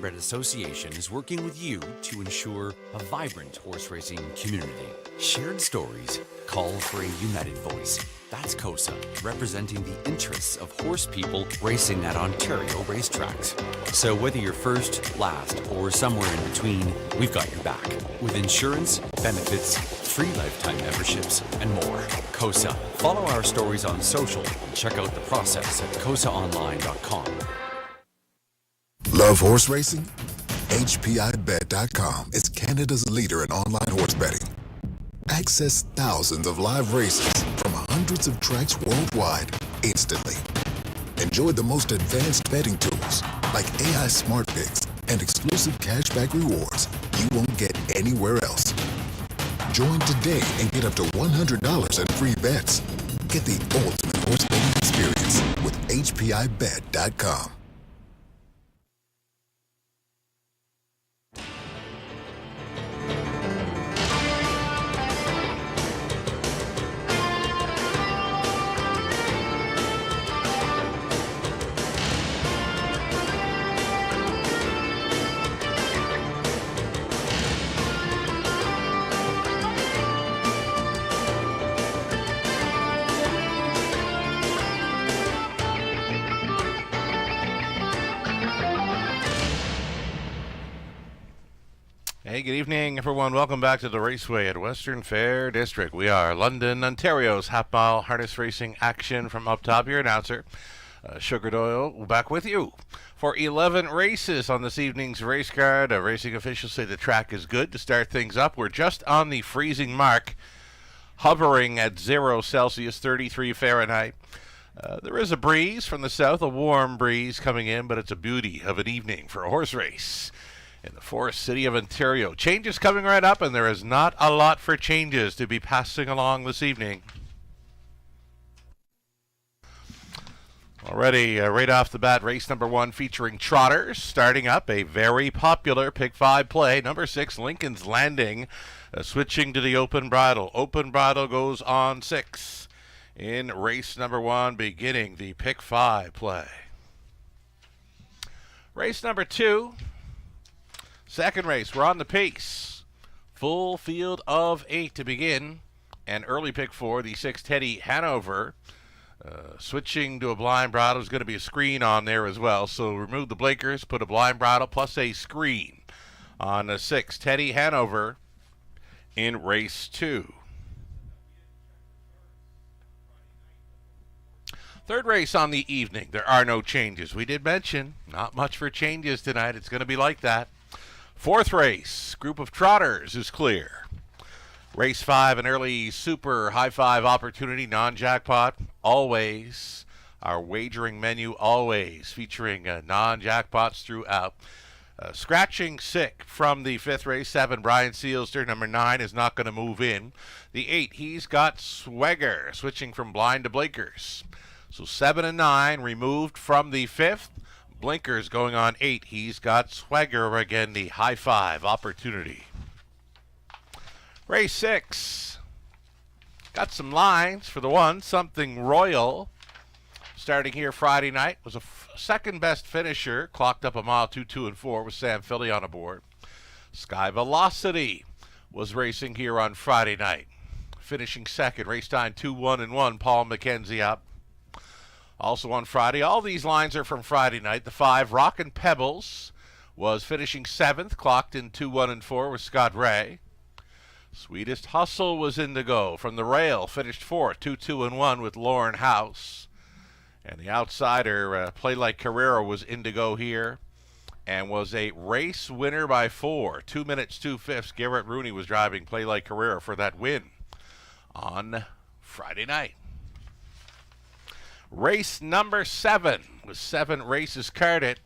Red Association is working with you to ensure a vibrant horse racing community. Shared stories call for a united voice. That's COSA, representing the interests of horse people racing at Ontario racetracks. So whether you're first, last, or somewhere in between, we've got your back. With insurance, benefits, free lifetime memberships, and more. COSA. Follow our stories on social and check out the process at cosaonline.com. Love horse racing? HPIBet.com is Canada's leader in online horse betting. Access thousands of live races from hundreds of tracks worldwide instantly. Enjoy the most advanced betting tools like AI Smart Picks and exclusive cashback rewards you won't get anywhere else. Join today and get up to $100 in free bets. Get the ultimate horse betting experience with HPIBet.com. Hey, good evening, everyone. Welcome back to the Raceway at Western Fair District. We are London, Ontario's half-mile harness racing action. From up top, your announcer, Sugar Doyle, back with you for 11 races on this evening's race card. Racing officials say the track is good to start things up. We're just on the freezing mark, hovering at 0 Celsius, 33 Fahrenheit. There is a breeze from the south, a warm breeze coming in, but it's a beauty of an evening for a horse race in the Forest City of Ontario. Changes coming right up, and there is not a lot for changes to be passing along this evening. Already, right off the bat, race number 1 featuring trotters. Starting up, a very popular Pick 5 play. Number 6, Lincoln's Landing, switching to the open bridle. Open bridle goes on 6 in race number 1, beginning the Pick 5 play. Race number 2. Second race, we're on the pace. Full field of 8 to begin. And early pick 4, the 6 Teddy Hanover. Switching to a blind bridle is going to be a screen on there as well. So remove the blinkers, put a blind bridle plus a screen on the 6 Teddy Hanover in race 2. Third race on the evening, there are no changes. We did mention not much for changes tonight. It's going to be like that. Fourth race, group of trotters is clear. Race 5, an early super high five opportunity, non-jackpot, always. Our wagering menu, always featuring non-jackpots throughout. Scratching sick from the 5th race, 7, Brian Sealster, number 9, is not going to move in. The 8, he's got Swagger, switching from blind to blinkers. So 7 and 9 removed from the 5th. Blinkers going on 8. He's got Swagger again, the high five opportunity. Race 6. Got some lines for the 1. Something Royal. Starting here Friday night. Was a second best finisher. Clocked up a mile 2, 2, and 4 with Sam Philly on aboard. Sky Velocity was racing here on Friday night. Finishing second. Race time 2, 1, and 1. Paul McKenzie up. Also on Friday, all these lines are from Friday night. The 5, Rockin' Pebbles, was finishing 7th, clocked in 2, 1, and 4 with Scott Ray. Sweetest Hustle was in to go. From the rail, finished 4th, 2, 2, and 1 with Lauren House. And the outsider, Play Like Carrera, was in to go here and was a race winner by 4. 2 minutes, 2/5. Garrett Rooney was driving Play Like Carrera for that win on Friday night. Race number 7 with 7 races carded.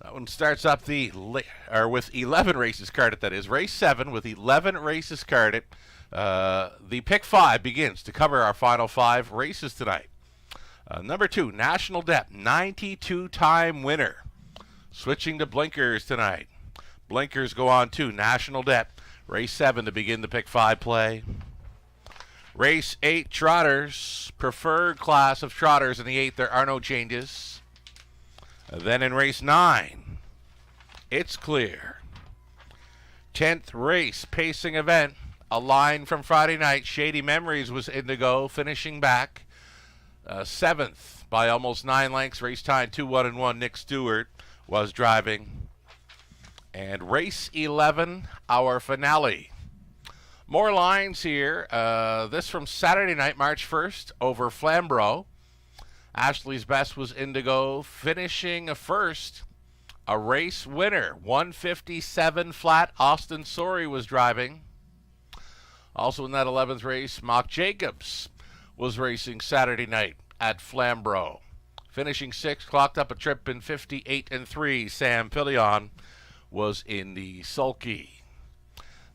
That one starts up with 11 races carded, that is. Race 7 with 11 races carded. The Pick 5 begins to cover our final 5 races tonight. Number 2, National Debt, 92-time winner. Switching to blinkers tonight. Blinkers go on 2, National Debt. Race 7 to begin the Pick 5 play. Race 8, trotters, preferred class of trotters in the 8th. There are no changes. Then in race 9, it's clear. 10th race, pacing event. A line from Friday night. Shady Memories was Indigo, finishing back. 7th by almost 9 lengths. Race time 2-1-1. Nick Stewart was driving. And race 11, our finale. More lines here. This from Saturday night, March 1st, over Flamborough. Ashley's Best was Indigo, finishing a first. A race winner, 157 flat. Austin Sorey was driving. Also in that 11th race, Mock Jacobs was racing Saturday night at Flamborough. Finishing 6th, clocked up a trip in 58-3. Sam Fillion was in the sulky.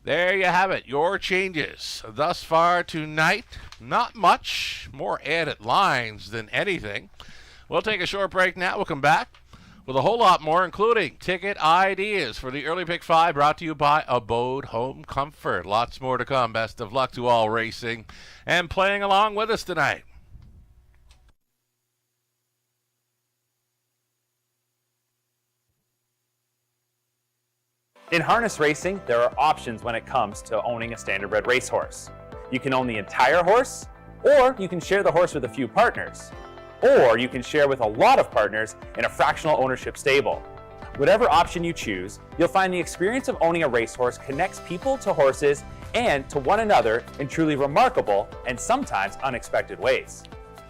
There you have it, your changes thus far tonight. Not much, more added lines than anything. We'll take a short break now. We'll come back with a whole lot more, including ticket ideas for the early pick 5, brought to you by Abode Home Comfort. Lots more to come. Best of luck to all racing and playing along with us tonight. In harness racing, there are options when it comes to owning a standardbred racehorse. You can own the entire horse, or you can share the horse with a few partners, or you can share with a lot of partners in a fractional ownership stable. Whatever option you choose, you'll find the experience of owning a racehorse connects people to horses and to one another in truly remarkable and sometimes unexpected ways.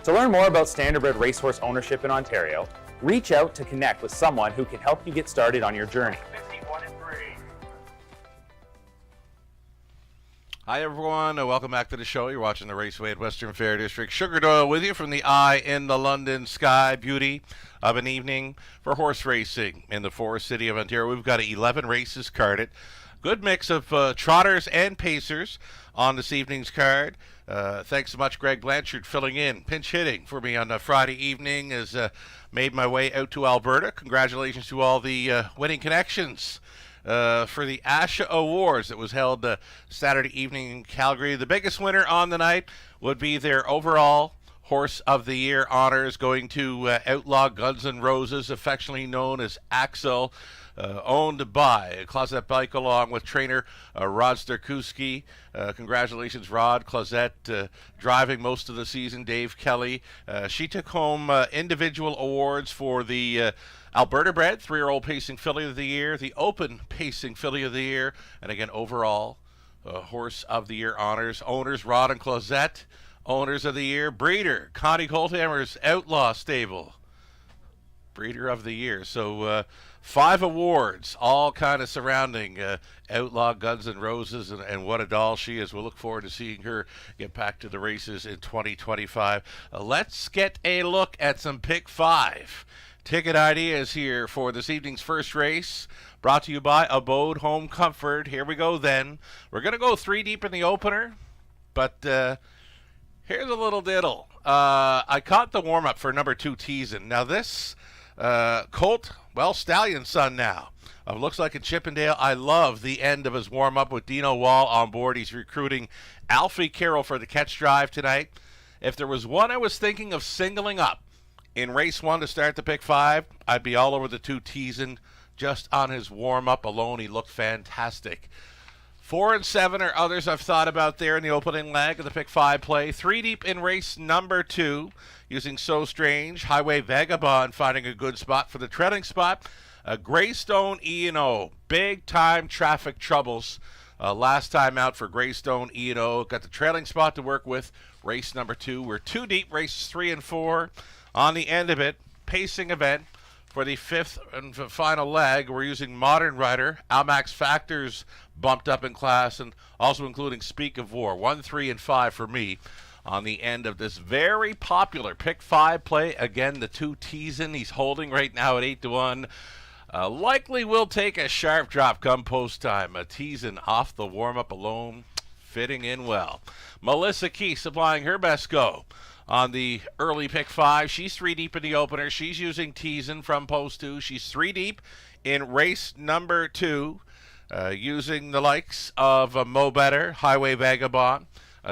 To learn more about standardbred racehorse ownership in Ontario, reach out to connect with someone who can help you get started on your journey. Hi, everyone. Welcome back to the show. You're watching the Raceway at Western Fair District. Sugar Doyle with you from the Eye in the London Sky. Beauty of an evening for horse racing in the Forest City of Ontario. We've got 11 races carded. Good mix of trotters and pacers on this evening's card. Thanks so much, Greg Blanchard, filling in, pinch hitting for me on a Friday evening as made my way out to Alberta. Congratulations to all the winning connections for the ASHA Awards that was held Saturday evening in Calgary. The biggest winner on the night would be their overall Horse of the Year honors going to Outlaw Guns N' Roses, affectionately known as Axel, owned by Closet Bike along with trainer Rod Starkowski. Congratulations, Rod. Closet driving most of the season. Dave Kelly. She took home individual awards for the Alberta bred 3-year-old Pacing Filly of the Year, the Open Pacing Filly of the Year, and again, overall Horse of the Year honors. Owners, Rod and Closet. Owners of the Year, breeder, Connie Colthammer's Outlaw Stable. Breeder of the Year. So 5 awards, all kind of surrounding Outlaw Guns N' Roses, and what a doll she is. We'll look forward to seeing her get back to the races in 2025. Let's get a look at some Pick 5. Ticket ideas here for this evening's first race, brought to you by Abode Home Comfort. Here we go then. We're going to go 3 deep in the opener, but here's a little diddle. I caught the warm-up for number 2, Teasin. Now this colt, stallion son now. Looks like in Chippendale. I love the end of his warm-up with Dino Wall on board. He's recruiting Alfie Carroll for the catch drive tonight. If there was one I was thinking of singling up in race 1 to start the Pick 5, I'd be all over the 2, Teasin. Just on his warm-up alone, he looked fantastic. 4 and 7 are others I've thought about there in the opening leg of the Pick 5 play. 3 deep in race number 2, using So Strange. Highway Vagabond finding a good spot for the trailing spot. Greystone E&O, big-time traffic troubles. Last time out for Greystone E&O. Got the trailing spot to work with. Race number 2. We're 2 deep, races 3 and 4. On the end of it, pacing event for the 5th and final leg. We're using Modern Rider. Almax Factors bumped up in class, and also including Speak of War. 1, 3, and 5 for me on the end of this very popular Pick 5 play. Again, the 2, Teasin. He's holding right now at 8-1. Likely will take a sharp drop come post time. Teasin off the warm-up alone, fitting in well. Melissa Key supplying her best go on the early Pick 5. She's 3 deep in the opener. She's using Teasin from post 2. She's 3 deep in race number 2, using the likes of Mo Better, Highway Vagabond,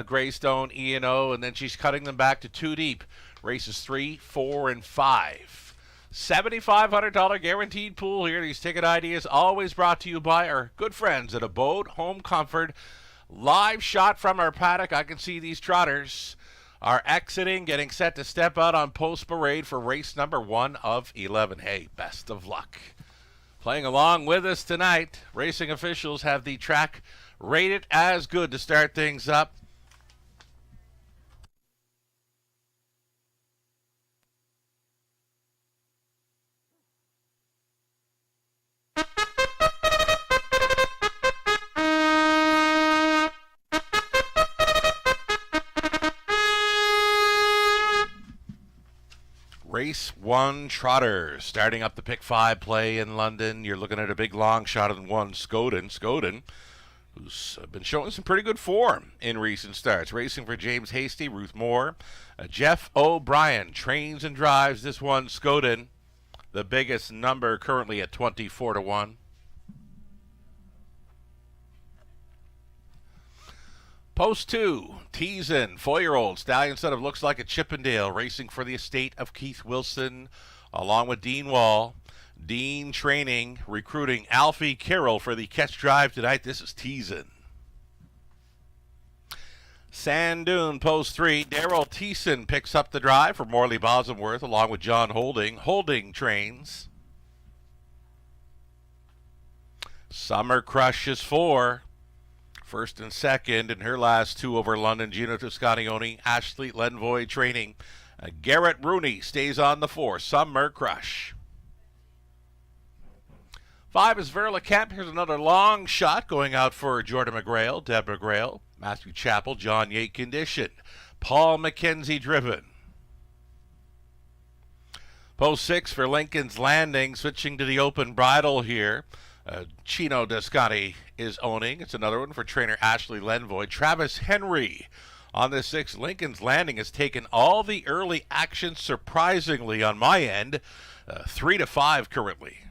Greystone E&O, and then she's cutting them back to 2 deep, races 3, 4, and 5. $7,500 guaranteed pool here. These ticket ideas always brought to you by our good friends at Abode Home Comfort. Live shot from our paddock. I can see these trotters are exiting, getting set to step out on Post Parade for race number 1 of 11. Hey, best of luck. Playing along with us tonight, racing officials have the track rated as good to start things up. Race 1 Trotters, starting up the pick 5 play in London. You're looking at a big long shot of 1 Skoden, who's been showing some pretty good form in recent starts. Racing for James Hasty, Ruth Moore. Jeff O'Brien trains and drives this 1 Skoden, the biggest number currently at 24-1. Post 2, Teasin, 4-year-old stallion son of looks like a Chippendale, racing for the estate of Keith Wilson, along with Dean Wall. Dean training, recruiting Alfie Carroll for the catch drive tonight. This is Teasin. Sand Dune, Post 3, Daryl Teasin picks up the drive for Morley Bosworth, along with John Holding. Holding trains. Summer Crush is 4. First and second in her last 2 over London. Gino Toscanioni, Ashley Lenvoy training. Garrett Rooney stays on the 4. Summer Crush. 5 is Verla Kemp. Here's another long shot going out for Jordan McGrail, Deb McGrail, Matthew Chappell, John Yate condition. Paul McKenzie driven. Post 6 for Lincoln's Landing, switching to the open bridle here. Chino Descani is owning. It's another one for trainer Ashley Lenvoy. Travis Henry on the 6. Lincoln's Landing has taken all the early action surprisingly on my end. 3-5 currently.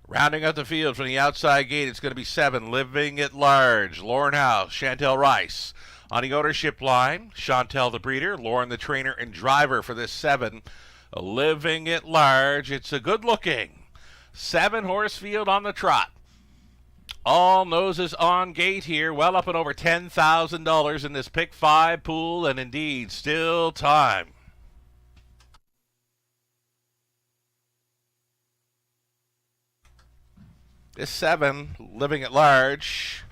Rounding out the field from the outside gate, it's going to be 7. Living at Large. Lauren House, Chantel Rice. On the ownership line, Chantel the breeder, Lauren the trainer and driver for this 7. Living at Large. It's a good looking 7-horse field on the trot. All noses on gate here, well up and over $10,000 in this pick 5 pool, and indeed still time. This 7, Living at Large,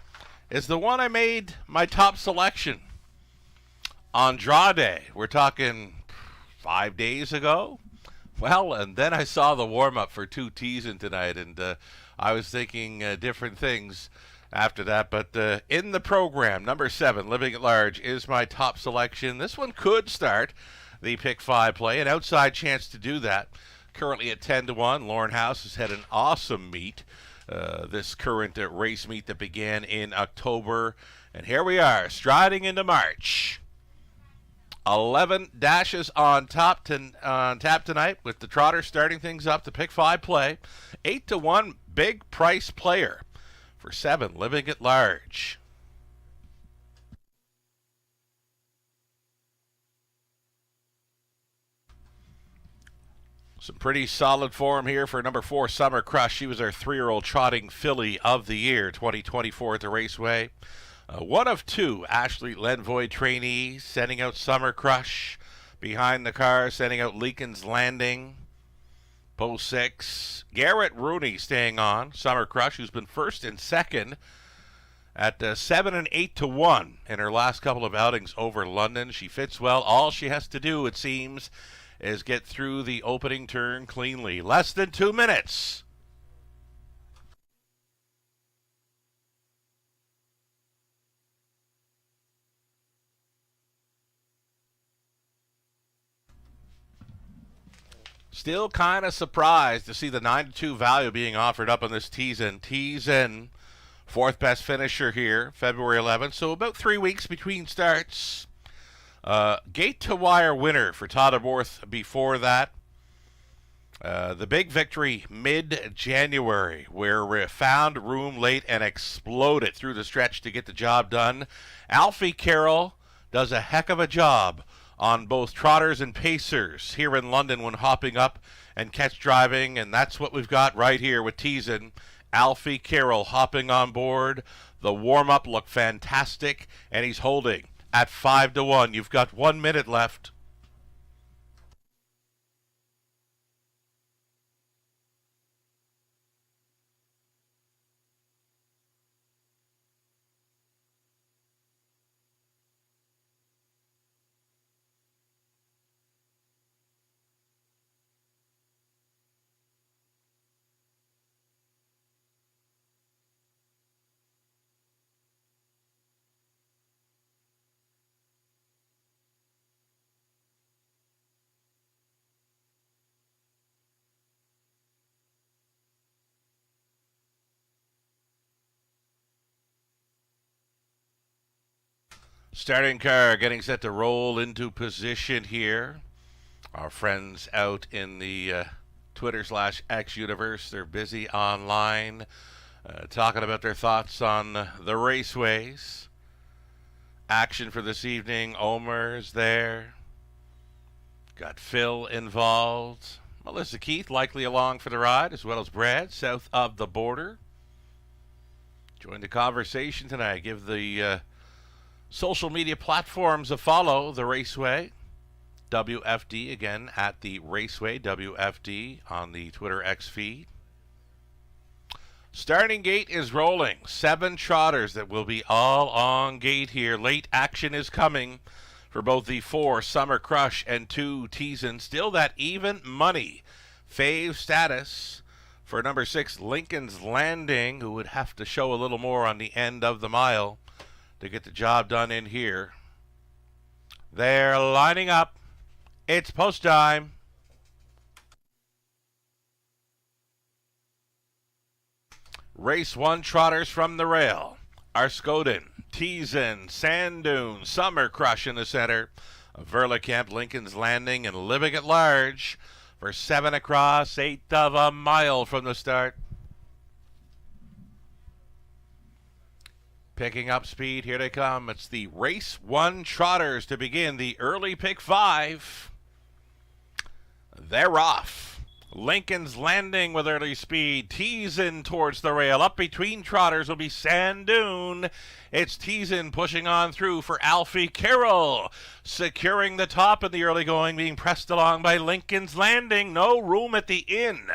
is the one I made my top selection on draw day. We're talking 5 days ago. Well, and then I saw the warm-up for 2 Teasin tonight, and I was thinking different things after that. But in the program, number 7, Living at Large, is my top selection. This one could start the pick 5 play, an outside chance to do that. Currently at 10-1, Lauren House has had an awesome meet. This current race meet that began in October. And here we are, striding into March. 11 dashes on tap tonight with the Trotter starting things up. The pick 5 play. 8-1 big price player for 7, Living at Large. Some pretty solid form here for number 4, Summer Crush. She was our 3-year-old trotting filly of the year, 2024 at the Raceway. 1 of 2, Ashley Lenvoy trainee, sending out Summer Crush. Behind the car, sending out Lincoln's Landing. Post 6, Garrett Rooney staying on. Summer Crush, who's been first and second at 7 and 8-1 in her last couple of outings over London. She fits well. All she has to do, it seems, is get through the opening turn cleanly. Less than 2 minutes. Still kind of surprised to see the 9-2 value being offered up on this Teasin. Teasin, 4th best finisher here, February 11th. So about 3 weeks between starts. Gate to wire winner for Todd Aborth before that. The big victory mid-January, where we found room late and exploded through the stretch to get the job done. Alfie Carroll does a heck of a job on both trotters and pacers here in London when hopping up and catch driving, and that's what we've got right here with Teasin. Alfie Carroll hopping on board. The warm-up looked fantastic, and he's holding at 5-1. You've got 1 minute left. Starting car getting set to roll into position here. Our friends out in the Twitter/X universe, they're busy online talking about their thoughts on the raceways. Action for this evening. Omer's there. Got Phil involved. Melissa Keith likely along for the ride, as well as Brad, south of the border. Join the conversation tonight. Give the social media platforms a follow. The Raceway WFD, again at the Raceway WFD on the Twitter X feed. Starting gate is rolling. 7 trotters that will be all on gate here. Late action is coming for both the 4 Summer Crush and 2 Teasin. Still that even money fave status for number 6 Lincoln's Landing, who would have to show a little more on the end of the mile to get the job done in here. They're lining up. It's post time. Race 1 trotters from the rail are Skoden, Teasin, Sand Dune, Summer Crush in the center, Verlicamp, Lincoln's Landing, and Living at Large for 7 across, 1/8 of a mile from the start. Picking up speed, here they come. It's the Race 1 trotters to begin the early pick 5. They're off. Lincoln's Landing with early speed. Teasin towards the rail. Up between trotters will be Sand Dune. It's Teasin pushing on through for Alfie Carroll. Securing the top in the early going, being pressed along by Lincoln's Landing. No room at the inn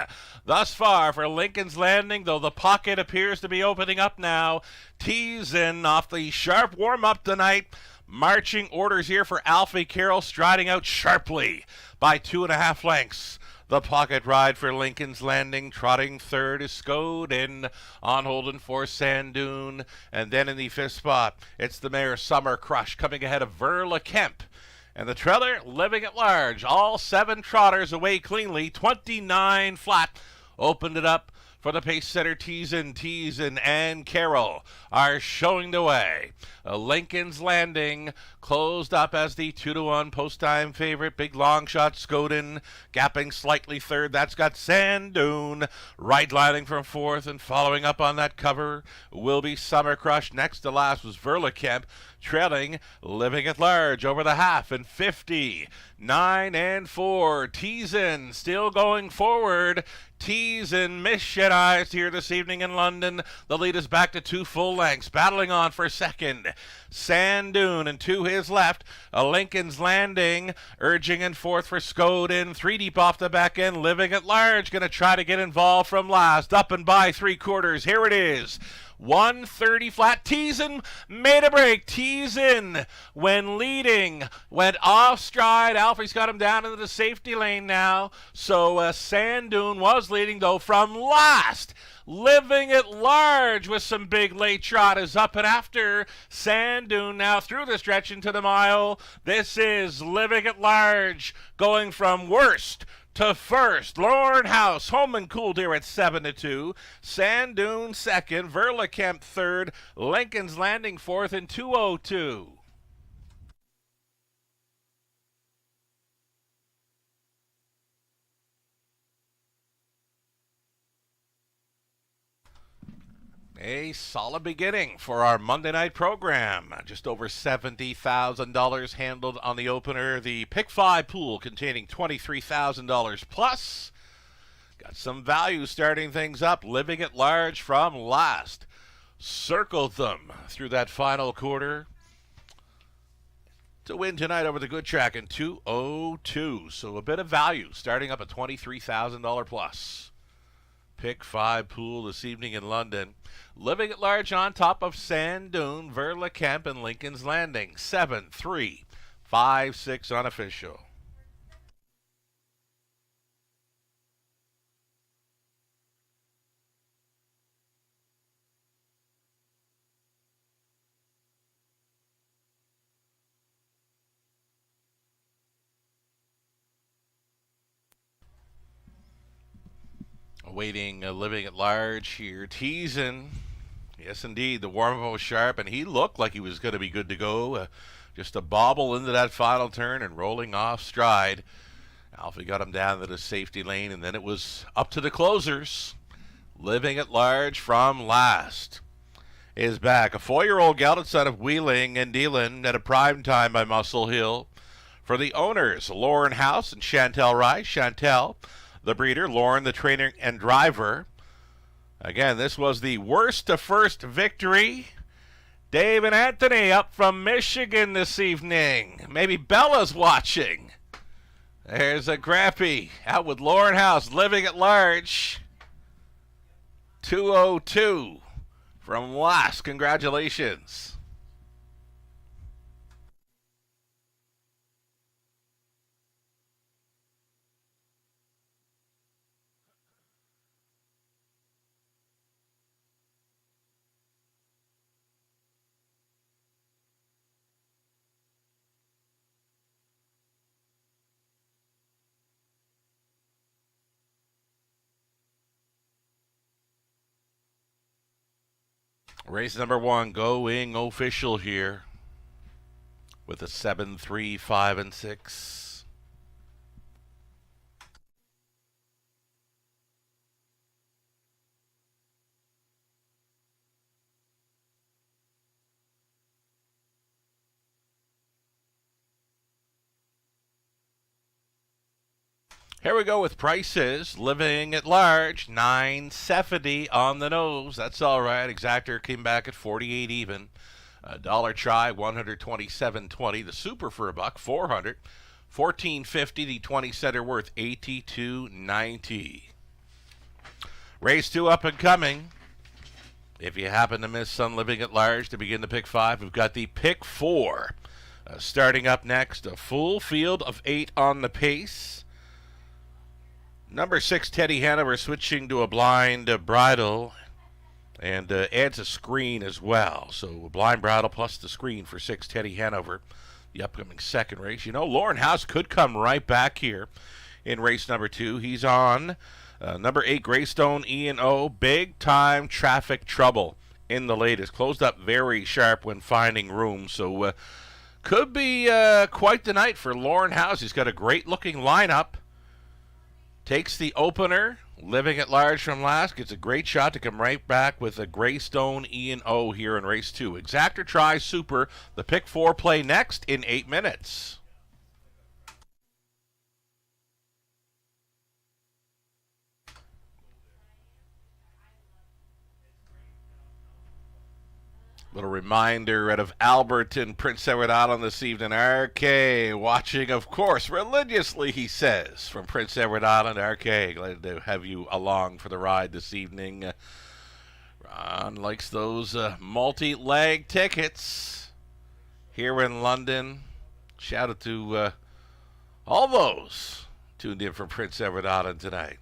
thus far for Lincoln's Landing, though the pocket appears to be opening up now. Teasin off the sharp warm-up tonight. Marching orders here for Alfie Carroll, striding out sharply by 2.5 lengths. The pocket ride for Lincoln's Landing. Trotting third is Skoden. On holding for Sand Dune. And then in the 5th spot, it's the mare Summer Crush coming ahead of Verlicamp. And the trailer, Living at Large. All 7 trotters away cleanly. 29 flat. Opened it up for the pace setter. Teasin and Carroll are showing the way. Lincoln's Landing closed up as the 2-1 post-time favorite. Big long shot Skoden gapping slightly third. That's got Sand Dune right lining from 4th, and following up on that cover will be Summer Crush. Next to last was Verlicamp, trailing Living at Large over the half and 50. 9 4. Teasin still going forward. Teasin missionized here this evening in London. The lead is back to 2 full lengths. Battling on for second. Sand Dune, and to his left, Lincoln's Landing urging in 4th for Skoden. 3 deep off the back end. Living at Large going to try to get involved from last. Up and by 3/4. Here it is. 130 flat. Teasin made a break. Teasin, when leading, went off stride. Alfie's got him down into the safety lane now. So Sand Dune was leading, though, from last. Living at Large with some big late trot is up and after. Sand Dune now through the stretch into the mile. This is Living at Large going from worst to first. Lorne House, home and cooled here at 7-2. Sand Dune second. Verlicamp third. Lincoln's Landing fourth in 2:02. A solid beginning for our Monday night program. Just over $70,000 handled on the opener. The Pick 5 pool containing $23,000 plus. Got some value starting things up. Living at Large from last. Circled them through that final quarter to win tonight over the Good Track in 202. So a bit of value starting up at $23,000 plus. Pick 5 pool this evening in London. Living at Large on top of Sandoon, Verla-Kemp, and Lincoln's Landing. 7-3, 5-6 unofficial. Awaiting Living at Large here. Teasing. Yes, indeed. The warm-up was sharp, and he looked like he was going to be good to go. Just a bobble into that final turn and rolling off stride. Alfie got him down to the safety lane, and then it was up to the closers. Living at Large from last is back. A 4-year-old gelded son of Wheeling and Dealing at a prime time by Muscle Hill. For the owners, Lauren House and Chantel Rice. Chantel, the breeder, Lauren, the trainer and driver. Again, this was the worst to first victory. Dave and Anthony up from Michigan this evening. Maybe Bella's watching. There's a Grappy out with Lauren House, Living at Large. 202 from last. Congratulations. Race number 1 going official here with a 7, 3, 5, and 6. Here we go with prices. Living at Large, $9.70 on the nose. That's all right. Exactor came back at 48 even. Dollar try, $127.20. The super for $1, $400. $14.50. The 20 center worth $82.90. Race 2 up and coming. If you happen to miss some Living at Large to begin the Pick 5, we've got the Pick 4 starting up next. A full field of 8 on the pace. Number 6, Teddy Hanover, switching to a blind bridle and adds a screen as well. So a blind bridle plus the screen for 6, Teddy Hanover, the upcoming second race. You know, Lauren House could come right back here in race number 2. He's on number 8, Greystone E&O, big time traffic trouble in the latest. Closed up very sharp when finding room. So could be quite the night for Lauren House. He's got a great looking lineup. Takes the opener, Living at Large from last, gets a great shot to come right back with a Greystone E&O here in race 2. Exactor tries super, the Pick 4 play next in 8 minutes. Little reminder out of Albert and Prince Edward Island this evening. RK watching, of course, religiously, he says, from Prince Edward Island. RK, glad to have you along for the ride this evening. Ron likes those multi-leg tickets here in London. Shout out to all those tuned in from Prince Edward Island tonight.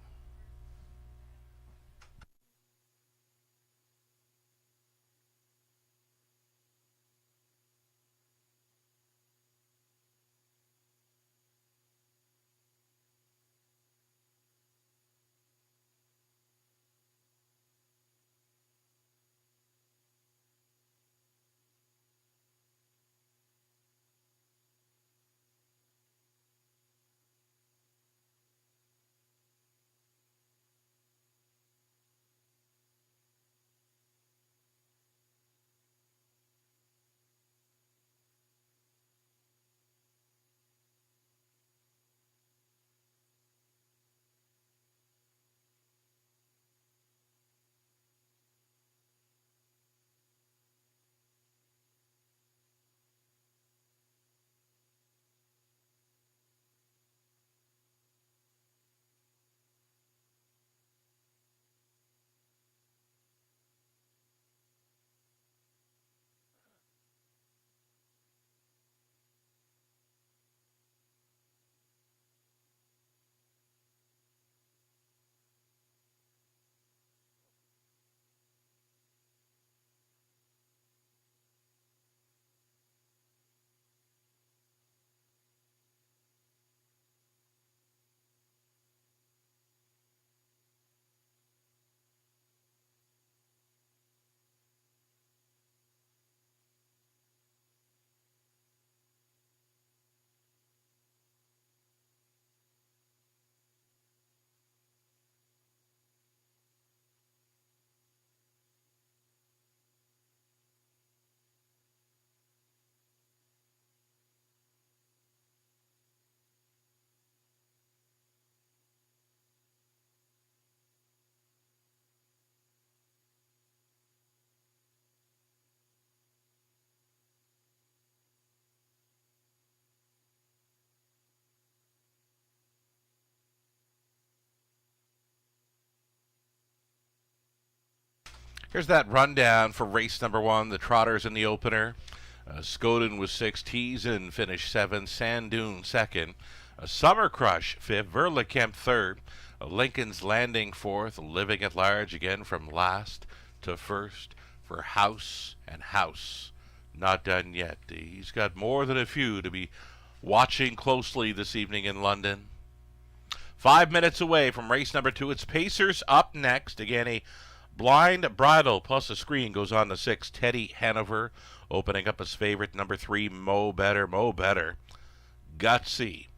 Here's that rundown for race number 1, the Trotters in the opener. Scoden was 6, Teasen finished 7, Sandoon 2nd, Summer Crush 5th, Verlikemp 3rd, Lincoln's Landing 4th, Living at Large again from last to 1st for House, and House not done yet. He's got more than a few to be watching closely this evening in London. 5 minutes away from race number 2, it's Pacers up next. Again, a blind bridle plus a screen goes on the 6, Teddy Hanover, opening up his favorite, number 3, Mo Better. Mo Better, gutsy,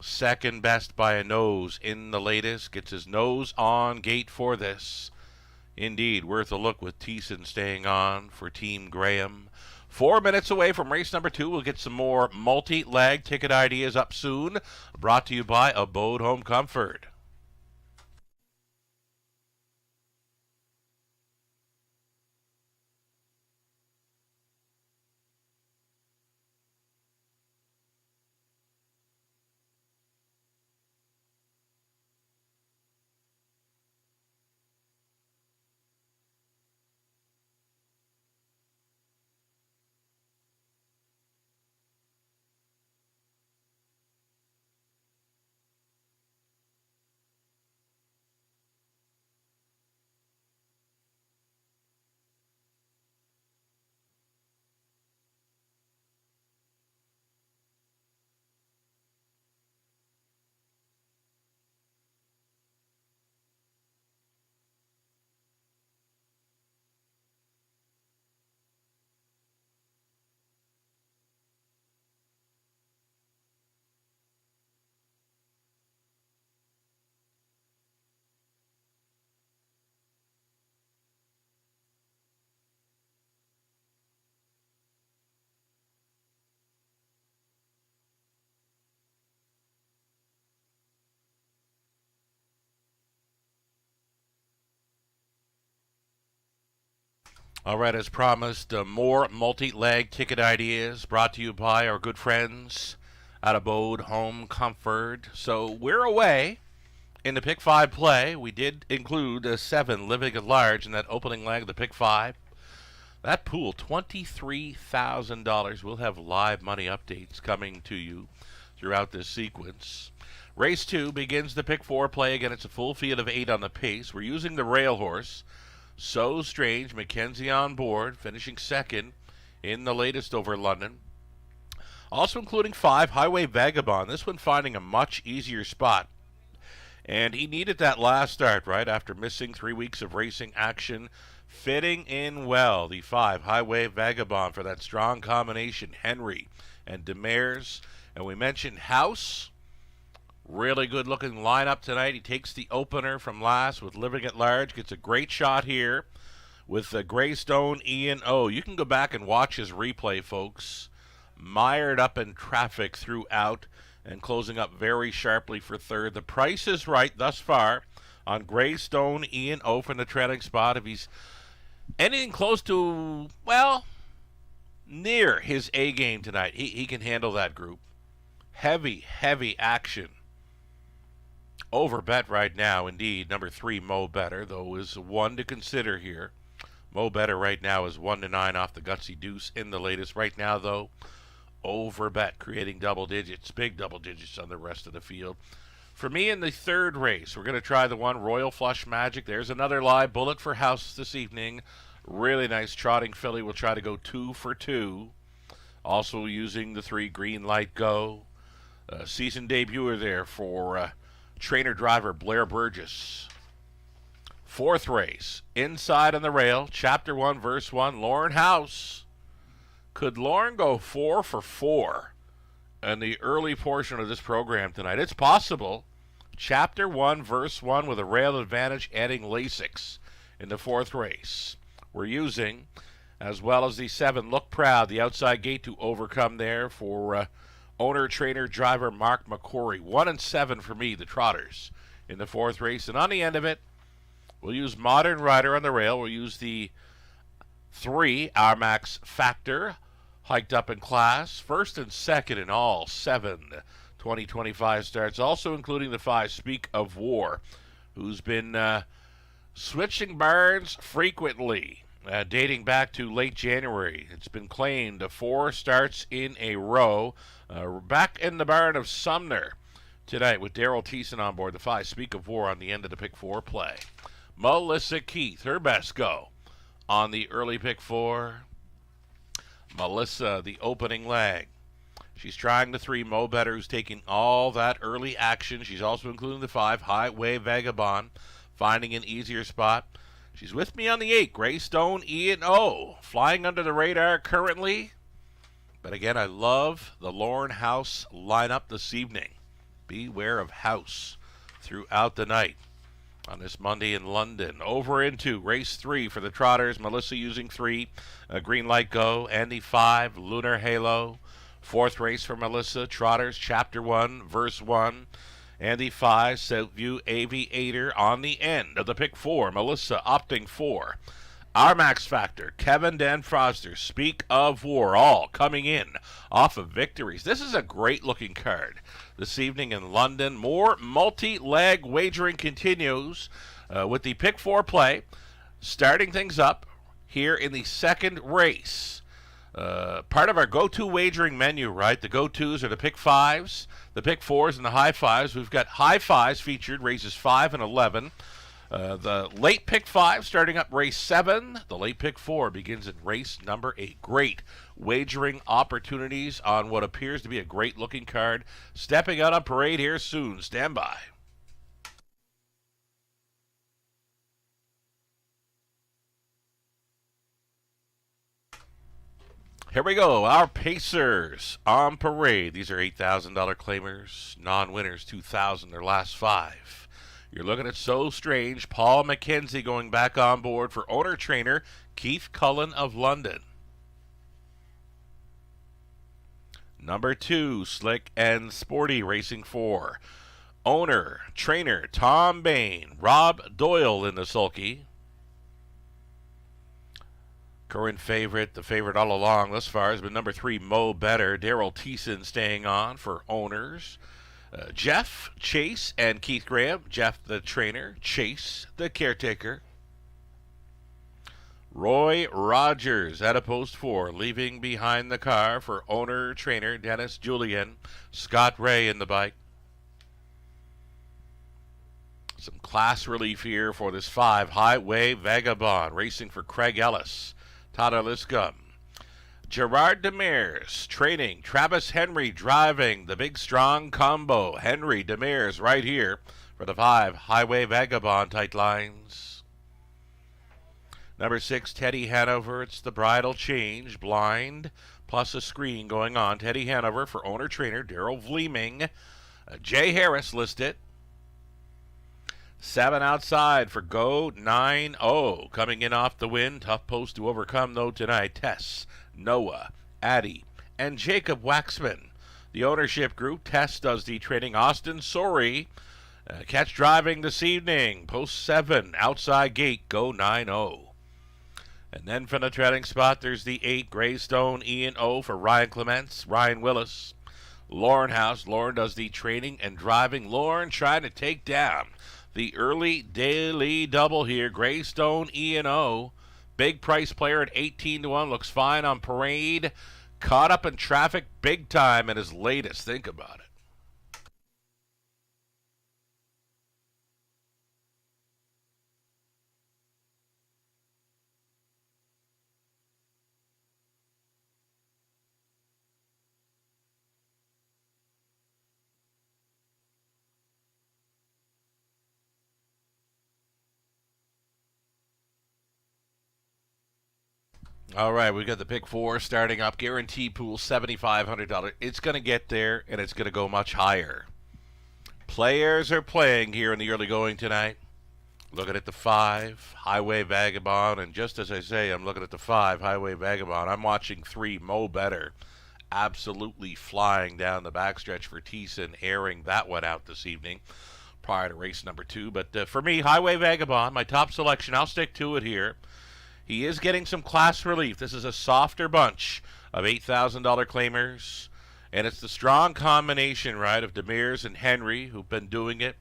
second best by a nose in the latest, gets his nose on gate for this. Indeed, worth a look with Teasen staying on for Team Graham. 4 minutes away from race number 2, we'll get some more multi-leg ticket ideas up soon, brought to you by Abode Home Comfort. All right, as promised, more multi-leg ticket ideas brought to you by our good friends at Abode Home Comfort. So we're away in the Pick 5 play. We did include 7 Living at Large in that opening leg of the Pick 5. That pool, $23,000. We'll have live money updates coming to you throughout this sequence. Race 2 begins the Pick 4 play. Again, it's a full field of 8 on the pace. We're using the rail horse, So Strange, Mackenzie on board, finishing 2nd in the latest over London. Also including 5, Highway Vagabond. This one finding a much easier spot. And he needed that last start, right, after missing 3 weeks of racing action. Fitting in well, the 5, Highway Vagabond, for that strong combination, Henry and Demers. And we mentioned House. Really good looking lineup tonight. He takes the opener from last with Living at Large. Gets a great shot here with Greystone Ian O. You can go back and watch his replay, folks. Mired up in traffic throughout and closing up very sharply for 3rd. The price is right thus far on Greystone Ian O from the trailing spot. If he's anything close to, well, near his A game tonight, he can handle that group. Heavy action. Over bet right now, indeed. Number 3, Mo Better, though, is one to consider here. Mo Better right now is 1-9 off the Gutsy Deuce in the latest. Right now, though, over bet, creating double digits, big double digits on the rest of the field. For me in the 3rd race, we're going to try the 1, Royal Flush Magic. There's another live bullet for House this evening. Really nice trotting filly. We'll try to go 2 for 2. Also using the 3, Green Light Go. Season debuter there for trainer driver Blair Burgess. 4th race, Inside on the Rail, Chapter 1, Verse 1, Lauren House. Could Lauren go 4 for 4 in the early portion of this program tonight? It's possible. Chapter 1, Verse 1 with a rail advantage, adding Lasix in the 4th race. We're using, as well as the 7, Look Proud, the outside gate to overcome there for owner, trainer, driver Mark McCrory. 1 and 7 for me, the Trotters, in the 4th race. And on the end of it, we'll use Modern Rider on the rail. We'll use the 3, Armax Factor, hiked up in class. 1st and 2nd in all 7 2025 starts. Also including the 5, Speak of War, who's been Switching barns frequently, dating back to late January. It's been claimed 4 starts in a row. Back in the barn of Sumner tonight with Daryl Thiessen on board the 5. Speak of war on the end of the pick 4 play. Melissa Keith, her best go on the early pick 4. Melissa, the opening leg. She's trying the 3. Mo Better, who's taking all that early action. She's also including the 5. Highway Vagabond, finding an easier spot. She's with me on the 8. Greystone E&O, flying under the radar currently. But again, I love the Lorne House lineup this evening. Beware of House throughout the night on this Monday in London. Over into race 3 for the Trotters. Melissa using 3. Green Light Go. Andy 5. Lunar Halo. 4th race for Melissa. Trotters, Chapter 1, Verse 1. Andy 5. Southview Aviator on the end of the pick 4. Melissa opting for our Max Factor, Kevin Dan Foster, Speak of War, all coming in off of victories. This is a great looking card this evening in London. More multi-leg wagering continues with the pick 4 play, starting things up here in the second race. Part of our go-to wagering menu, right? The go-tos are the pick 5s, the pick 4s, and the high 5s. We've got high 5s featured, races 5 and 11. The late pick 5 starting up race 7. The late pick 4 begins in race number 8. Great wagering opportunities on what appears to be a great looking card. Stepping out on parade here soon. Stand by. Here we go. Our Pacers on parade. These are $8,000 claimers. Non-winners, $2,000 their last 5. You're looking at So Strange, Paul McKenzie going back on board for owner-trainer Keith Cullen of London. Number 2, Slick and Sporty, racing 4. Owner-trainer Tom Bain, Rob Doyle in the sulky. Current favorite, the favorite all along thus far, has been number 3, Mo Better. Daryl Thiessen staying on for owners. Jeff, Chase, and Keith Graham. Jeff, the trainer. Chase, the caretaker. Roy Rogers at a post 4, leaving behind the car for owner-trainer Dennis Julian. Scott Ray in the bike. Some class relief here for this 5, Highway Vagabond, racing for Craig Ellis. Tata Liscum. Gerard Demers training. Travis Henry driving the big strong combo. Henry Demers right here for the 5, Highway Vagabond, tight lines. Number 6, Teddy Hanover. It's the bridal change. Blind plus a screen going on. Teddy Hanover for owner-trainer Daryl Vleeming. Jay Harris listed. 7 outside for Go 9-0. Coming in off the win. Tough post to overcome, though, tonight. Tess, Noah, Addy, and Jacob Waxman. The ownership group. Tess does the training. Austin Sorey. Catch driving this evening. Post 7. Outside gate. Go 9-0. And then from the treading spot, there's the 8. Greystone E&O for Ryan Clements. Ryan Willis. Lorne House. Lorne does the training and driving. Lorne trying to take down the early daily double here. Greystone E&O. Big price player at 18-1. Looks fine on parade. Caught up in traffic big time in his latest. Think about it. All right, we got the pick 4 starting up. Guarantee pool $7,500. It's going to get there, and it's going to go much higher. Players are playing here in the early going tonight. Looking at the 5, Highway Vagabond, and just as I say, I'm looking at the 5, Highway Vagabond. I'm watching 3, Mo Better, absolutely flying down the backstretch for Thiessen, airing that one out this evening prior to race number 2. But for me, Highway Vagabond, my top selection. I'll stick to it here. He is getting some class relief. This is a softer bunch of $8,000 claimers. And it's the strong combination, right, of Demers and Henry, who've been doing it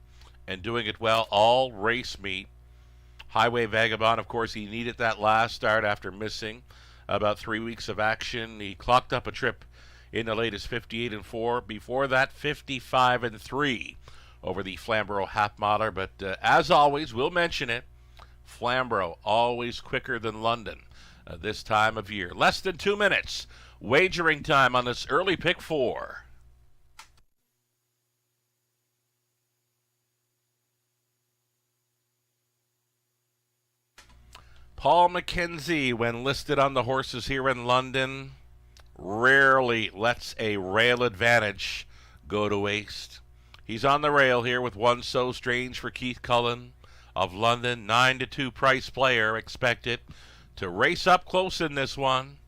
and doing it well all race meet. Highway Vagabond, of course, he needed that last start after missing about 3 weeks of action. He clocked up a trip in the latest 58-4. Before that, 55-3 over the Flamborough half miler. But as always, we'll mention it. Flamborough always quicker than London this time of year. Less than 2 minutes. Wagering time on this early pick 4. Paul McKenzie, when listed on the horses here in London, rarely lets a rail advantage go to waste. He's on the rail here with One So Strange for Keith Cullen of London. 9-2 price player expected to race up close in this one.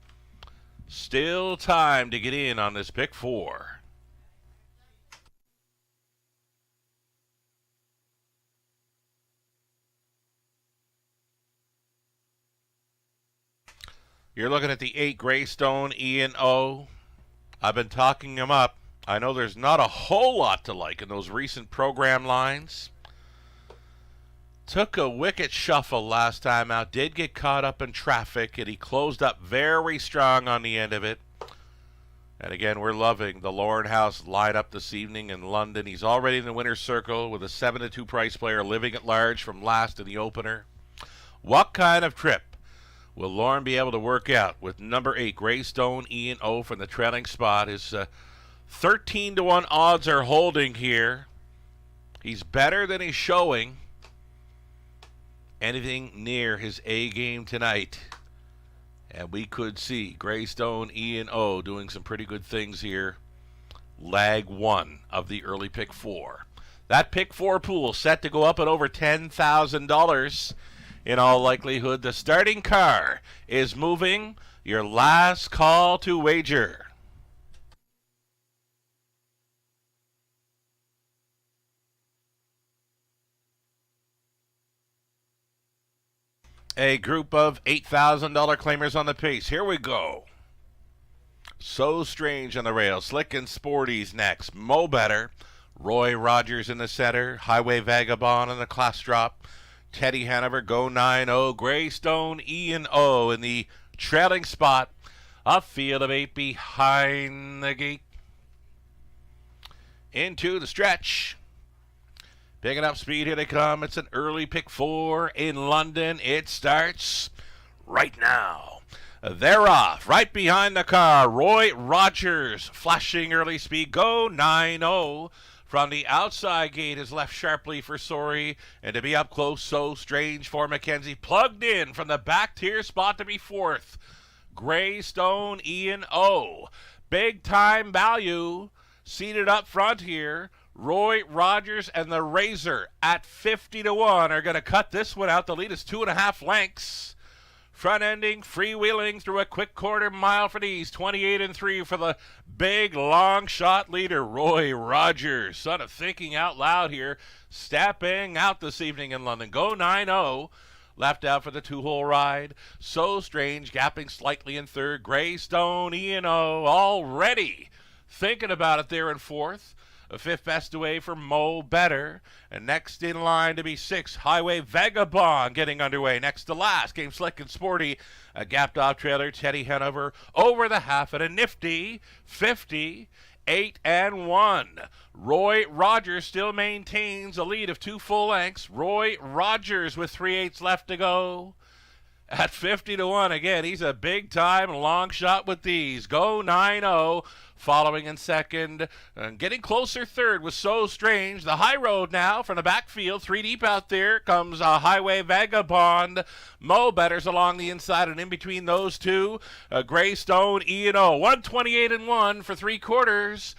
Still time to get in on this pick 4. You're looking at the 8 Greystone Ian O. I've been talking him up. I know there's not a whole lot to like in those recent program lines. Took a wicket shuffle last time out. Did get caught up in traffic, and he closed up very strong on the end of it. And again, we're loving the Lauren House lineup this evening in London. He's already in the winner's circle with a 7-2 price player living at large from last in the opener. What kind of trip will Lauren be able to work out with number 8 Greystone Ian O from the trailing spot? His 13-1 odds are holding here. He's better than he's showing. Anything near his A game tonight, and we could see Greystone Ian O doing some pretty good things here. Lag 1 of the early pick 4. That pick 4 pool set to go up at over $10,000. In all likelihood, the starting car is moving. Your last call to wager. A group of $8,000 claimers on the pace. Here we go. So Strange on the rail. Slick and Sporty's next. Mo Better. Roy Rogers in the center. Highway Vagabond in the class drop. Teddy Hanover, Go 9-0. Greystone Ian O in the trailing spot. A field of 8 behind the gate. Into the stretch. Picking up speed, here they come. It's an early pick 4 in London. It starts right now. They're off. Right behind the car, Roy Rogers flashing early speed. Go 9-0. From the outside gate is left sharply for Sorry. And to be up close, So Strange for McKenzie. Plugged in from the back tier spot to be 4th. Greystone Ian O. Big time value. Seated up front here. Roy Rogers and the Razor at 50-1 are going to cut this one out. The lead is 2.5 lengths. Front-ending, freewheeling through a quick quarter mile for these. 28-3 for the big long shot leader, Roy Rogers. Son of thinking out loud here. Stepping out this evening in London. Go 9-0. Left out for the 2-hole ride. So Strange gapping slightly in 3rd. Greystone Ian O already thinking about it there in 4th. A 5th best away for Mo Better. And next in line to be 6th, Highway Vagabond getting underway. Next to last, Game Slick and Sporty. A gapped off trailer, Teddy Hanover over the half at a nifty 50, 8-1. Roy Rogers still maintains a lead of 2 full lengths. Roy Rogers with 3/8 left to go. At 50-1 again, he's a big time long shot with these. Go 9-0. Following in 2nd, and getting closer 3rd with So Strange. The high road now from the backfield, 3 deep out there comes a Highway Vagabond. Mo Better's along the inside, and in between those two, Greystone Ian O. 128-1 for 3/4.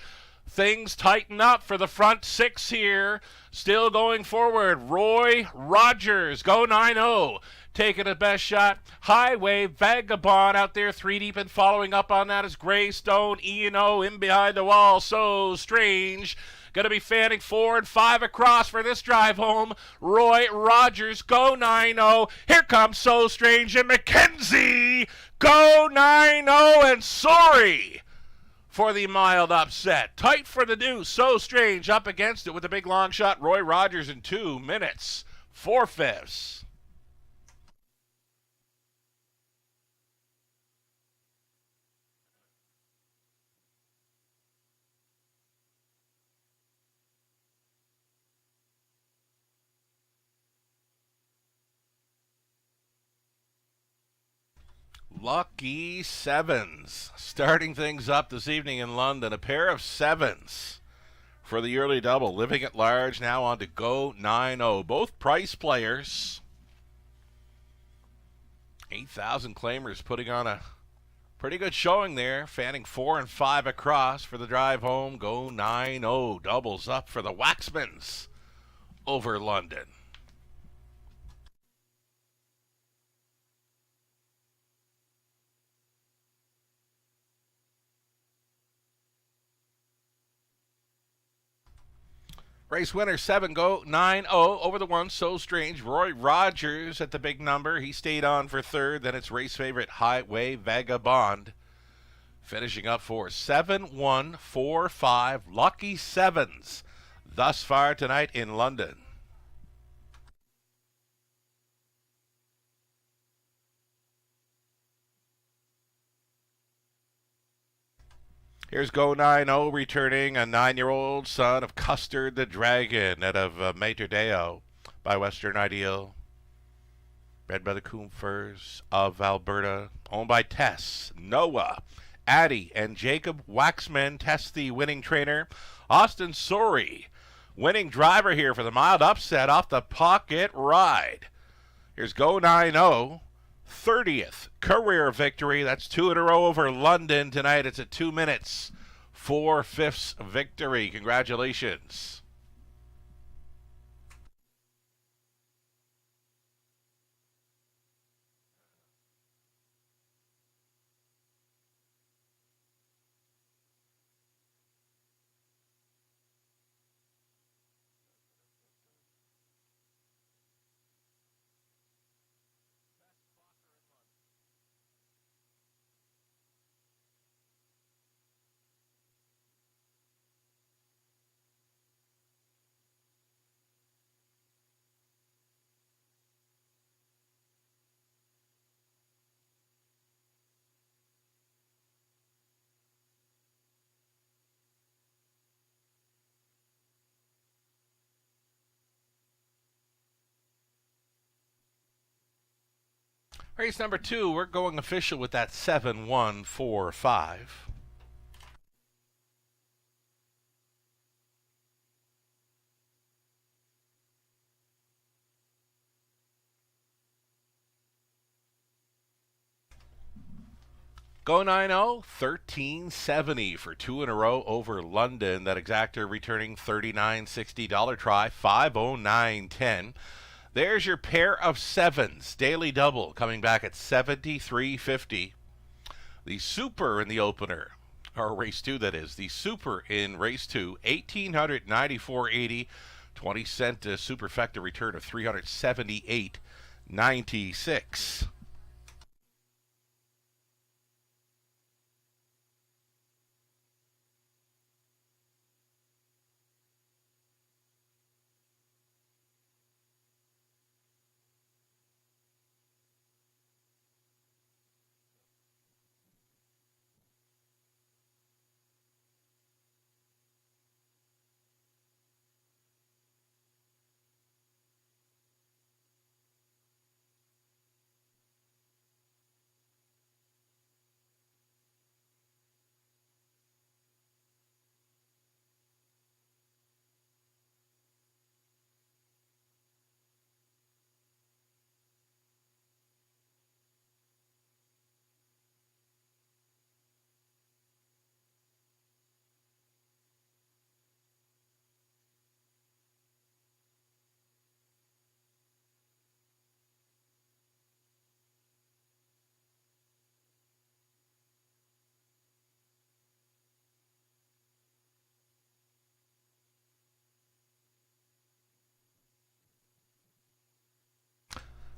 Things tighten up for the front 6 here. Still going forward, Roy Rogers. Go 9-0. Taking a best shot. Highway Vagabond out there 3 deep, and following up on that is Greystone Ian O in behind the wall. So Strange. Going to be fanning 4 and 5 across for this drive home. Roy Rogers. Go 9-0. Here comes So Strange and McKenzie. Go 9-0 and Sorry for the mild upset. Tight for the deuce. So Strange up against it with a big long shot. Roy Rogers in 2 minutes 4/5. Lucky sevens. Starting things up this evening in London. A pair of sevens for the early double. Living at Large now on to Go 9-0. Both price players. 8,000 claimers putting on a pretty good showing there. Fanning 4 and 5 across for the drive home. Go 9-0. Doubles up for the Waxmans over London. Race winner 7 Go 9-0 over the one. So Strange. Roy Rogers at the big number. He stayed on for third. Then it's race favorite Highway Vagabond finishing up for 7-1-4-5. Lucky sevens thus far tonight in London. Here's Go 9-0 returning, a 9-year-old son of Custard the Dragon out of Mater Deo by Western Ideal. Bred by the Coomfers of Alberta. Owned by Tess, Noah, Addie, and Jacob Waxman. Tess the winning trainer. Austin Sori, winning driver here for the mild upset off the pocket ride. Here's Go 9-0. 30th career victory. That's 2 in a row over London tonight. It's a 2 minutes 4/5 victory. Congratulations. Race number 2, we're going official with that 7-1-4-5. Go 9-0, 1370 for 2 in a row over London. That exactor returning $39.60 try, 509.10. There's your pair of sevens. Daily double coming back at $73.50. The super in the opener, or race 2 that is. The super in race 2, $1,894.80. 20-cent superfecta return of $378.96.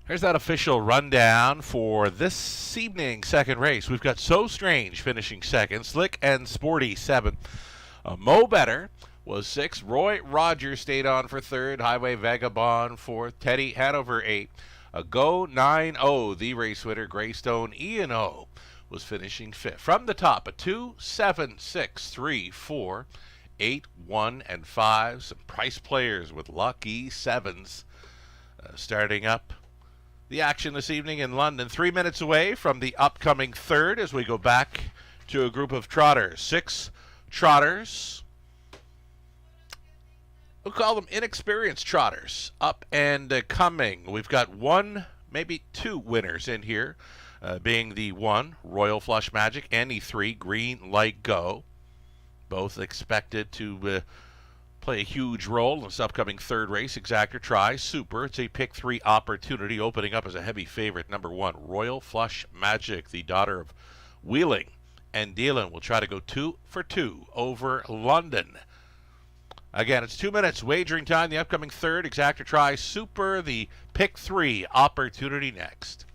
Here's that official rundown for this evening's second race. We've got So Strange finishing second, Slick and Sporty 7. Mo Better was 6. Roy Rogers stayed on for third. Highway Vagabond 4th. Teddy Hanover 8. A Go 9-0, the race winner, Greystone E&O, was finishing 5th. From the top, a 2, 7, 6, 3, 4, 8, 1, and 5. Some price players with lucky sevens starting up the action this evening in London. 3 minutes away from the upcoming third as we go back to a group of trotters. 6 trotters. We'll call them inexperienced trotters. Up and coming. We've got 1, maybe 2 winners in here, being the 1, Royal Flush Magic, and the 3, Green Light Go. Both expected to play a huge role in this upcoming third race. Exactor Try Super. It's a pick 3 opportunity, opening up as a heavy favorite. Number 1, Royal Flush Magic, the daughter of Wheeling and Dealing, will try to go 2 for 2 over London. Again, it's 2 minutes wagering time. The upcoming third, Exactor Try Super, the pick 3 opportunity next.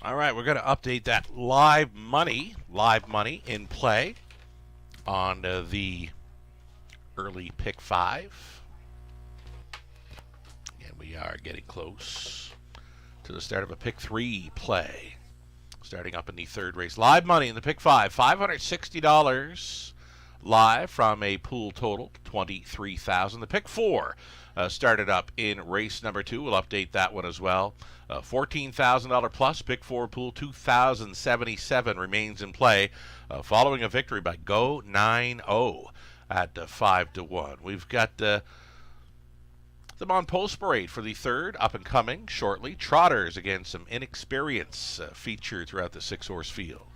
All right, we're going to update that live money in play on the early pick 5. And we are getting close to the start of a pick 3 play. Starting up in the third race. Live money in the pick 5, $560 live from a pool total, $23,000. The pick 4 started up in race number 2. We'll update that one as well. $14,000 plus, pick 4 pool, $2,077 remains in play, following a victory by Go 9-0 at 5 to 1. We've got the Mon Post Parade for the third, up and coming shortly. Trotters, again, some inexperience featured throughout the 6-horse field.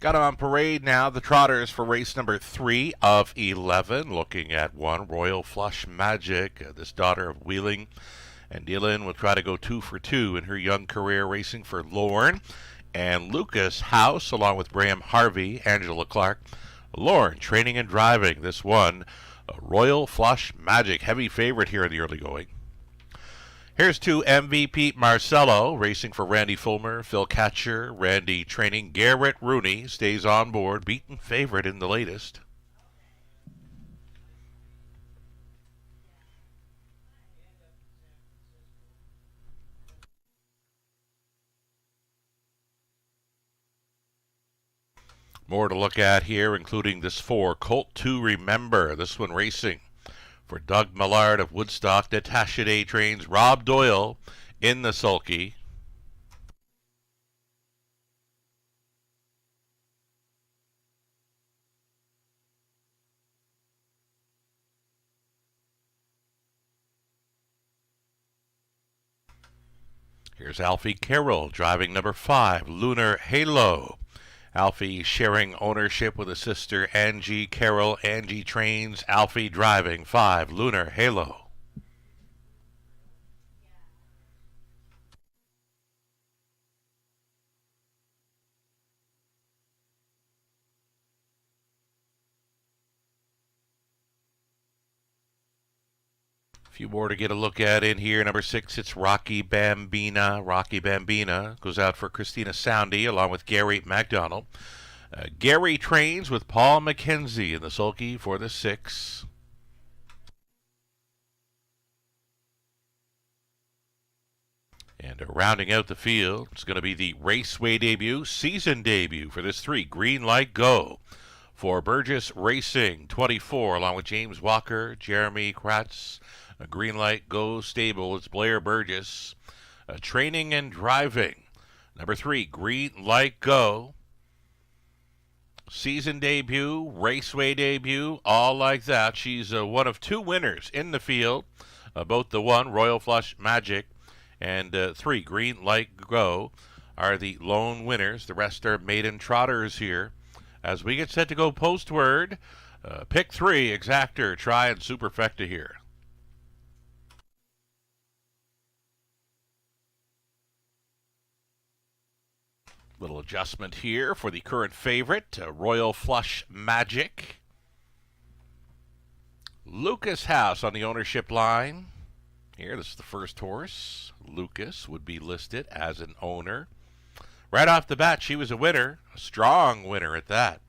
Got on parade now, the trotters for race number 3 of 11. Looking at one, Royal Flush Magic, this daughter of Wheeling. And Dylan will try to go 2 for 2 in her young career racing for Lorne. And Lucas House, along with Graham Harvey, Angela Clark. Lorne training and driving this one. Royal Flush Magic, heavy favorite here in the early going. Here's 2 MVP Marcello, racing for Randy Fulmer, Phil Catcher, Randy training. Garrett Rooney stays on board, beaten favorite in the latest. More to look at here, including this 4, Colt to Remember. This one racing for Doug Millard of Woodstock. Natasha Day trains Rob Doyle in the sulky. Here's Alfie Carroll driving number 5, Lunar Halo. Alfie sharing ownership with his sister Angie Carroll. Angie trains, Alfie driving 5, Lunar Halo. Few more to get a look at in here. Number 6, it's Rocky Bambina. Rocky Bambina goes out for Christina Soundy along with Gary McDonald. Gary trains with Paul McKenzie in the sulky for the 6. And rounding out the field, it's going to be the Raceway debut, season debut for this 3, Green Light Go. For Burgess Racing, 24, along with James Walker, Jeremy Kratz. A Green Light Go stable, it's Blair Burgess. Training and driving. Number 3, Green Light Go. Season debut, Raceway debut, all like that. She's one of 2 winners in the field. Both the 1, Royal Flush Magic, and 3, Green Light Go, are the lone winners. The rest are maiden trotters here. As we get set to go postward, pick 3, Exactor, Try, and Superfecta here. Little adjustment here for the current favorite, Royal Flush Magic. Lucas House on the ownership line. Here, this is the first horse. Lucas would be listed as an owner. Right off the bat, she was a winner, a strong winner at that.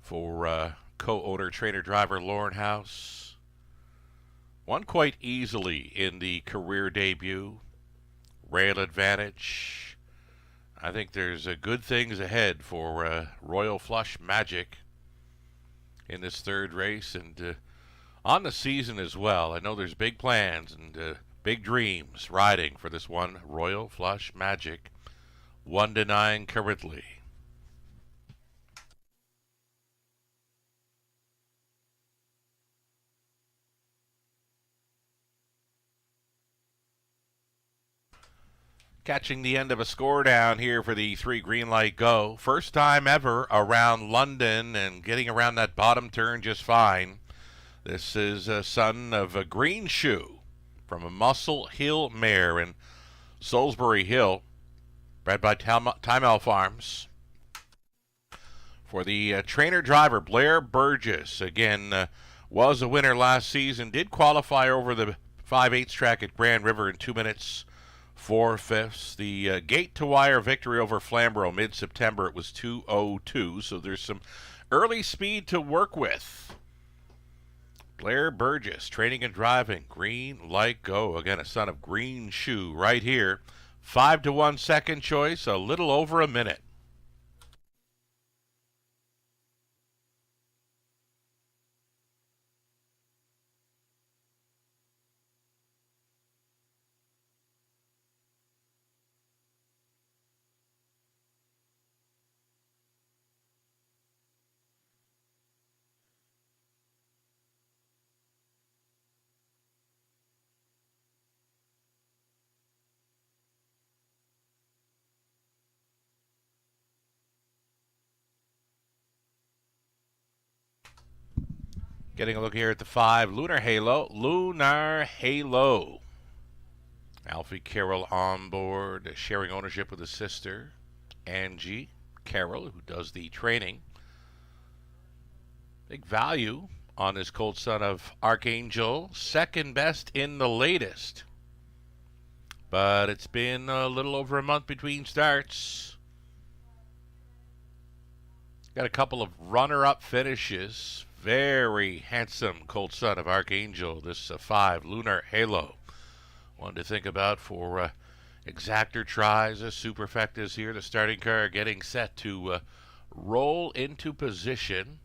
For co-owner, trainer, driver Lauren House. Won quite easily in the career debut. Rail advantage. I think there's good things ahead for Royal Flush Magic in this 3rd race and on the season as well. I know there's big plans and big dreams riding for this one, Royal Flush Magic, 1-9 currently. Catching the end of a score down here for the 3, Green Light Go. First time ever around London and getting around that bottom turn just fine. This is a son of a Green Shoe from a Muscle Hill mare in Salisbury Hill, bred by Timel Farms. For the trainer-driver, Blair Burgess, again, was a winner last season, did qualify over the 5/8 track at Grand River in 2 minutes 4/5. The gate-to-wire victory over Flamborough mid-September, it was 2:02, so there's some early speed to work with. Blair Burgess, training and driving, Green Light Go. Again, a son of Green Shoe right here. 5-1 second choice, a little over a minute. Getting a look here at the 5, Lunar Halo. Lunar Halo. Alfie Carroll on board, sharing ownership with his sister, Angie Carroll, who does the training. Big value on this colt son of Archangel. Second best in the latest. But it's been a little over a month between starts. Got a couple of runner-up finishes. Very handsome colt son of Archangel. This 5, Lunar Halo. One to think about for exactor tries. Superfectas here. The starting car getting set to roll into position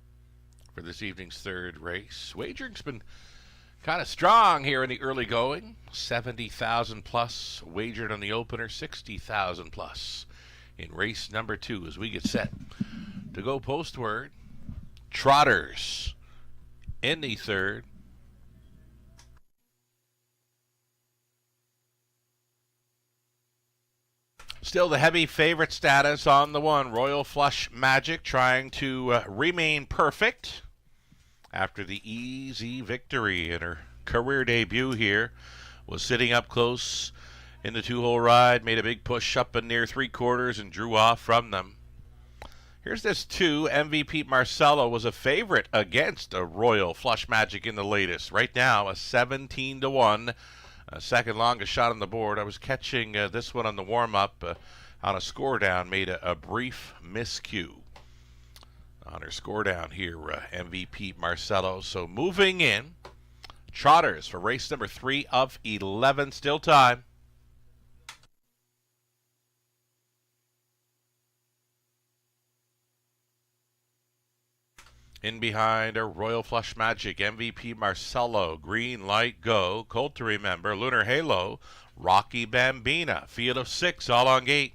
for this evening's third race. Wagering's been kind of strong here in the early going. 70,000 plus wagered on the opener. 60,000 plus in race number 2 as we get set to go postward. Trotters in the third. Still the heavy favorite status on the 1, Royal Flush Magic, trying to remain perfect after the easy victory in her career debut here. Was sitting up close in the 2-hole ride, made a big push up and near 3/4 and drew off from them. Here's this 2, MVP Marcelo was a favorite against a Royal Flush Magic in the latest. Right now, a 17-1. Second longest shot on the board. I was catching this one on the warm-up on a score down. Made a brief miscue on her score down here, MVP Marcelo. So moving in, Trotters for race number 3 of 11. Still time. In behind a Royal Flush Magic, MVP Marcelo, green light go, colt to remember, Lunar Halo, Rocky Bambina, field of 6, all on gate.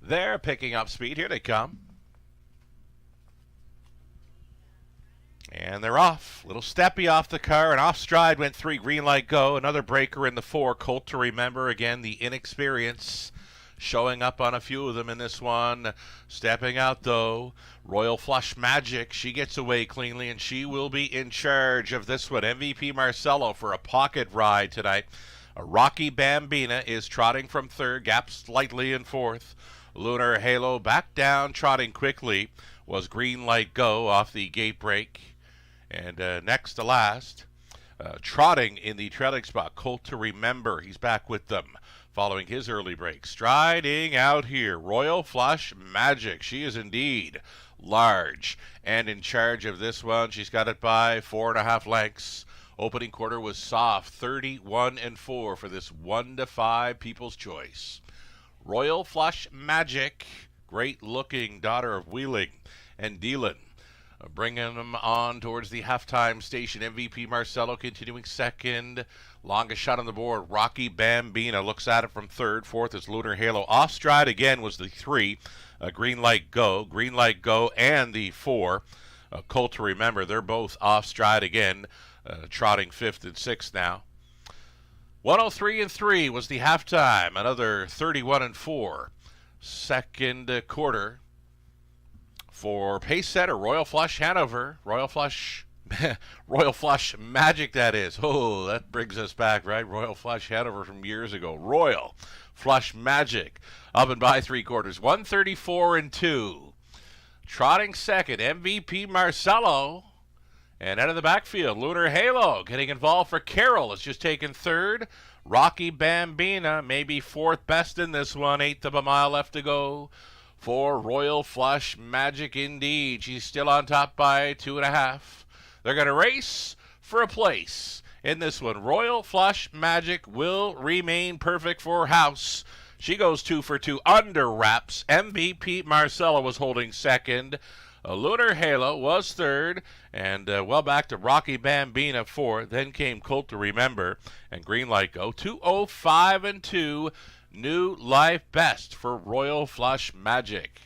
They're picking up speed, here they come. And they're off, little steppy off the car, and off stride went 3, green light go, another breaker in the 4, colt to remember, again the inexperience. Showing up on a few of them in this one. Stepping out, though, Royal Flush Magic. She gets away cleanly, and she will be in charge of this one. MVP Marcelo for a pocket ride tonight. A Rocky Bambina is trotting from 3rd, gap slightly in 4th. Lunar Halo back down, trotting quickly, was green light go off the gate break. And next to last, trotting in the trailing spot, colt to remember. He's back with them following his early break. Striding out here, Royal Flush Magic. She is indeed large and in charge of this one. She's got it by 4.5 lengths. Opening quarter was soft, 31-4 for this 1-5 People's Choice. Royal Flush Magic, great looking daughter of Wheeling and Dealin. Bringing them on towards the halftime station. MVP Marcelo continuing second. Longest shot on the board, Rocky Bambina looks at it from 3rd. 4th is Lunar Halo. Off stride again was the 3. Green light go, and the 4. Colt to remember. They're both off stride again, trotting 5th and 6th now. 103-3 was the halftime. Another 31-4. Second quarter. For pace setter, Royal Flush Hanover. Royal Flush Magic, that is. Oh, that brings us back, right? Royal Flush Hanover from years ago. Royal Flush Magic up and by 3/4. 134-2. Trotting second, MVP Marcelo. And out of the backfield, Lunar Halo getting involved for Carroll. It's just taken 3rd. Rocky Bambina, maybe 4th best in this one. 1/8 of a mile left to go for Royal Flush Magic indeed. She's still on top by 2.5. They're going to race for a place in this one. Royal Flush Magic will remain perfect for House. She goes 2 for 2 under wraps. MVP Marcelo was holding second. Lunar Halo was 3rd, and well back to Rocky Bambina 4th. Then came Colt to Remember and Green Light Go. 2:05-2. New life best for Royal Flush Magic.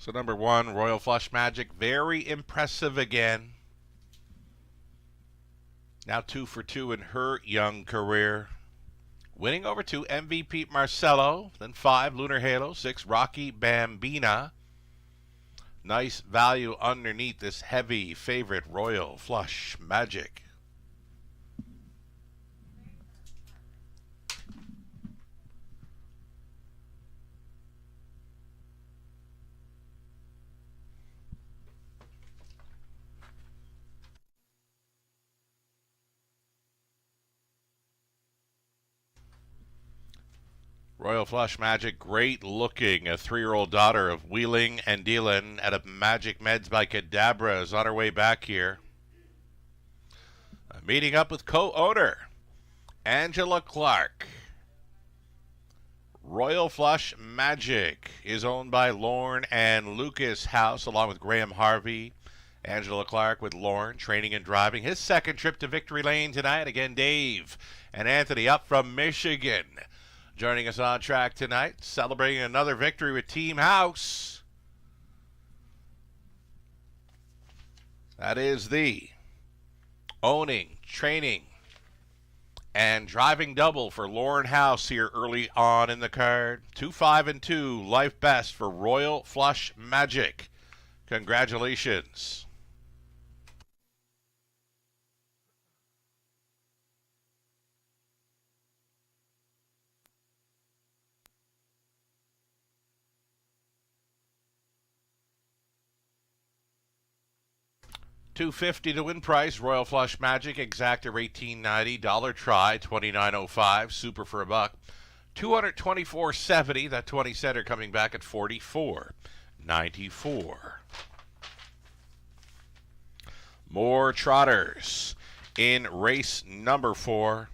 So number 1, Royal Flush Magic, very impressive again. Now 2 for 2 in her young career. Winning over 2, MVP Marcelo. Then 5, Lunar Halo. 6, Rocky Bambina. Nice value underneath this heavy favorite, Royal Flush Magic. Royal Flush Magic, great looking. A 3-year-old daughter of Wheeling and Dealing out of Magic Meds by Cadabra is on her way back here. Meeting up with co-owner Angela Clark. Royal Flush Magic is owned by Lorne and Lucas House along with Graham Harvey. Angela Clark with Lorne, training and driving. His second trip to Victory Lane tonight. Again, Dave and Anthony up from Michigan. Joining us on track tonight, celebrating another victory with Team House. That is the owning, training, and driving double for Lauren House here early on in the card. 2, 5, and 2, life best for Royal Flush Magic. Congratulations. $250 to win price. Royal Flush Magic, exacta $18.90. Dollar try, $29.05. Super for a buck. $224.70. That 20 center coming back at $44.94. More trotters in race number 4.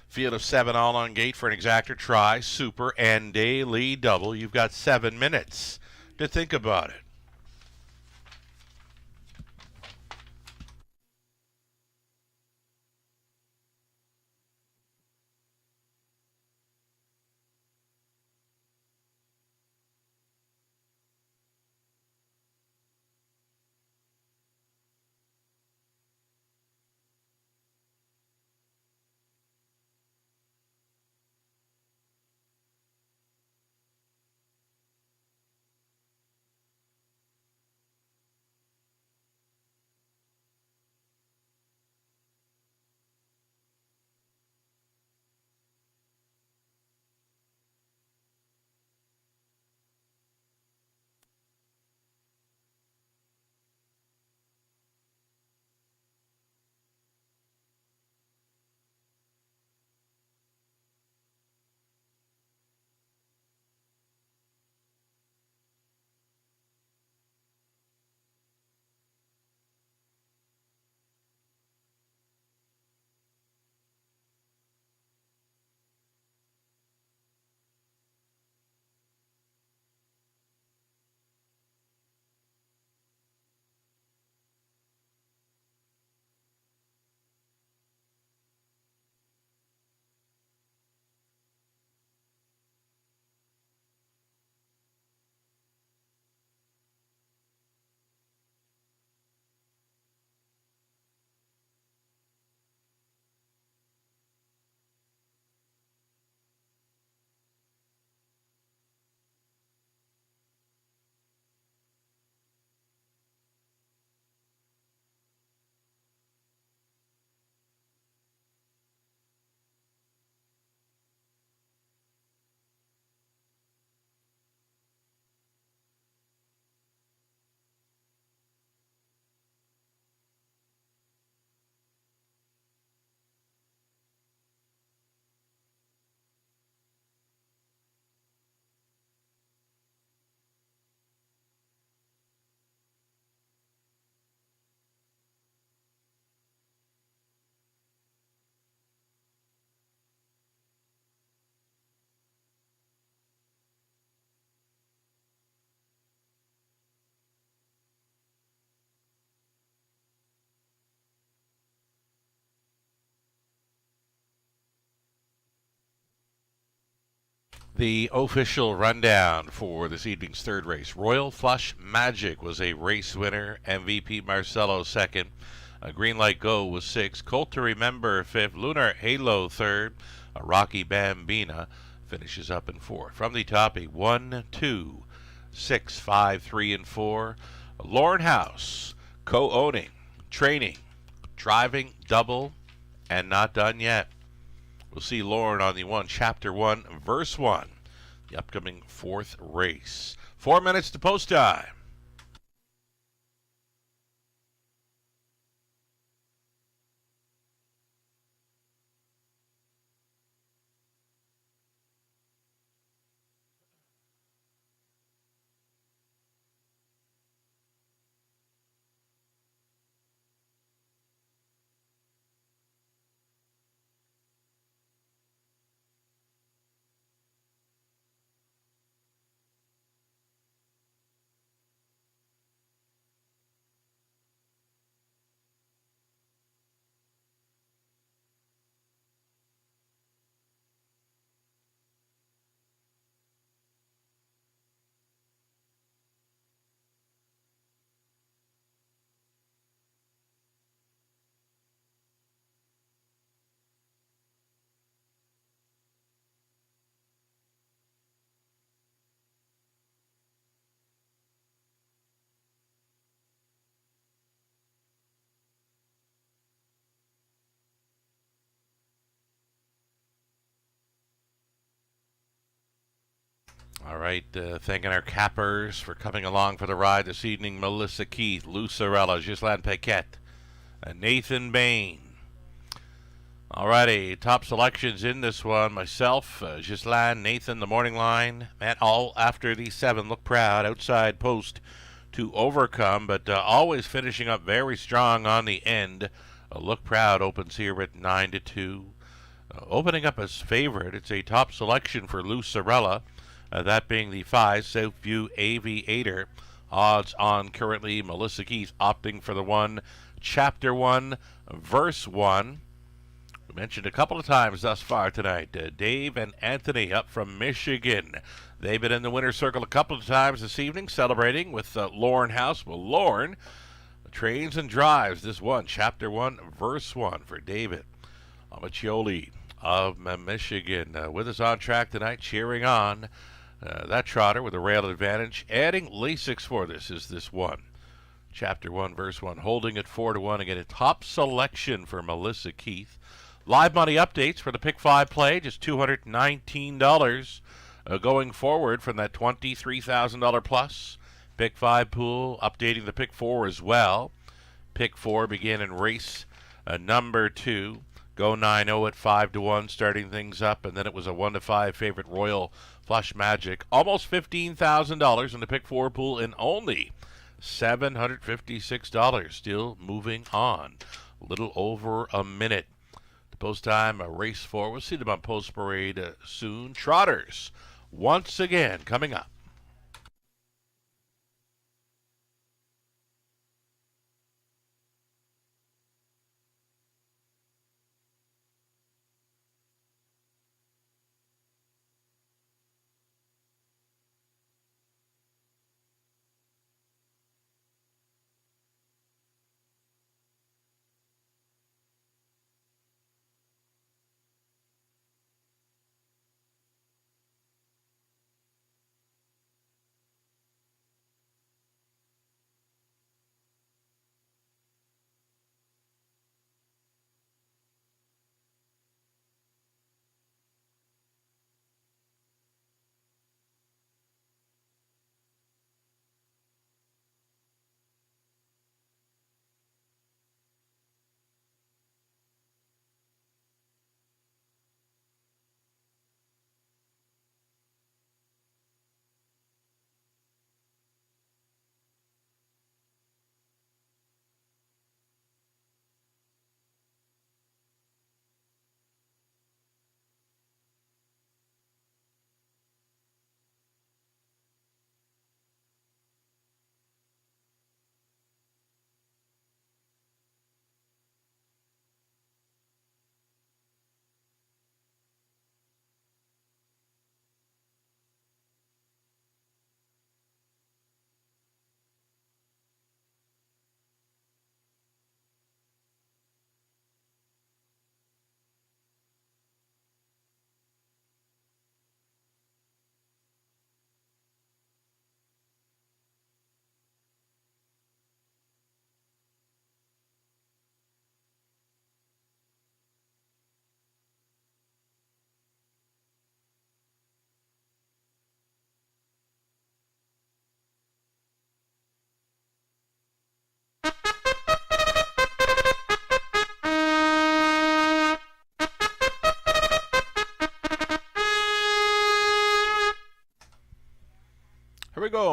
Field of 7 all on gate for an exacta try, super, and daily double. You've got 7 minutes to think about it. The official rundown for this evening's third race. Royal Flush Magic was a race winner. MVP Marcelo second. Green Light Go was sixth. Colt to Remember fifth. Lunar Halo third. Rocky Bambina finishes up in fourth. From the top, a 1, 2, 6, 5, 3, and 4. Lauren House co-owning, training, driving, double, and not done yet. We'll see Lauren on the one, Chapter 1, Verse 1, the upcoming fourth race. 4 minutes to post time. All right, thanking our cappers for coming along for the ride this evening. Melissa Keith, Lou Sorella, Ghislaine Paquette, Nathan Bain. All righty, top selections in this one. Myself, Ghislaine, Nathan, the morning line. Matt, all after the 7. Look Proud, outside post to overcome, but always finishing up very strong on the end. Look Proud opens here at 9-2. Opening up as favorite, it's a top selection for Lou Sorella. That being the 5, Southview Aviator. Odds on currently, Melissa Keith opting for the 1, Chapter 1, Verse 1. We mentioned a couple of times thus far tonight, Dave and Anthony up from Michigan. They've been in the winner's circle a couple of times this evening, celebrating with Lauren House. Well, Lauren trains and drives this one, Chapter 1, Verse 1 for David Amiccioli of Michigan. With us on track tonight, cheering on that trotter with a rail advantage. Adding Lasix for this is this one, Chapter 1, Verse 1, holding it 4-1. Again, a top selection for Melissa Keith. Live money updates for the Pick 5 play, just $219 going forward from that $23,000 plus. Pick 5 pool, updating the Pick 4 as well. Pick 4 began in race number 2. Go 9-0 at 5-1, starting things up, and then it was a 1-5 favorite Royal Flush Magic. Almost $15,000 in the Pick 4 pool in only $756. Still moving on. A little over a minute. The post time, race 4. We'll see them on Post Parade soon. Trotters, once again, coming up.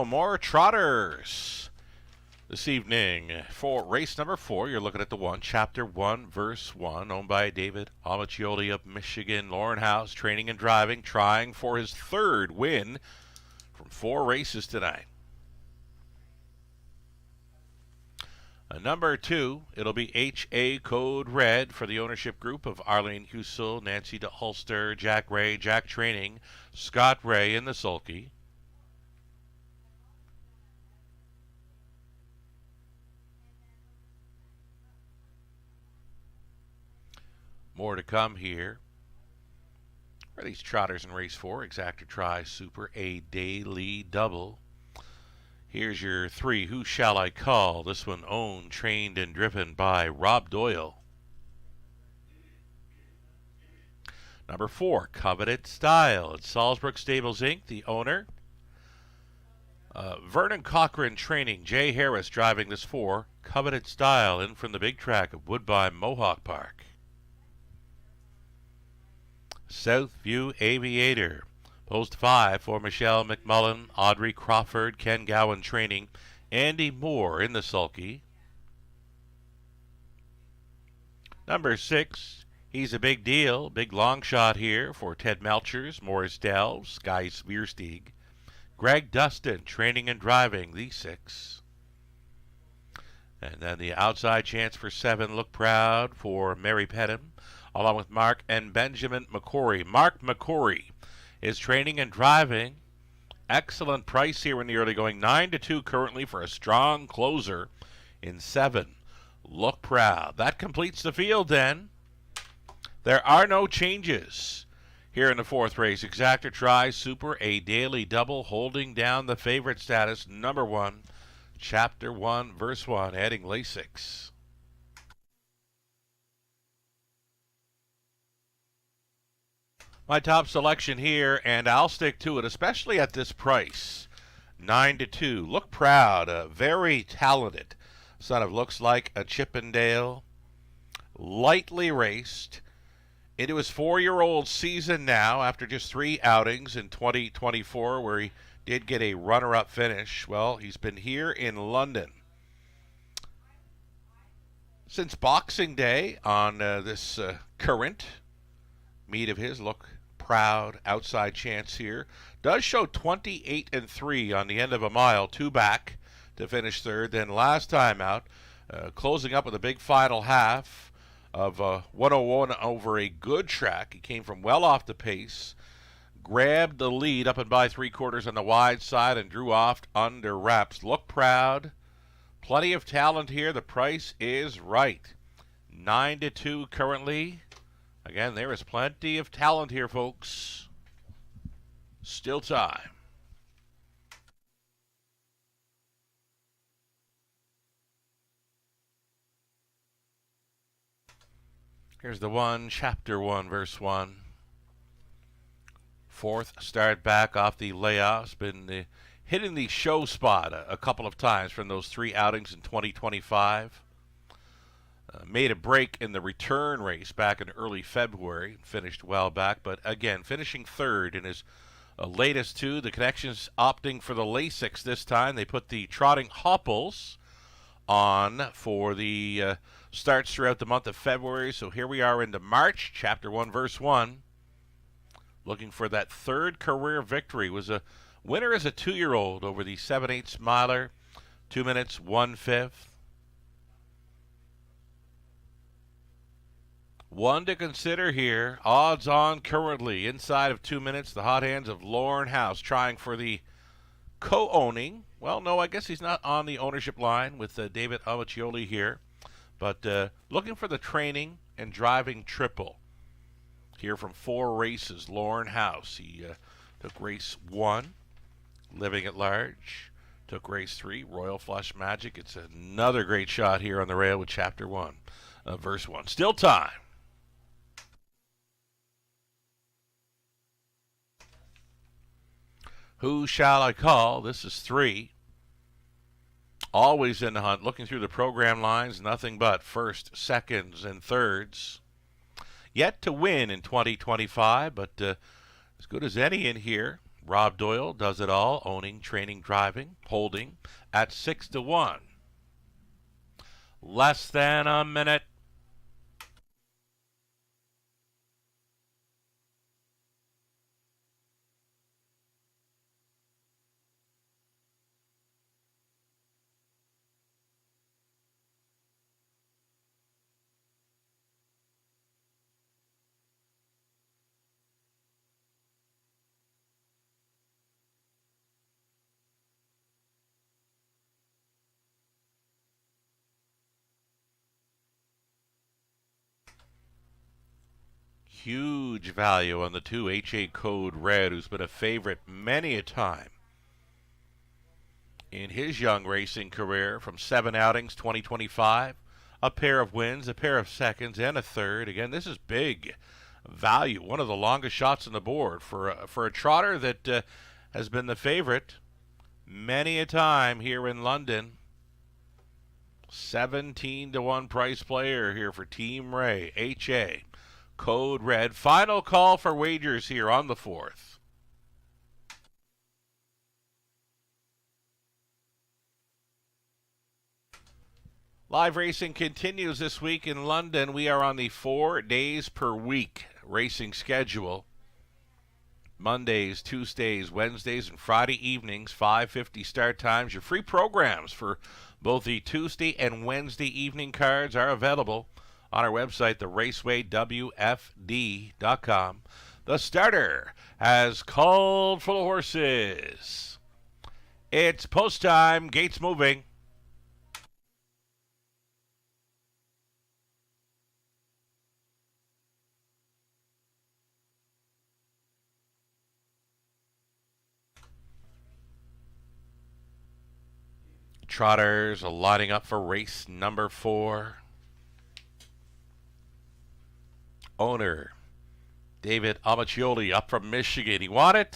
go. More trotters this evening. For race number 4, you're looking at the 1, Chapter 1, Verse 1, owned by David Amiccioli of Michigan. Lauren House, training and driving, trying for his 3rd win from 4 races tonight. Number 2, it'll be HA Code Red for the ownership group of Arlene Husel, Nancy DeHulster, Jack Ray, Jack Training, Scott Ray in the sulky. More to come here. For these trotters in race 4, Exactor Tri Super, a daily double. Here's your 3, Who Shall I Call? This one owned, trained, and driven by Rob Doyle. Number 4, Coveted Style. It's Salzburg Stables, Inc., the owner. Vernon Cochran Training, Jay Harris driving this 4, Coveted Style, in from the big track of Woodbine Mohawk Park. Southview Aviator. Post 5 for Michelle McMullen, Audrey Crawford, Ken Gowan Training, Andy Moore in the sulky. Number 6, he's a big deal, big long shot here for Ted Melchers, Morris Delves, Guy Sviersteig, Greg Dustin, training and driving, the 6. And then the outside chance for 7, Look Proud for Mary Petham, along with Mark and Benjamin McCory. Mark McCory is training and driving. Excellent price here in the early going. 9-2 currently for a strong closer in 7. Look Proud. That completes the field then. There are no changes here in the 4th race. Exactor Tri Super, a daily double, holding down the favorite status. Number 1, Chapter 1, Verse 1, adding Lasix. My top selection here, and I'll stick to it, especially at this price. 9-2. Look Proud, very talented son of looks like a Chippendale. Lightly raced into his 4-year-old season now after just 3 outings in 2024 where he did get a runner-up finish. Well, he's been here in London since Boxing Day on this current meet of his. Look Proud, outside chance here. Does show 28-3 on the end of a mile, 2 back to finish 3rd. Then last time out, closing up with a big final half of 101 over a good track. He came from well off the pace, grabbed the lead up and by 3/4 on the wide side and drew off under wraps. Look Proud, plenty of talent here. The price is right. 9-2 currently. Again, there is plenty of talent here, folks. Still time. Here's the 1, Chapter 1, Verse 1. 4th start back off the layoffs. Been hitting the show spot a couple of times from those 3 outings in 2025. Made a break in the return race back in early February, finished well back, but again, finishing 3rd in his latest 2. The Connections opting for the Lasix this time. They put the Trotting Hopples on for the starts throughout the month of February, so here we are into March, Chapter 1, Verse 1. Looking for that 3rd career victory. Was a winner as a 2-year-old over the 7/8 miler, 2 minutes, 1/5. One to consider here, odds on currently inside of 2 minutes, the hot hands of Lauren House trying for the co-owning. Well, no, I guess he's not on the ownership line with David Amiccioli here, but looking for the training and driving triple here from 4 races. Lauren House, he took race 1, Living at Large, took race 3, Royal Flush Magic. It's another great shot here on the rail with Chapter 1, Verse 1. Still time. Who Shall I Call? This is 3. Always in the hunt, looking through the program lines, nothing but first, seconds, and thirds. Yet to win in 2025, but as good as any in here. Rob Doyle does it all, owning, training, driving, holding at 6-1. Less than a minute. Huge value on the 2 HA Code Red, who's been a favorite many a time in his young racing career from 7 outings, 2025, a pair of wins, a pair of seconds, and a third. Again, this is big value, one of the longest shots on the board for a trotter that has been the favorite many a time here in London. 17-1 price player here for Team Ray, HA Code Red. Final call for wagers here on the 4th. Live racing continues this week in London. We are on the 4 days per week racing schedule. Mondays, Tuesdays, Wednesdays, and Friday evenings, 5:50 start times. Your free programs for both the Tuesday and Wednesday evening cards are available on our website, theracewaywfd.com. The starter has called full of horses. It's post time. Gates moving. Trotters are lining up for race number 4. Owner David Amiccioli up from Michigan. He wanted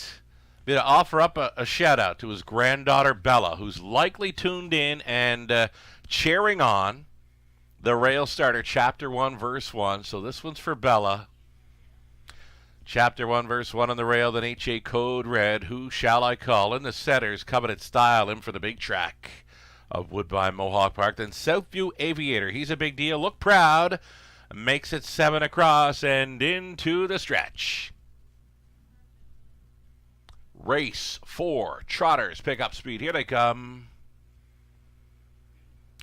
me to offer up a shout out to his granddaughter Bella, who's likely tuned in and cheering on the Rail Starter Chapter 1 Verse 1. So this one's for Bella. Chapter 1 Verse 1 on the rail, then HA Code Red. Who shall I call? In the centers, Coveted Style in for the big track of Woodbine Mohawk Park. Then Southview Aviator. He's a big deal. Look Proud. Makes it 7 across and into the stretch. Race 4. Trotters pick up speed. Here they come.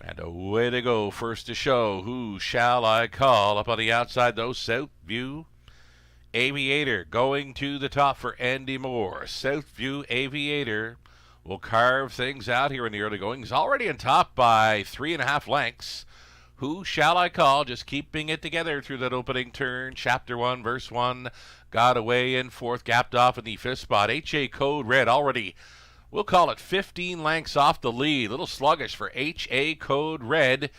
And away they go. First to show. Who shall I call? Up on the outside, though, Southview Aviator going to the top for Andy Moore. Southview Aviator will carve things out here in the early going. He's already on top by 3.5 lengths. Who shall I call? Just keeping it together through that opening turn. Chapter 1, Verse 1 got away in 4th, gapped off in the 5th spot. HA Code Red already, we'll call it 15 lengths off the lead. A little sluggish for HA Code Red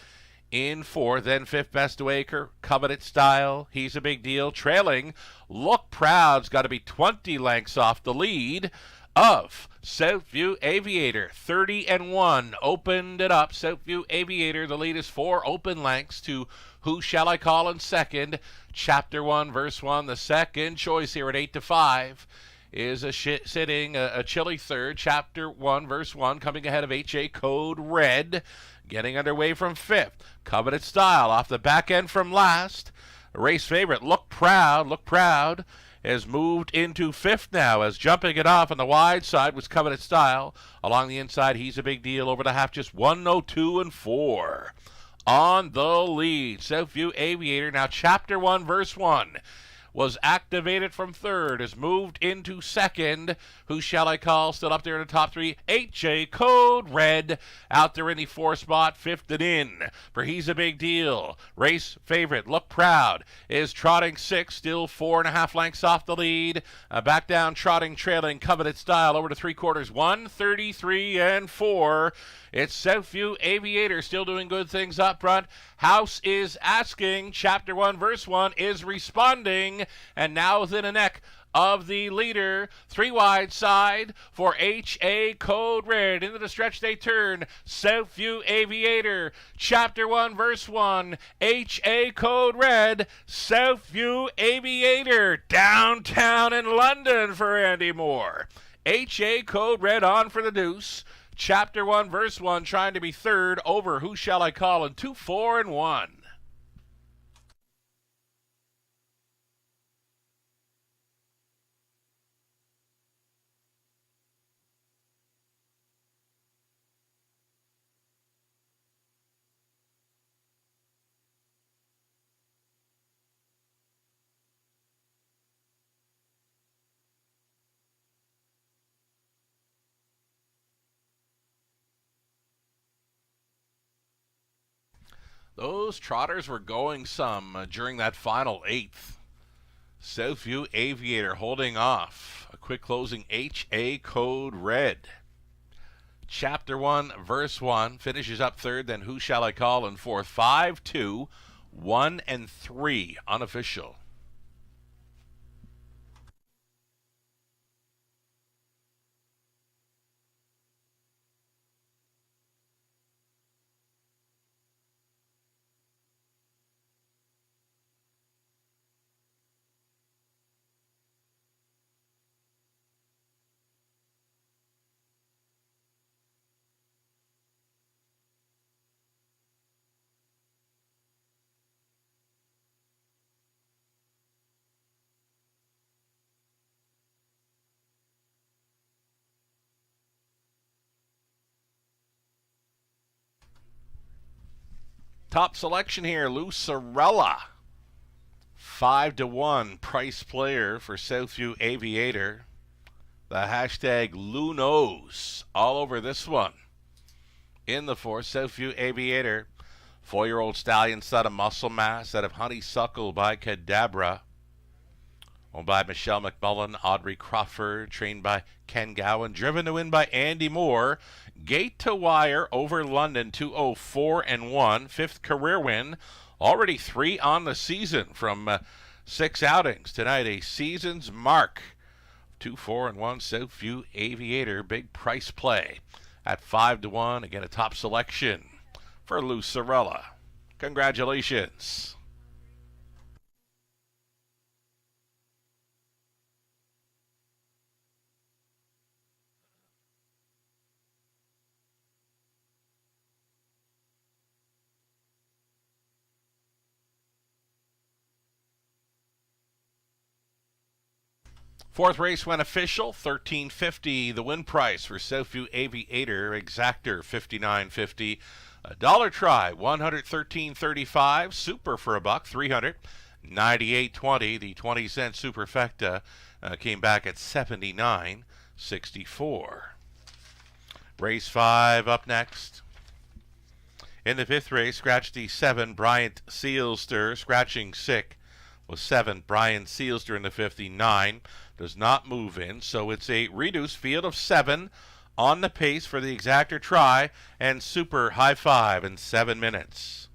in 4th. Then 5th, Best Away, Coveted Style. He's a big deal. Trailing, Look Proud's got to be 20 lengths off the lead of Southview Aviator. 30-1 opened it up. Southview Aviator, the lead is 4 open lengths to Who Shall I Call in second. Chapter 1 Verse 1, the second choice here at 8-5 is sitting a chilly third. Chapter 1 Verse 1 coming ahead of HA Code Red, getting underway from 5th. Coveted Style off the back end from last. Race favorite Look Proud. Look Proud has moved into 5th now, as jumping it off on the wide side was Coveted Style. Along the inside, He's a Big Deal over the half, just 102-4 on the lead. Southview Aviator, now Chapter 1 Verse 1 was activated from 3rd, has moved into 2nd. Who Shall I Call? Still up there in the top 3. HA Code Red out there in the 4th spot, 5th and in for He's a Big Deal. Race favorite Look Proud is trotting 6th, still 4.5 lengths off the lead. Back down, trotting, trailing Coveted Style over to 3/4, 133-4. It's Southview Aviator still doing good things up front. House is asking. Chapter 1 Verse 1 is responding. And now within a neck of the leader. 3 wide side for HA Code Red. Into the stretch they turn. Southview Aviator. Chapter 1 Verse 1. HA Code Red. Southview Aviator. Downtown in London for Andy Moore. HA Code Red on for the deuce. Chapter 1, verse 1, trying to be third over Who Shall I Call in 2, 4, and 1. Those trotters were going some during that final eighth. Southview Aviator holding off. A quick closing HA Code Red. Chapter 1, verse 1 finishes up third, then Who Shall I Call in fourth. 5, 2, 1, and 3 unofficial. Top selection here, Lucarella. 5 to 1 price player for Southview Aviator. The hashtag Lunos all over this one. In the fourth, Southview Aviator. 4-year-old stallion set of muscle mass out of Honeysuckle by Cadabra. Owned by Michelle McMullen, Audrey Crawford, trained by Ken Gowan, driven to win by Andy Moore. Gate to wire over London, 204 and 1, fifth career win. Already 3 on the season from 6 outings. Tonight, a season's mark. 2, 4, and 1, Southview Aviator, big price play at 5 to 1. Again, a top selection for Lucarella. Congratulations. Fourth race went official, $13.50. The win price for Southview Aviator, exactor $59.50. A dollar try, $113.35. Super for $1, $300. $98.20. The 20-cent superfecta came back at $79.64. Race 5 up next. In the fifth race, scratched the 7, Bryant Sealster, scratching sick was 7, Brian Sealster in the 59. Does not move in, so it's a reduced field of 7 on the pace for the exactor try and super high 5 in 7 minutes.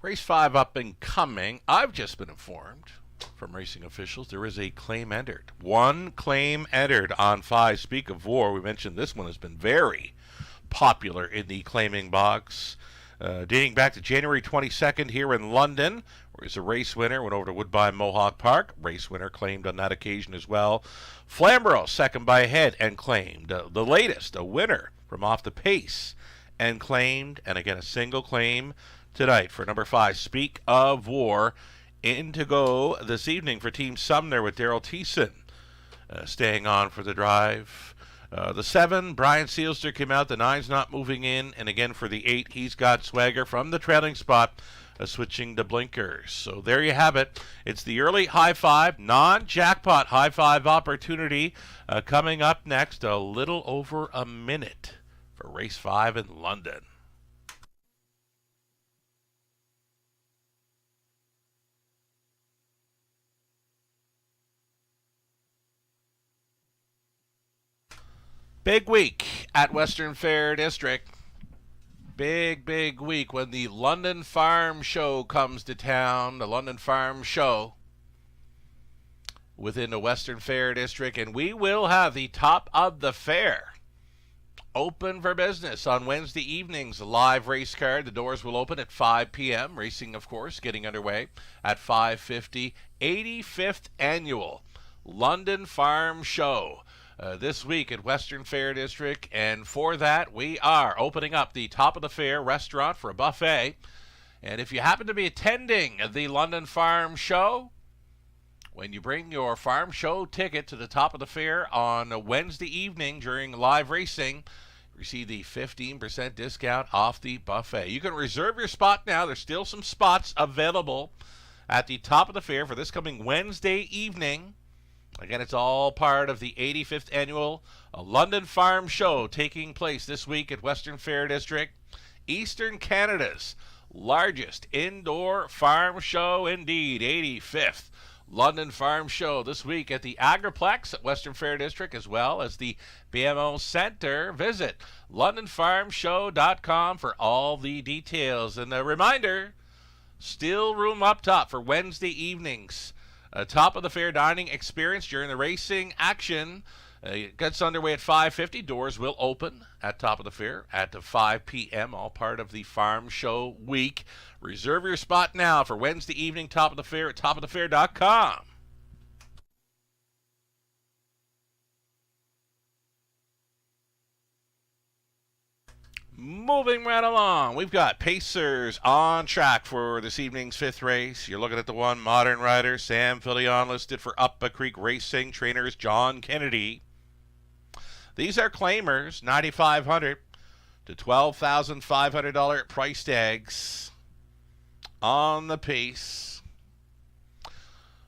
Race 5 up and coming. I've just been informed from racing officials there is a claim entered. One claim entered on 5 Speak of War. We mentioned this one has been very popular in the claiming box. Dating back to January 22nd here in London, where he's a race winner, went over to Woodbine Mohawk Park. Race winner claimed on that occasion as well. Flamborough, second by a head, and claimed. The latest, a winner from Off the Pace, and claimed. And again, a single claim tonight for number 5, Speak of War. In to go this evening for Team Sumner with Daryl Thiessen staying on for the drive. The 7, Brian Sealster came out. The 9's not moving in. And again for the 8, he's got Swagger from the trailing spot, switching to blinkers. So there you have it. It's the early high five, non-jackpot high five opportunity coming up next. A little over a minute for race 5 in London. Big week at Western Fair District. Big week when the London Farm Show comes to town. The London Farm Show within the Western Fair District. And we will have the top of the fair open for business on Wednesday evenings. A live race card. The doors will open at 5 p.m. Racing, of course, getting underway at 5:50. 85th Annual London Farm Show. This week at Western Fair District, and for that we are opening up the top of the fair restaurant for a buffet. And if you happen to be attending the London Farm Show, when you bring your farm show ticket to the top of the fair on a Wednesday evening during live racing, receive the 15% discount off the buffet. You can reserve your spot now. There's still some spots available at the top of the fair for this coming Wednesday evening. Again, it's all part of the 85th Annual London Farm Show taking place this week at Western Fair District. Eastern Canada's largest indoor farm show indeed. 85th London Farm Show this week at the Agriplex at Western Fair District, as well as the BMO Centre. Visit londonfarmshow.com for all the details. And a reminder, still room up top for Wednesday evenings. Top of the fair dining experience during the racing action. It gets underway at 5:50. Doors will open at top of the fair at 5 p.m. All part of the Farm Show week. Reserve your spot now for Wednesday evening top of the fair at topofthefair.com. Moving right along, we've got Pacers on track for this evening's 5th race. You're looking at the one modern rider, Sam Filion, listed for Upper Creek Racing. Trainers John Kennedy. These are claimers, $9,500 to $12,500 price tags on the pace.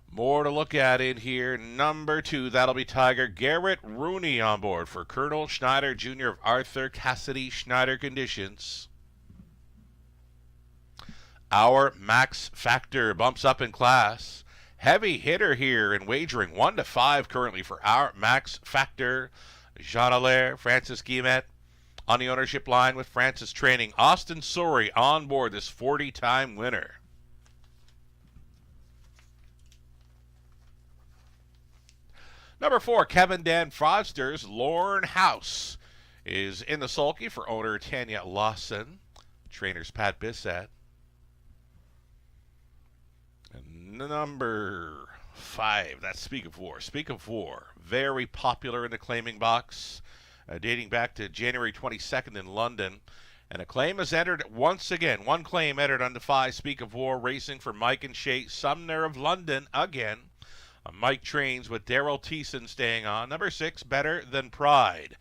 More to look at in here. Number 2, that'll be Tiger Garrett Rooney on board for Colonel Schneider Jr. of Arthur Cassidy Schneider Conditions. Our Max Factor bumps up in class. Heavy hitter here in wagering, 1-5 currently for our Max Factor. Jean Allaire, Francis Guillemette on the ownership line with Francis Training. Austin Sorey on board, this 40-time winner. Number 4, Kevin Dan Fraudster's Lorne House is in the sulky for owner Tanya Lawson. Trainers Pat Bissett. And number 5, that's Speak of War. Speak of War, very popular in the claiming box, dating back to January 22nd in London. And a claim is entered once again. One claim entered under 5 Speak of War, racing for Mike and Shay Sumner of London again. Mike trains with Daryl Thiessen staying on. Number 6, Better Than Pride.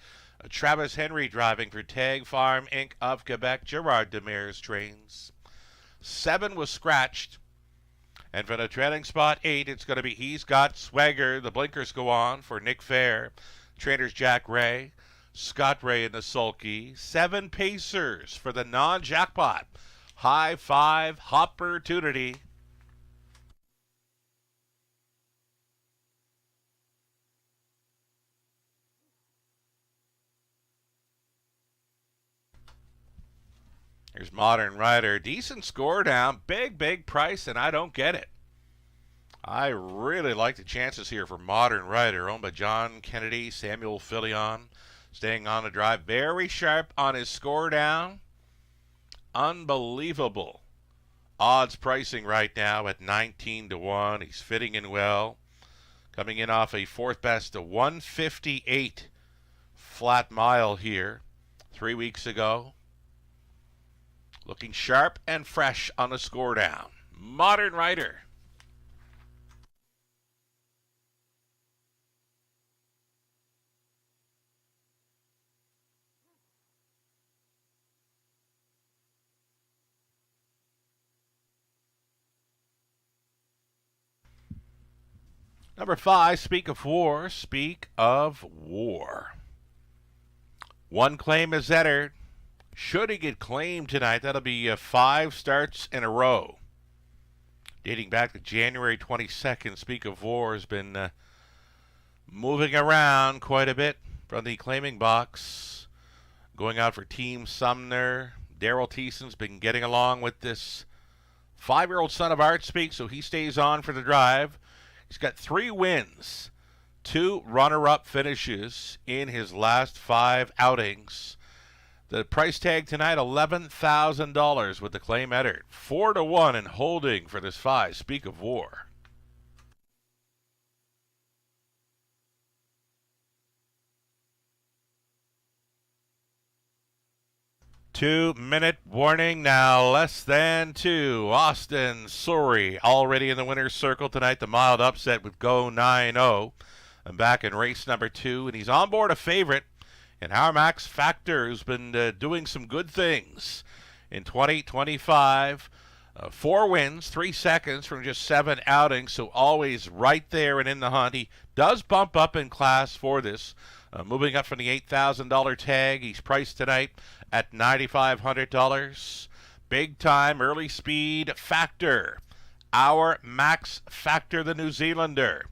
Travis Henry driving for Tag Farm Inc. of Quebec. Gerard Demers trains. 7 was scratched. And for the trailing spot 8, it's going to be He's Got Swagger. The blinkers go on for Nick Fair. Trainers Jack Ray. Scott Ray in the sulky. 7 Pacers for the non-jackpot high five opportunity. Here's Modern Rider. Decent score down. Big price, and I don't get it. I really like the chances here for Modern Rider, owned by John Kennedy, Samuel Filion, staying on the drive. Very sharp on his score down. Unbelievable odds pricing right now at 19-1. He's fitting in well. Coming in off a fourth best to 158 flat mile here 3 weeks ago. Looking sharp and fresh on the score down. Modern Rider. Number 5, Speak of War. Speak of War. One claim is entered. Should he get claimed tonight, that'll be 5 starts in a row. Dating back to January 22nd, Speak of War has been moving around quite a bit from the claiming box. Going out for Team Sumner. Daryl Thiessen's been getting along with this 5-year-old son of Art Speak, so he stays on for the drive. He's got 3 wins, 2 runner-up finishes in his last 5 outings. The price tag tonight, $11,000 with the claim entered. 4-1 and holding for this 5, Speak of War. Two-minute warning now, less than 2. Austin Surrey already in the winner's circle tonight. The mild upset would go 9-0. And back in race number 2, and he's on board a favorite. And our Max Factor, who's been doing some good things in 2025. 4 wins, 3 seconds from just 7 outings, so always right there and in the hunt. He does bump up in class for this. Moving up from the $8,000 tag, he's priced tonight at $9,500. Big time early speed Factor. Our Max Factor, the New Zealander.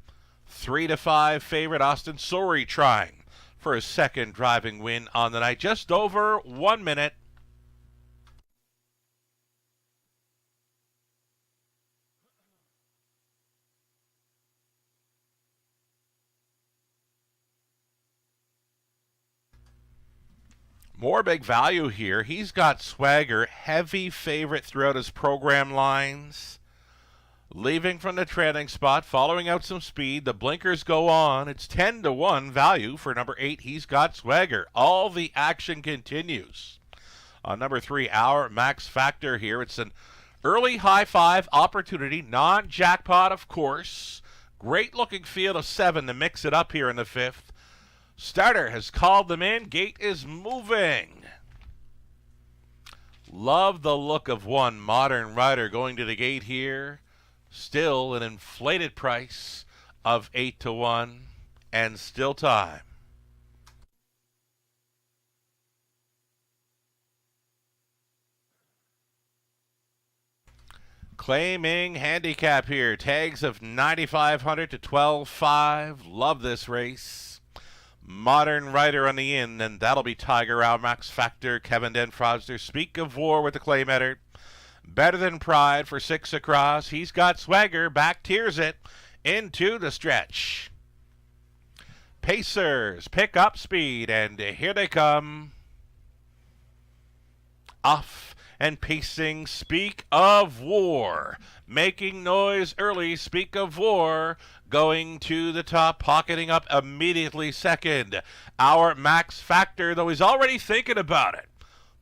3-5 favorite Austin Surrey trying for his second driving win on the night. Just over 1 minute. More big value here. He's got swagger, heavy favorite throughout his program lines. Leaving from the trailing spot, following out some speed. The blinkers go on. It's 10-1 value for number 8. He's got swagger. All the action continues. On number 3, our Max Factor here. It's an early high 5 opportunity. Non-jackpot, of course. Great looking field of 7 to mix it up here in the 5th. Starter has called them in. Gate is moving. Love the look of one Modern Rider going to the gate here. Still an inflated price of 8-1 and still time. Claiming handicap here. Tags of 9,500 to 12.5. Love this race. Modern Rider on the in, and that'll be Tiger Out, Max Factor, Kevin Den Frosder. Speak of War with the claim header. Better Than Pride for 6 across. He's got swagger. Back tiers it into the stretch. Pacers pick up speed, and here they come. Off and pacing. Speak of War. Making noise early. Speak of War. Going to the top, pocketing up immediately second. Our Max Factor, though he's already thinking about it.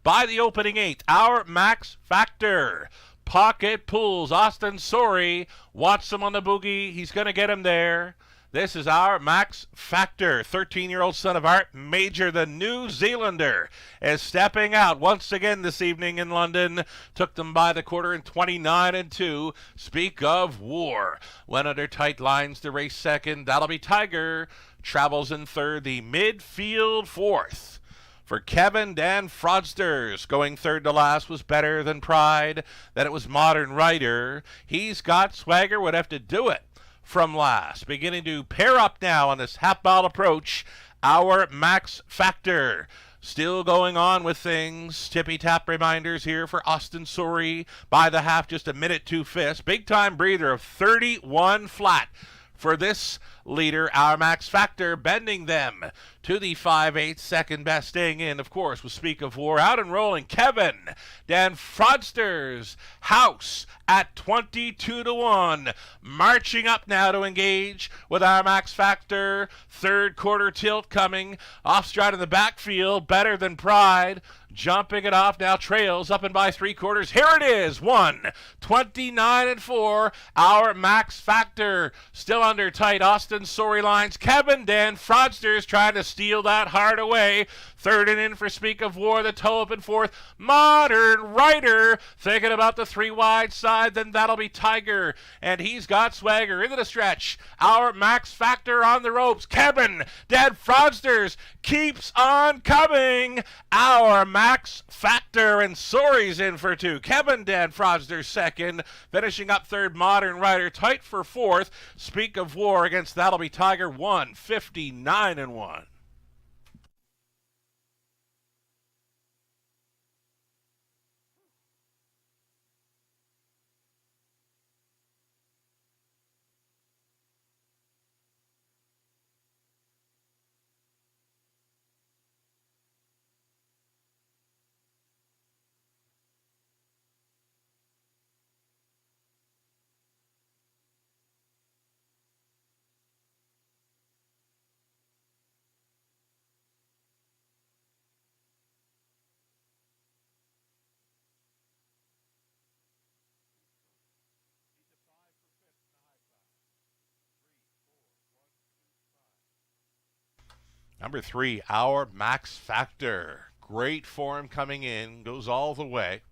By the opening 8, our Max Factor. Pocket pulls Austin Surrey. Watch him on the boogie. He's going to get him there. This is our Max Factor. 13-year-old son of Art Major, the New Zealander, is stepping out once again this evening in London. Took them by the quarter in 29-2. Speak of War. Went under tight lines to race second. That'll be Tiger. Travels in third. The midfield fourth. For Kevin Dan Fraudsters, going third to last was Better Than Pride. Then it was Modern Rider. He's got swagger, would have to do it from last. Beginning to pair up now on this half-mile approach. Our Max Factor. Still going on with things. Tippy-tap reminders here for Austin Surrey. By the half, just a minute 2/5. Big-time breather of 31 flat for this leader, our Max Factor, bending them to the 5/8, second best, staying in, of course, with Speak of War. Out and rolling, Kevin Dan Fraudster's House at 22-1. Marching up now to engage with our Max Factor. Third quarter tilt coming. Off stride in the backfield, better than Pride. Jumping it off now, trails up and by 3/4. Here it is, 1:29-4. Our Max Factor still under tight Austin Surrey lines. Kevin Dan Fraudsters trying to steal that hard away. Third and in for Speak of War, the toe up and fourth. Modern Rider thinking about the 3 wide side, then that'll be Tiger. And he's got swagger into the stretch. Our Max Factor on the ropes. Kevin Dan Fraudsters keeps on coming. Our Max Factor and Surrey's in for 2. Kevin Dan Fraudsters second. Finishing up third, Modern Rider tight for fourth. Speak of War against That'll Be Tiger, 1:59-1. Number 3, our Max Factor. Great form coming in, goes all the way.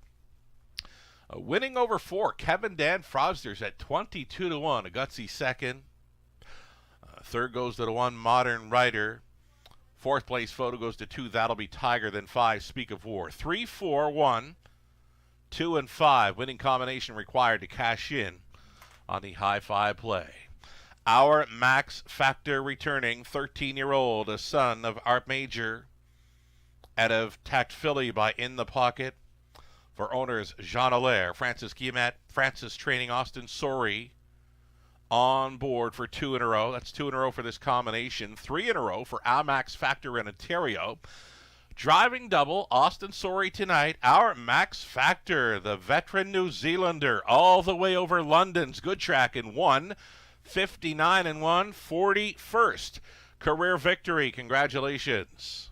Winning over 4, Kevin Dan Fraudsters at 22-1, a gutsy second. Third goes to the 1, Modern Rider. Fourth place photo goes to 2, That'll Be Tiger, then 5, Speak of War. 3, 4, 1, 2, and 5. Winning combination required to cash in on the high five play. Our Max Factor returning, 13-year-old, a son of Art Major, out of Tact Philly by In the Pocket. For owners Jean Allaire, Francis Guillemette, Francis training Austin Surrey on board for 2 in a row. That's 2 in a row for this combination. 3 in a row for our Max Factor in Ontario. Driving double, Austin Surrey tonight. Our Max Factor, the veteran New Zealander, all the way over London's good track in 1:59-1, 41st career victory. Congratulations.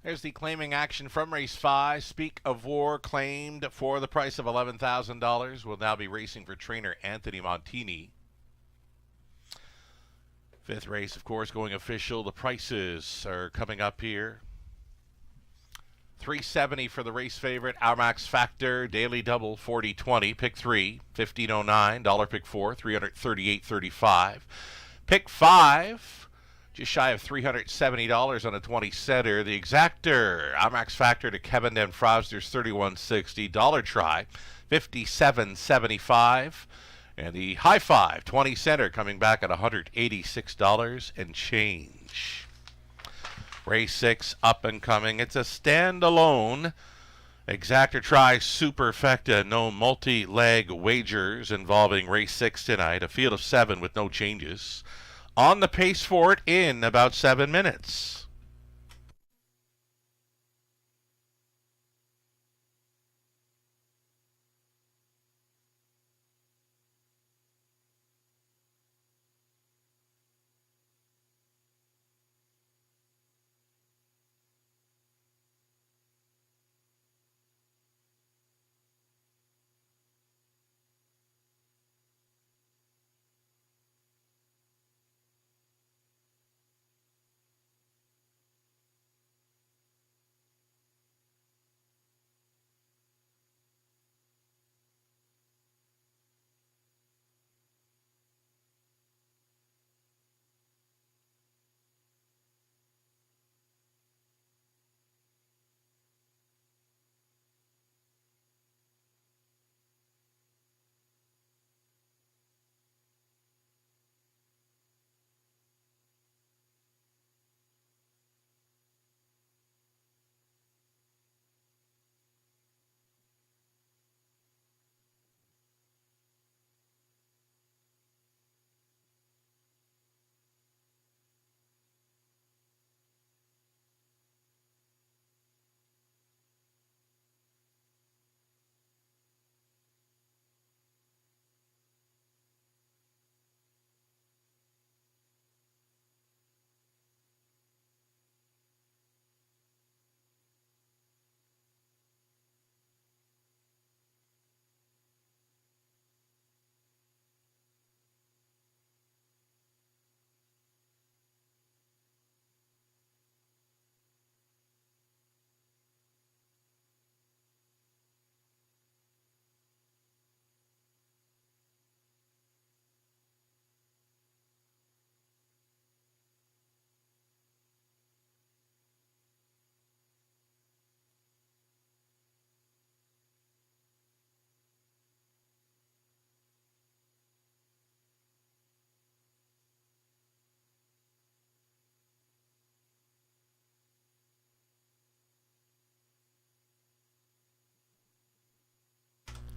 There's the claiming action from race 5. Speak of War claimed for the price of $11,000. Will now be racing for trainer Anthony Montini. 5th race, of course, going official. The prices are coming up here. $370 for the race favorite, Our Max Factor, daily double 40-20. Pick 3, $15.09. Dollar pick 4, $338.35. Pick 5, just shy of $370 on a 20-center. The exactor, Our Max Factor to Kevin Den Frosder's $31.60. Dollar try, $57.75. And the high five 20-center coming back at $186 and change. Race 6 up and coming. It's a standalone exactor try superfecta. No multi-leg wagers involving race 6 tonight. A field of 7 with no changes. On the pace for it in about 7 minutes.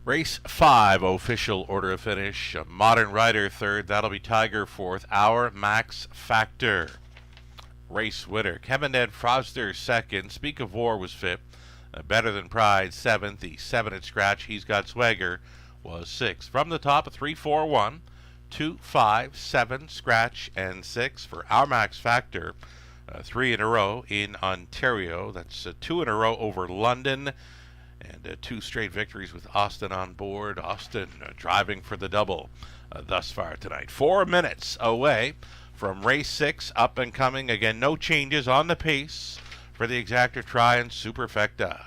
Race 5, official order of finish. Modern Rider third. That'll be Tiger fourth. Our Max Factor. Race winner. Kevin Den Frosder second. Speak of War was fifth. Better Than Pride seventh. The 7 at scratch. He's Got Swagger was sixth. From the top, a 3-4-1. 2, 5, 7, scratch, and 6 for Our Max Factor. 3 in a row in Ontario. That's 2 in a row over London. And 2 straight victories with Austin on board. Austin driving for the double thus far tonight. 4 minutes away from race 6, up and coming. Again, no changes on the pace for the exactor try and superfecta.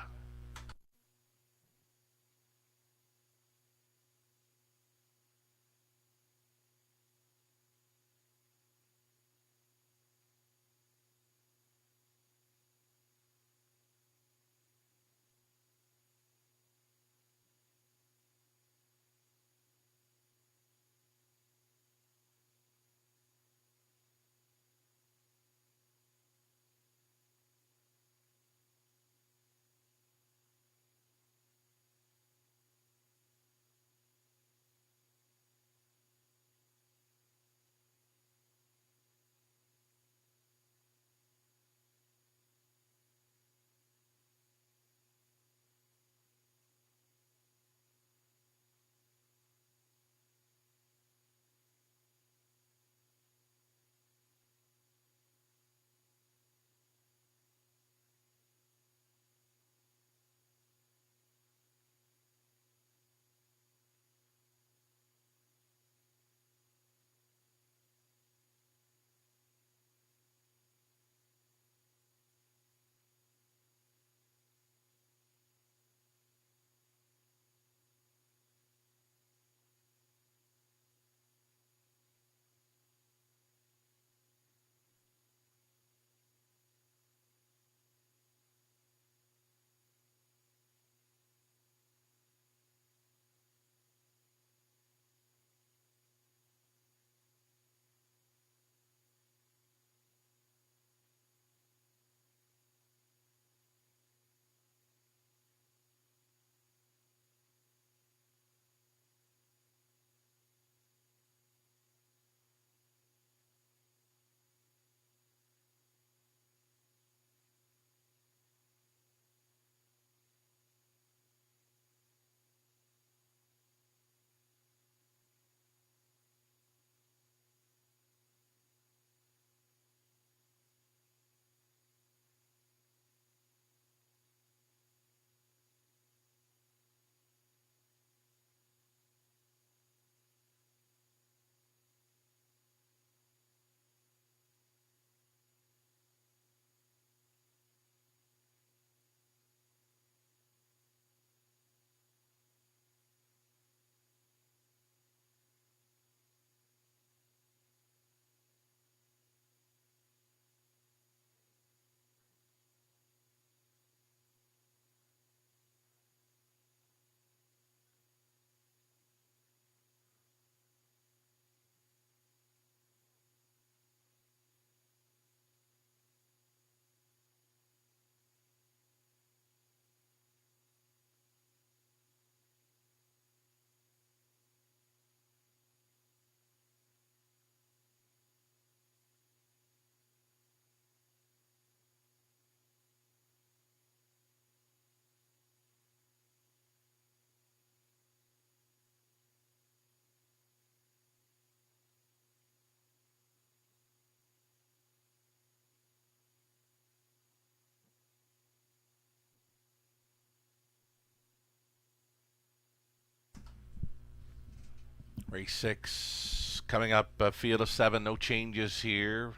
Race 6 coming up, field of 7, no changes here.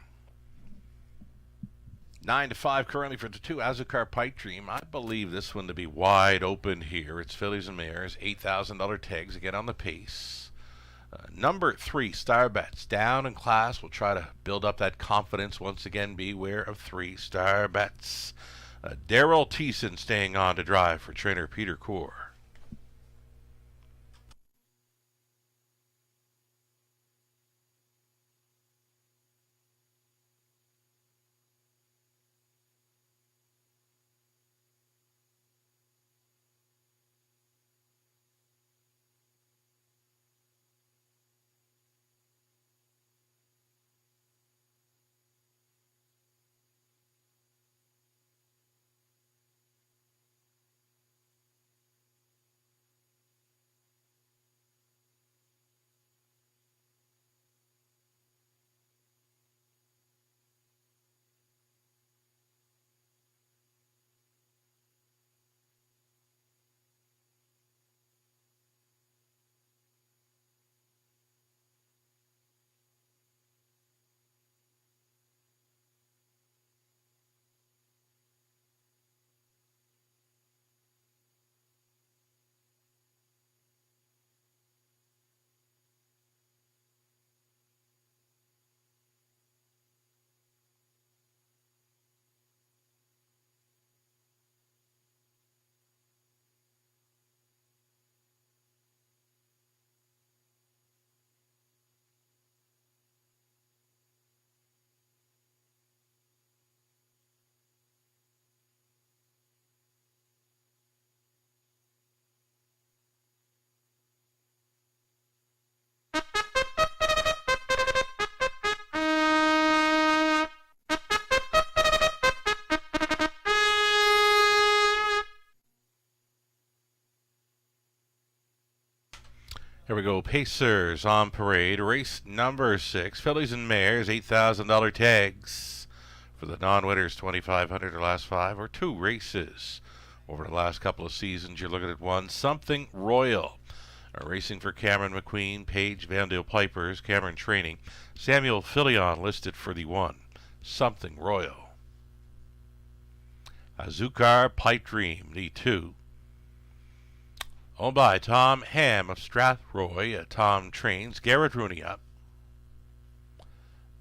9-5 currently for the 2, Azucar Pipe Dream. I believe this one to be wide open here. It's fillies and mares, $8,000 tags again on the pace. Number 3, Star Bets, down in class. We'll try to build up that confidence once again. Beware of 3, Star Bets. Daryl Thiessen staying on to drive for trainer Peter Core. Here we go. Pacers on parade. Race number 6. Fillies and mares, $8,000 tags. For the non-winners, $2,500 or last 5 or 2 races. Over the last couple of seasons, you're looking at 1. Something Royal. Racing for Cameron McQueen, Paige Vandale Pipers, Cameron Training. Samuel Filion listed for the 1. Something Royal. Azucar Pipe Dream, the 2. Owned by Tom Ham of Strathroy. Tom trains. Garrett Rooney up.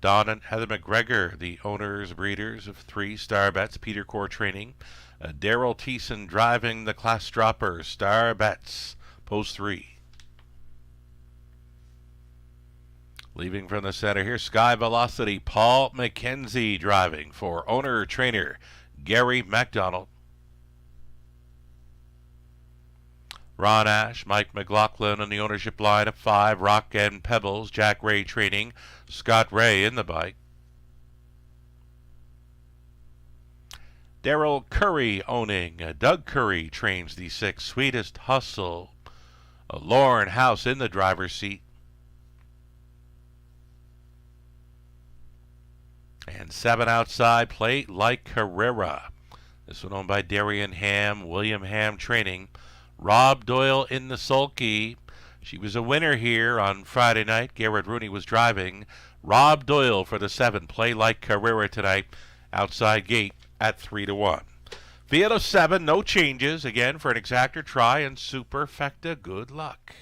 Don and Heather McGregor, the owners, breeders of 3 Star Bets. Peter Core Training. Daryl Thiessen driving the class dropper. Star Bets. Post 3. Leaving from the center here, Sky Velocity. Paul McKenzie driving for owner trainer Gary MacDonald. Ron Ash, Mike McLaughlin on the ownership line of 5. Rock and Pebbles, Jack Ray Training. Scott Ray in the bike. Daryl Curry owning. Doug Curry trains the 6. Sweetest Hustle. Lauren House in the driver's seat. And 7 outside, Play Like Carrera. This one owned by Darian Ham, William Ham Training. Rob Doyle in the sulky. She was a winner here on Friday night. Garrett Rooney was driving. Rob Doyle for the 7. Play Like Carrera tonight. Outside gate at 3-1. Field of 7, no changes. Again, for an exactor, try and superfecta. Good luck.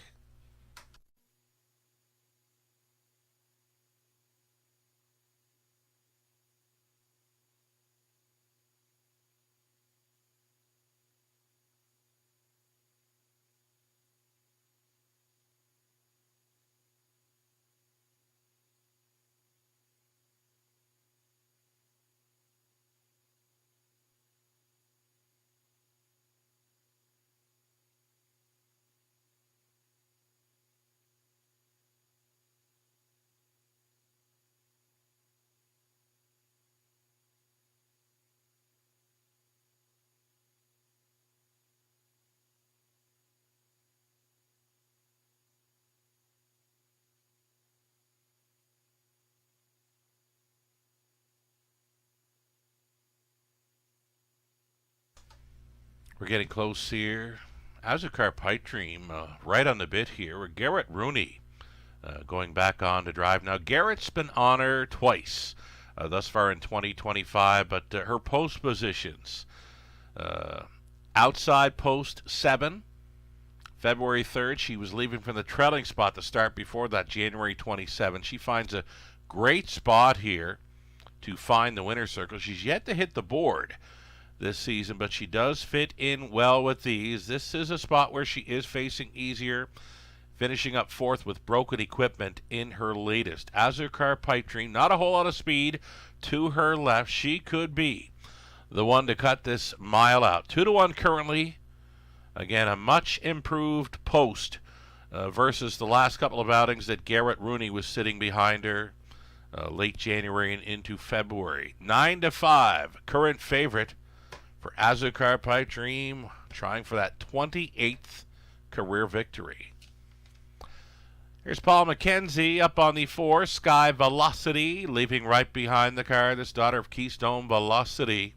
We're getting close here. Azucar Pipe Dream right on the bit here. We're Garrett Rooney going back on to drive. Now, Garrett's been on her twice thus far in 2025, but her post positions, outside post 7, February 3rd. She was leaving from the trailing spot to start before that, January 27. She finds a great spot here to find the winner's circle. She's yet to hit the board this season, but she does fit in well with these. This is a spot where she is facing easier, finishing up 4th with broken equipment in her latest. Azucar Pipe Dream, not a whole lot of speed to her left. She could be the one to cut this mile out. 2-1 currently. Again, a much improved post versus the last couple of outings that Garrett Rooney was sitting behind her late January and into February. 9-5, current favorite for Azucar Pipe Dream, trying for that 28th career victory. Here's Paul McKenzie up on the 4, Sky Velocity, leaving right behind the car, this daughter of Keystone Velocity.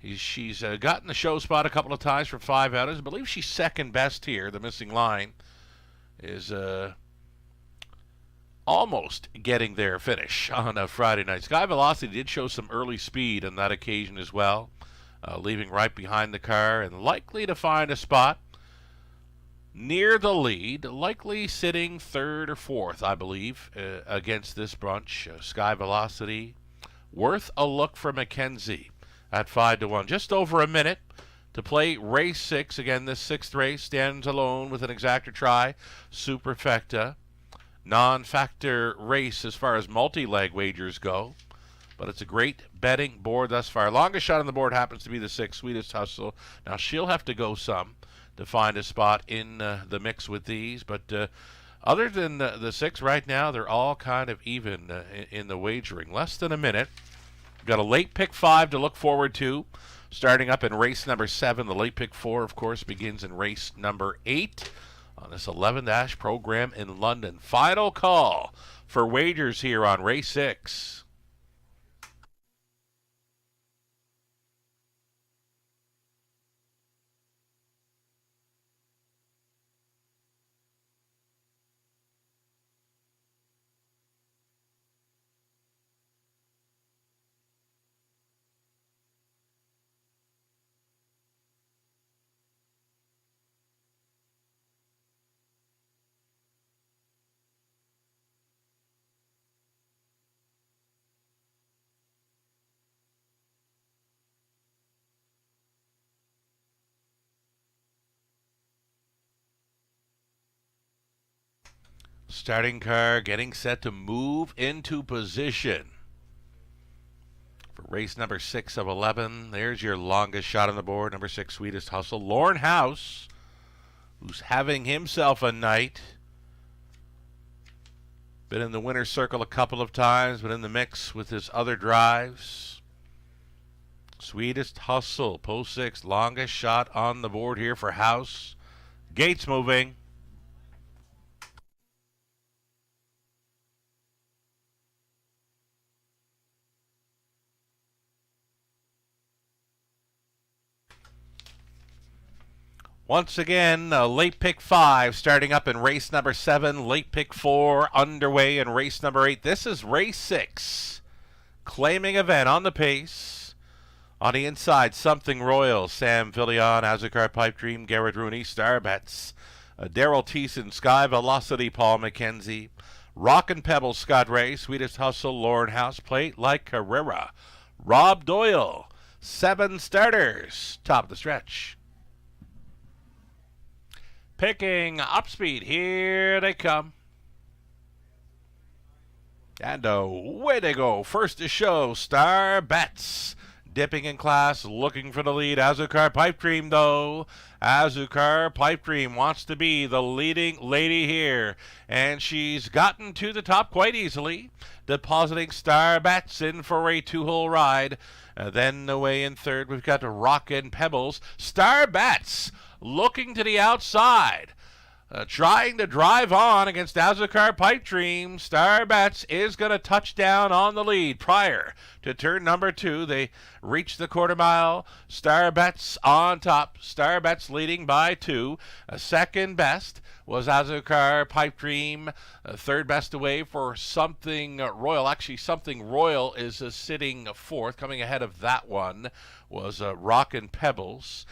She's gotten the show spot a couple of times for 5 outings. I believe she's second best here. The missing line is almost getting their finish on a Friday night. Sky Velocity did show some early speed on that occasion as well, leaving right behind the car and likely to find a spot near the lead, likely sitting 3rd or 4th, I believe, against this bunch. Sky Velocity, worth a look for McKenzie at 5-1. Just over a minute to play race 6. Again, this 6th race stands alone with an exactor try, Superfecta. Non-factor race as far as multi-leg wagers go, but it's a great betting board thus far. Longest shot on the board happens to be the 6, Sweetest Hustle. Now, she'll have to go some to find a spot in the mix with these, but other than the 6 right now, they're all kind of even in the wagering. Less than a minute. We've got a late pick 5 to look forward to, starting up in race number 7. The late pick 4, of course, begins in race number 8 on this 11-dash program in London. Final call for wagers here on race 6. Starting car getting set to move into position for race number 6 of 11. There's your longest shot on the board, number 6, Sweetest Hustle. Lorne House, who's having himself a night. Been in the winner's circle a couple of times, but in the mix with his other drives. Sweetest Hustle, post 6, longest shot on the board here for House. Gates moving. Once again, late pick 5 starting up in race number 7. Late pick 4 underway in race number 8. This is race 6. Claiming event on the pace. On the inside, Something Royal, Sam Villian, Azucar Pipe Dream, Garrett Rooney, Starbets, Daryl Thiessen, Sky Velocity, Paul McKenzie, Rockin' Pebbles, Scott Ray, Sweetest Hustle, Lorne House, Plate Like Carrera, Rob Doyle, 7 starters, top of the stretch. Picking up speed, here they come. And away they go. First to show, Star Bets. Dipping in class, looking for the lead. Azucar Pipe Dream, though. Azucar Pipe Dream wants to be the leading lady here. And she's gotten to the top quite easily. Depositing Star Bets in for a 2-hole ride. Then away in third, we've got Rockin' Pebbles. Star Bets looking to the outside. Trying to drive on against Azucar Pipe Dream. Star Bets is going to touch down on the lead prior to turn number 2. They reach the quarter mile. Star Bets on top. Star Bets leading by 2. Second best was Azucar Pipe Dream. Third best away for Something Royal. Actually, Something Royal is sitting fourth. Coming ahead of that one was Rockin' Pebbles.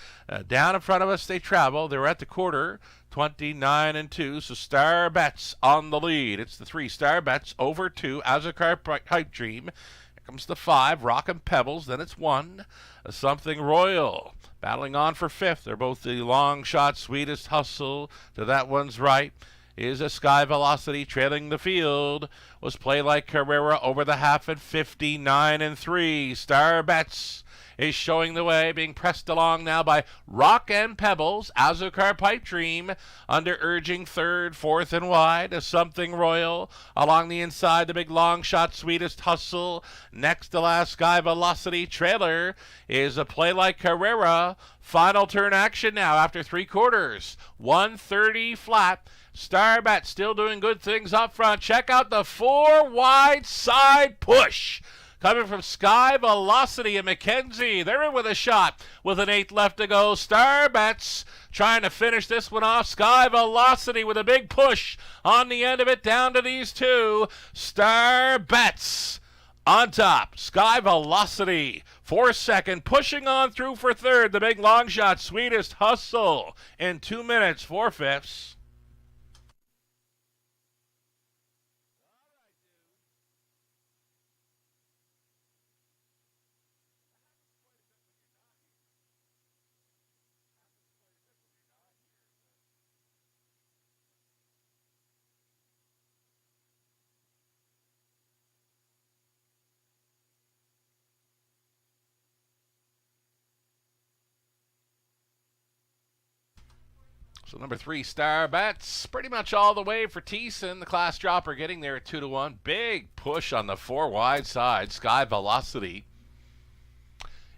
Down in front of us, they travel. They're at the quarter, 29-2. So Star Bets on the lead. It's the 3 Star Bets over 2. Azucar Pipe Dream. Here comes the 5, Rockin' Pebbles. Then it's 1, Something Royal. Battling on for 5th. They're both the long shot, Sweetest Hustle. To that one's right is a Sky Velocity trailing the field. Was Play Like Carrera over the half at 59-3. Star Bets is showing the way, being pressed along now by Rockin' Pebbles. Azucar Pipe Dream under urging third, fourth and wide. Something Royal along the inside, the big long shot, Sweetest Hustle. Next to last, Sky Velocity trailer is a Play Like Carrera. Final turn action now after 3 quarters. 130 flat. Star Bet still doing good things up front. Check out the 4 wide side push. Coming from Sky Velocity and McKenzie. They're in with a shot with an 8 left to go. Star Bets trying to finish this one off. Sky Velocity with a big push on the end of it down to these 2. Star Bets on top. Sky Velocity for second. Pushing on through for third. The big long shot, Sweetest Hustle in 2 minutes, 4/5. So number 3, Star Bets, pretty much all the way for Thiessen. The class dropper getting there at 2-1. Big push on the 4 wide side. Sky Velocity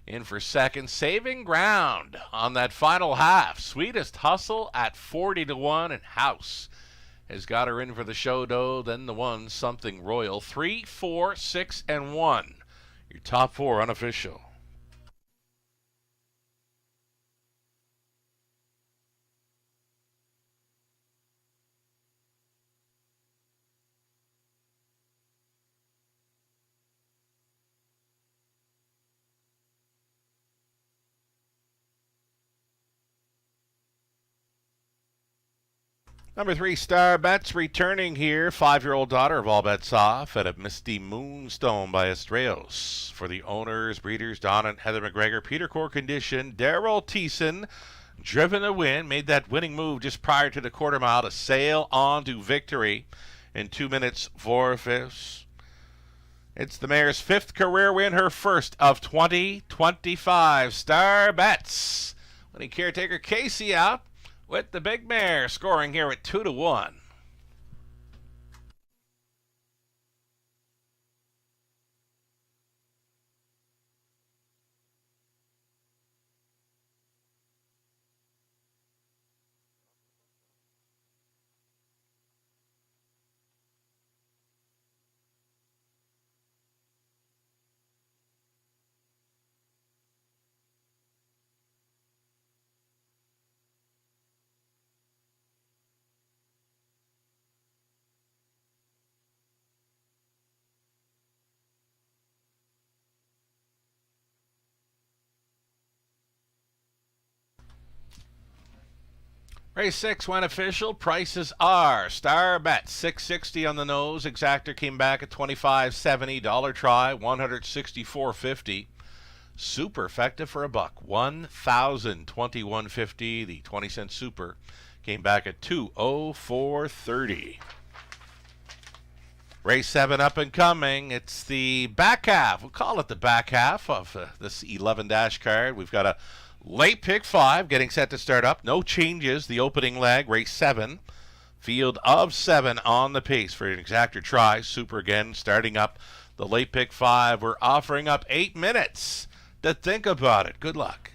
in for second. Saving ground on that final half. Sweetest Hustle at 40-1. And House has got her in for the show, though. Then the 1, Something Royal. 3, 4, 6, and 1. Your top 4 unofficial. Number 3, Star Bets returning here. 5-year-old daughter of All Bets Off at a Misty Moonstone by Estrellas. For the owners, breeders, Don and Heather McGregor, Peter Core Condition, Daryl Thiessen, driven to win. Made that winning move just prior to the quarter mile to sail on to victory in 2 minutes, 4/5. It's the mare's 5th career win, her first of 2025. Star Bets. Winning caretaker Casey out with the big mare scoring here at 2-1. Race 6 went official. Prices are Star Bet, $6.60 on the nose. Exactor came back at $25.70. Dollar Try, $164.50. Super effective for $1. $1,021.50. The 20-cent Super came back at $204.30. Race 7 up and coming. It's the back half. We'll call it the back half of this 11-dash card. We've got a late pick 5 getting set to start up. No changes. The opening leg, race 7. Field of 7 on the pace for an Exactor Try. Super again starting up the late pick 5. We're offering up 8 minutes to think about it. Good luck.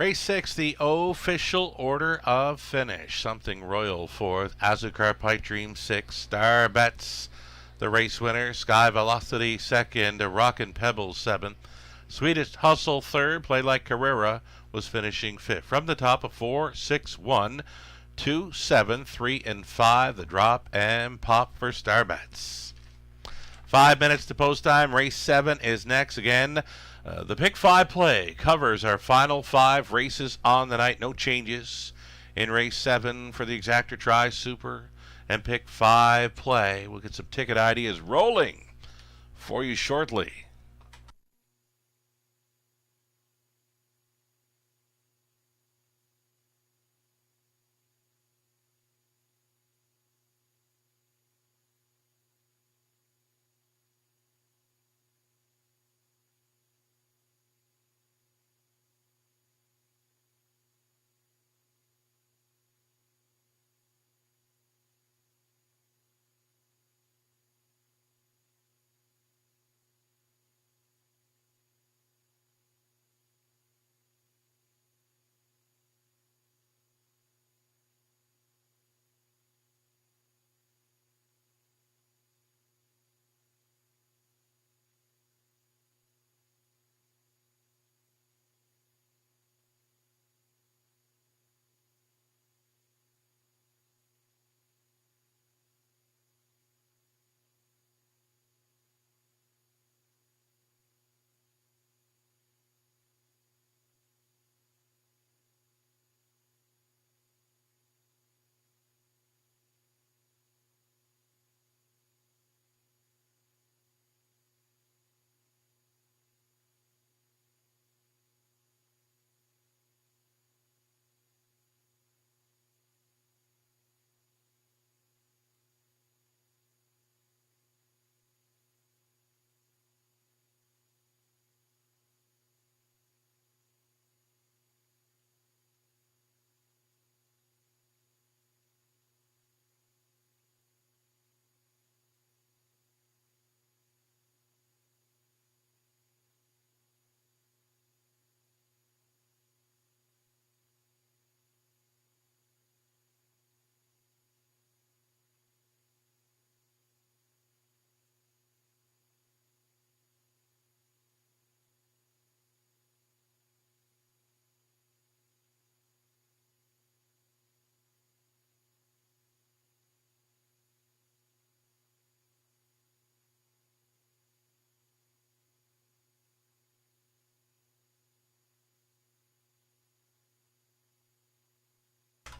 Race 6, the official order of finish. Something Royal fourth, Azucar Pipe Dream 6, Star Bets the race winner, Sky Velocity second, Rockin' Pebbles seventh, Swedish Hustle third, Play Like Carrera was finishing fifth. From the top of 4, 6, 1, 2, 7, 3, and 5, the drop and pop for Star Bets. 5 minutes to post time. Race 7 is next. Again, the Pick 5 play covers our final 5 races on the night. No changes in Race 7 for the Exactor Tri Super and Pick 5 play. We'll get some ticket ideas rolling for you shortly.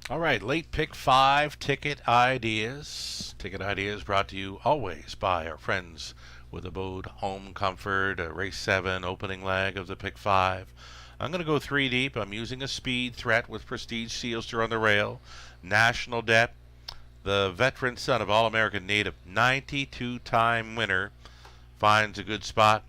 All right, late Pick 5 ticket ideas. Ticket ideas brought to you always by our friends with Abode Home Comfort. Race 7, opening leg of the Pick 5. I'm going to go 3 deep. I'm using a speed threat with Prestige Sealster on the rail. National Debt, the veteran son of All-American native, 92-time winner, finds a good spot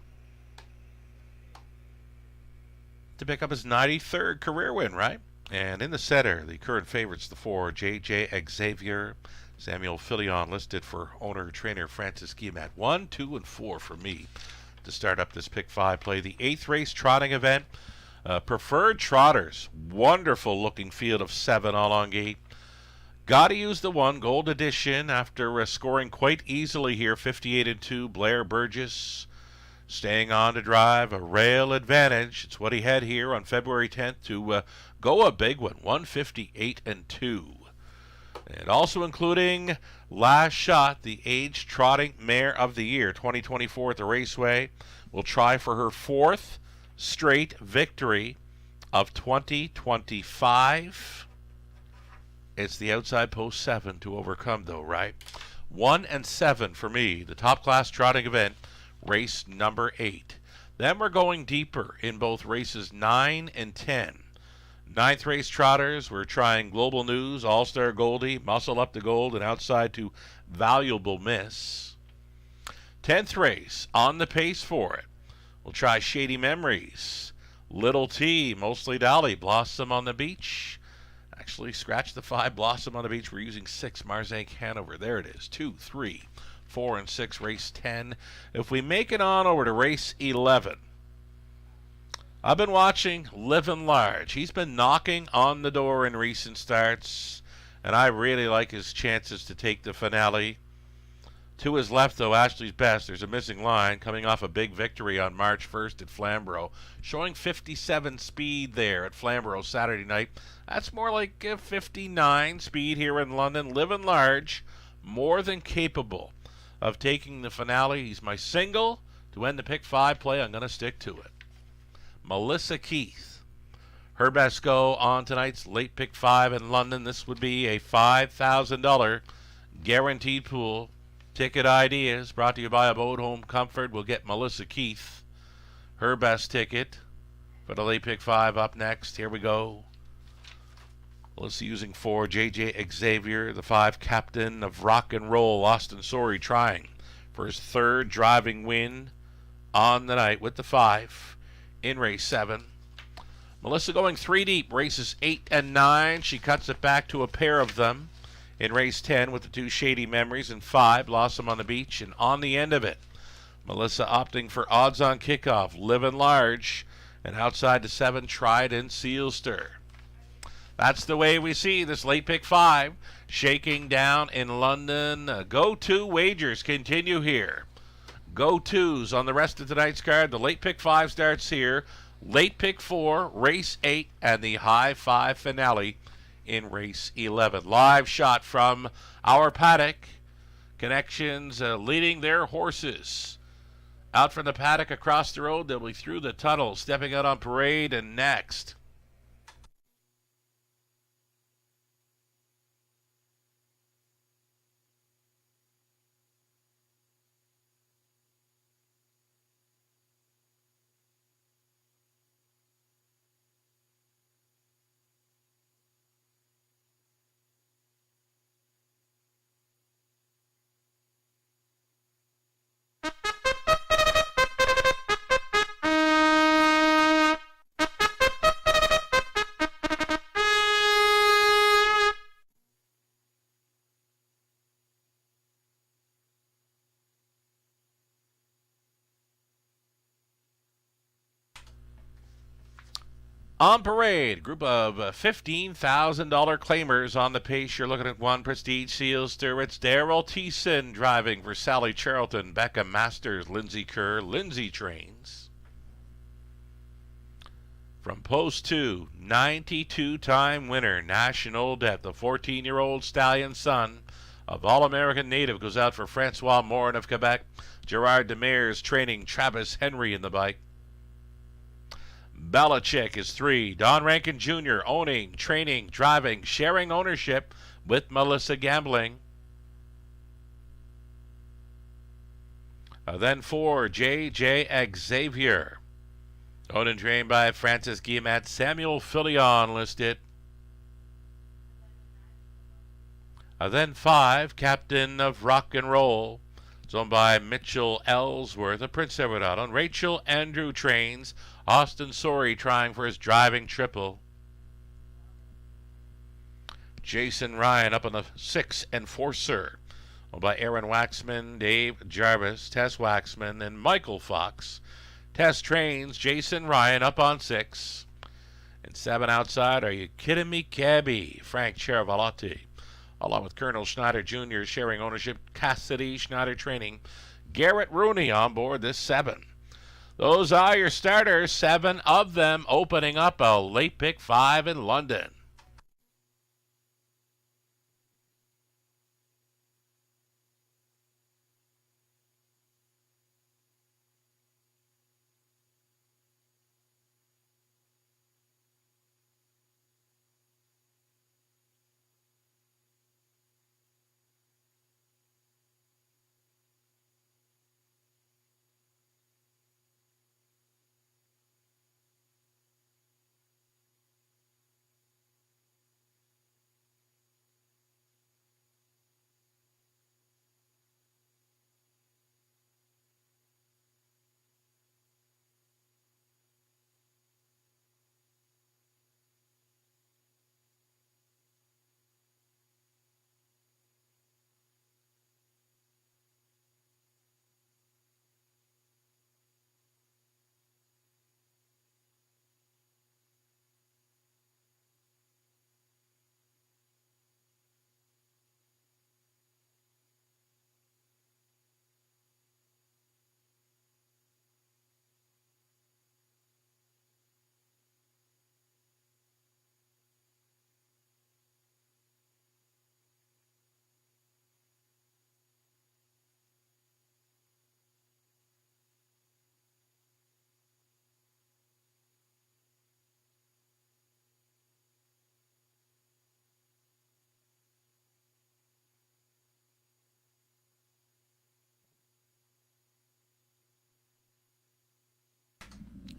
to pick up his 93rd career win, right? And in the center, the current favorites, the 4, J.J. Xavier, Samuel Filion, listed for owner-trainer Francis Guillemette. 1, 2, and 4 for me to start up this Pick 5 play. The 8th race trotting event, Preferred Trotters, wonderful-looking field of 7 all on gate. Got to use the 1, Gold Edition, after scoring quite easily here, 58-2, Blair Burgess. Staying on to drive a rail advantage. It's what he had here on February 10th to go a big one, 158-2. And also including Last Shot, the age trotting mare of the year, 2024 at the Raceway, will try for her 4th straight victory of 2025. It's the outside post 7 to overcome, though, right? 1 and 7 for me, the top class trotting event. Race number 8. Then we're going deeper in both races 9 and 10. 9th race trotters, we're trying Global News, All-Star Goldie, Muscle Up to Gold, and outside to Valuable Miss. 10th race, on the pace for it. We'll try Shady Memories, Little T, Mostly Dolly, Blossom on the Beach. Actually, scratch the 5, Blossom on the Beach. We're using 6, Marzank Hanover. There it is, 2, 3, 4, and 6, race 10. If we make it on over to race 11, I've been watching Living Large. He's been knocking on the door in recent starts, and I really like his chances to take the finale. To his left, though, Ashley's Best. There's a missing line coming off a big victory on March 1st at Flamborough, showing 57 speed there at Flamborough Saturday night. That's more like 59 speed here in London. Living Large, more than capable of taking the finale. He's my single to end the pick 5 play. I'm going to stick to it. Melissa Keith. Her best go on tonight's late pick 5 in London. This would be a $5,000 guaranteed pool. Ticket ideas brought to you by Abode Home Comfort. We'll get Melissa Keith her best ticket for the late pick 5 up next. Here we go. Melissa using 4, J.J. Xavier, the 5 captain of rock and roll. Austin Sorey trying for his 3rd driving win on the night with the 5 in race 7. Melissa going 3 deep, races 8 and 9. She cuts it back to a pair of them in race 10 with the 2 Shady Memories, and 5 Blossom on the Beach. And on the end of it, Melissa opting for odds on kickoff, Living Large, and outside the 7 Trident Sealster. That's the way we see this late pick 5 shaking down in London. Go-to wagers continue here. Go-tos on the rest of tonight's card. The late pick 5 starts here. Late pick 4, race 8, and the high 5 finale in race 11. Live shot from our paddock. Connections leading their horses out from the paddock across the road. They'll be through the tunnel, stepping out on parade, and next. On parade, group of $15,000 claimers on the pace. You're looking at 1 Prestige Sealster. It's Daryl Thiessen driving for Sally Charlton, Becca Masters, Lindsay Kerr, Lindsay Trains. From post 2, 92-time winner, National Debt, the 14-year-old stallion son of All-American native, goes out for Francois Morin of Quebec. Gerard Demers training Travis Henry in the bike. Belichick is 3. Don Rankin Jr. owning, training, driving, sharing ownership with Melissa Gambling. Then 4, J.J. Xavier. Owned and trained by Francis Guillemette. Samuel Filion listed. Then 5, Captain of Rock and Roll. It's owned by Mitchell Ellsworth of Prince Edward Auto. And Rachel Andrew Trains. Austin Sorey trying for his driving triple. Jason Ryan up on the 6 Enforcer. Owned by Aaron Waxman, Dave Jarvis, Tess Waxman, and Michael Fox. Tess Trains, Jason Ryan up on 6. And 7 outside, Are You Kidding Me, Cabby? Frank Chiravalotti. Along with Colonel Schneider Jr. sharing ownership, Cassidy Schneider Training. Garrett Rooney on board this 7. Those are your starters, 7 of them opening up a late pick 5 in London.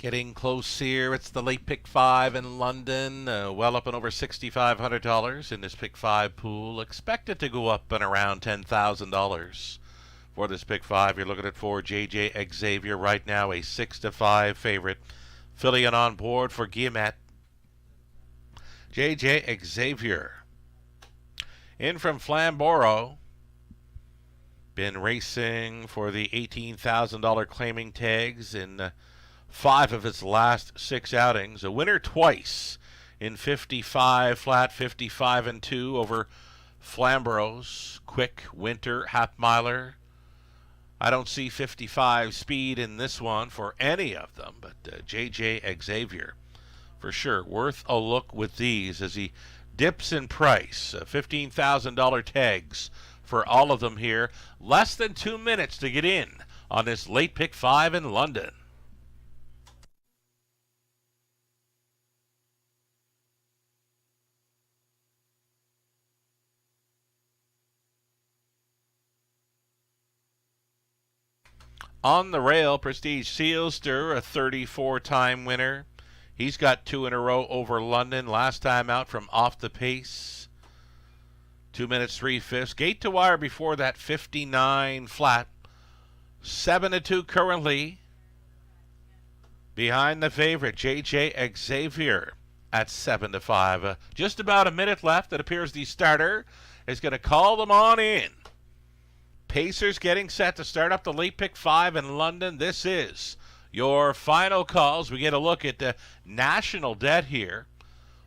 Getting close here. It's the late pick 5 in London. Well up and over $6,500 in this pick 5 pool. Expected to go up and around $10,000 for this pick 5. You're looking at 4 JJ Xavier right now, a 6-5 favorite. Fillion on board for Guillemette. JJ Xavier. In from Flamborough. Been racing for the $18,000 claiming tags in 5 of its last 6 outings. A winner twice in 55 flat, 55 and 2 over Flamborough's quick winter half miler. I don't see 55 speed in this one for any of them, but JJ Xavier for sure worth a look with these as he dips in price. $15,000 tags for all of them here. Less than 2 minutes to get in on this late pick 5 in London. On the rail, Prestige Sealster, a 34-time winner. He's got 2 in a row over London. Last time out from off the pace. 2 minutes 3/5. Gate to wire before that 59 flat. 7-2 currently. Behind the favorite, JJ Xavier at 7-5. Just about a minute left. It appears the starter is going to call them on in. Pacers getting set to start up the late pick 5 in London. This is your final calls. We get a look at the National Debt here.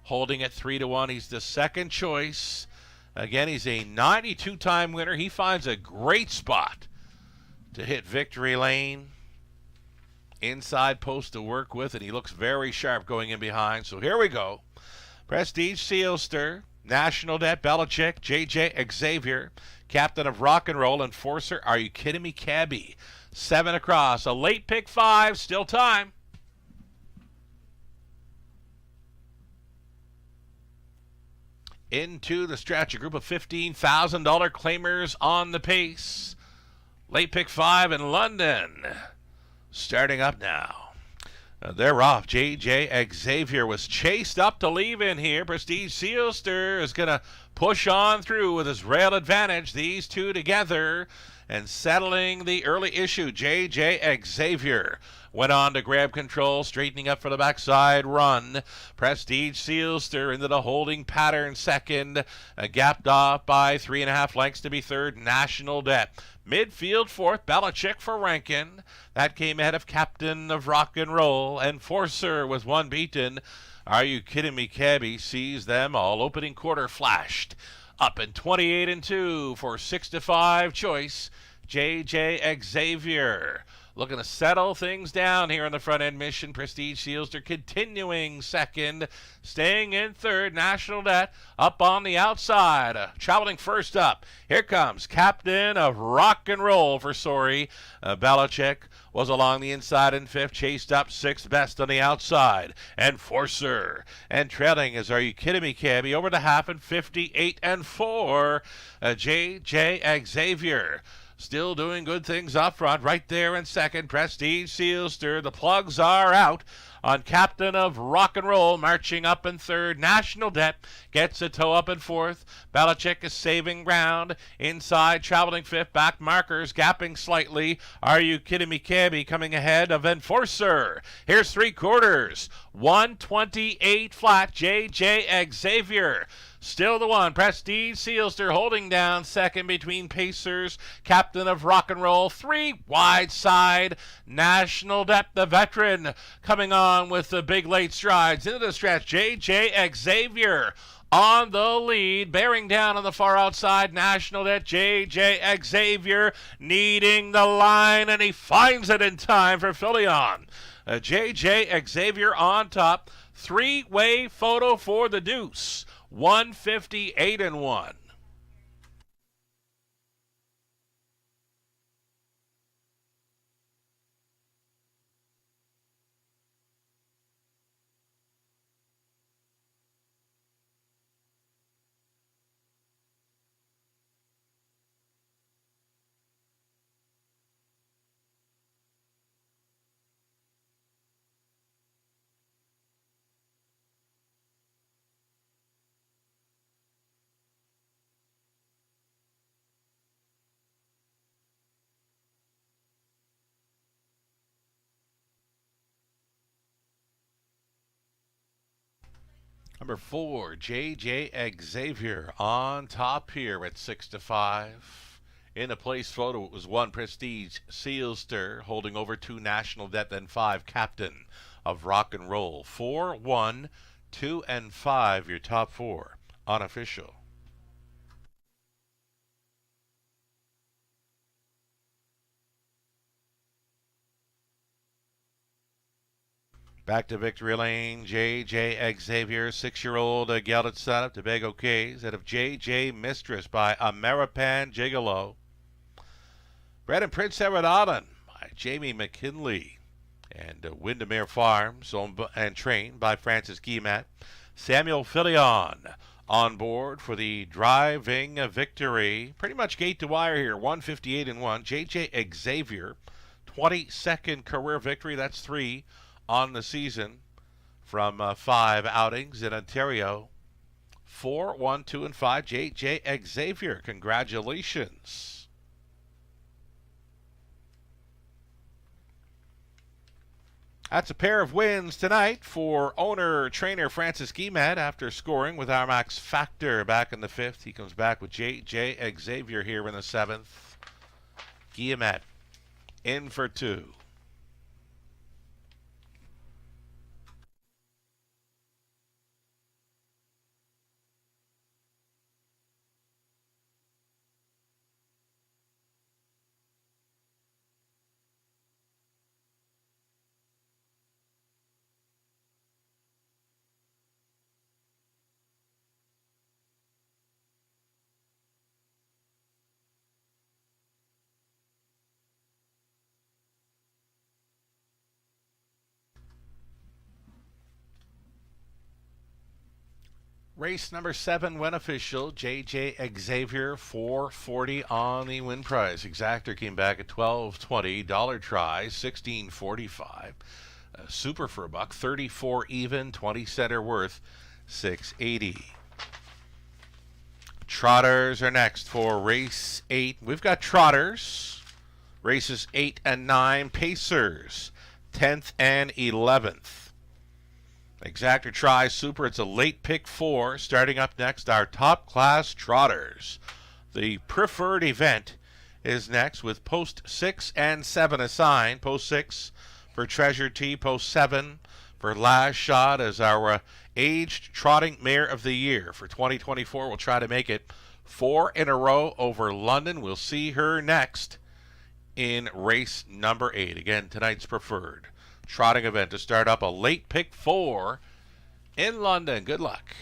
Holding at 3-1. He's the second choice. Again, he's a 92-time winner. He finds a great spot to hit victory lane. Inside post to work with, and he looks very sharp going in behind. So here we go. Prestige Sealster, National Debt, Belichick, JJ Xavier, Captain of Rock and Roll, Enforcer, Are You Kidding Me, Cabby. 7 across. A late pick 5, still time. Into the stretch, a group of $15,000 claimers on the pace. Late pick 5 in London. Starting up now. They're off. JJ Xavier was chased up to leave in here. Prestige Sealster is going to push on through with his rail advantage. These two together and settling the early issue. JJ Xavier went on to grab control, straightening up for the backside run. Prestige Sealster into the holding pattern second, gapped off by 3.5 lengths to be third. National Debt. Midfield fourth, Belichick for Rankin. That came ahead of Captain of Rock and Roll. Enforcer was one beaten. Are You Kidding Me, Cabby sees them all. Opening quarter flashed. Up in 28-2 for 6-5 choice. JJ Xavier looking to settle things down here in the front end mission. Prestige Sealster continuing second, staying in third. National Debt up on the outside. Traveling first up. Here comes Captain of Rock and Roll for Sorry. Belichick was along the inside in fifth, chased up sixth, best on the outside. Enforcer and trailing is Are You Kidding Me, Cabby over the half in 58-4. JJ Xavier. Still doing good things up front. Right there in second, Prestige Sealster. The plugs are out on Captain of Rock and Roll. Marching up in third. National Debt gets a toe up in fourth. Belichick is saving ground. Inside, traveling fifth. Back markers gapping slightly. Are You Kidding Me, Cabby coming ahead of Enforcer. Here's 3/4. 128 flat. JJ Xavier. Still the one. Prestige Sealster holding down second between Pacers. Captain of Rock and Roll. 3 wide side. National Debt, the veteran, coming on with the big late strides. Into the stretch, JJ Xavier on the lead. Bearing down on the far outside, National Debt. JJ Xavier needing the line, and he finds it in time for Fillion. JJ Xavier on top. 3-way photo for the deuce. 158-1. Number 4, J.J. Xavier on top here at 6-5. In a place photo, it was 1 Prestige Sealster holding over 2 National Debt, then 5 Captain of Rock and Roll. 4, 1, 2, and 5, your top 4 unofficial. Back to victory lane, J.J. Xavier, 6-year-old gelded son of Tobago Cays, out of J.J. Mistress by Ameripan Gigolo. Bred in Prince Edward Island by Jamie McKinley. And Windermere Farms, owned and trained by Francis Guillemette. Samuel Filion on board for the driving victory. Pretty much gate to wire here, 158-1. J.J. Xavier, 22nd career victory. That's 3 on the season from 5 outings in Ontario. 4, 1, 2, and 5. J.J. Xavier, congratulations. That's a pair of wins tonight for owner-trainer Francis Guillemette after scoring with Armax Factor back in the 5th. He comes back with J.J. Xavier here in the 7th. Guillemette in for 2. Race number 7 win official, J.J. Xavier, 440 on the win prize. Exactor came back at $12.20. Dollar try, $16.45. Super for a buck, 34 even, 20 center worth, $6.80. Trotters are next for race 8. We've got trotters, races 8 and 9, pacers, 10th and 11th. Exactor try super. It's a late pick 4. Starting up next, our top class trotters. The preferred event is next with post 6 and 7 assigned. Post 6 for Treasure T. Post 7 for Last Shot as our aged trotting mare of the year for 2024. We'll try to make it 4 in a row over London. We'll see her next in race number 8. Again, tonight's preferred trotting event to start up a late pick 4 in London. Good luck.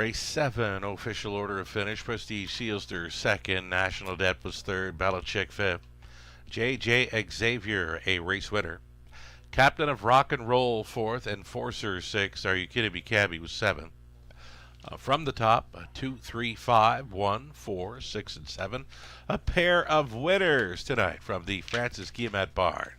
Race 7, official order of finish. Prestige Sealster second. National Debt was third. Belichick fifth. J.J. Xavier, a race winner. Captain of Rock and Roll fourth. Enforcer sixth. Are You Kidding Me Cabby was seventh. From the top, 2, 3, 5, 1, 4, 6, and 7. A pair of winners tonight from the Francis Guillemette Barn.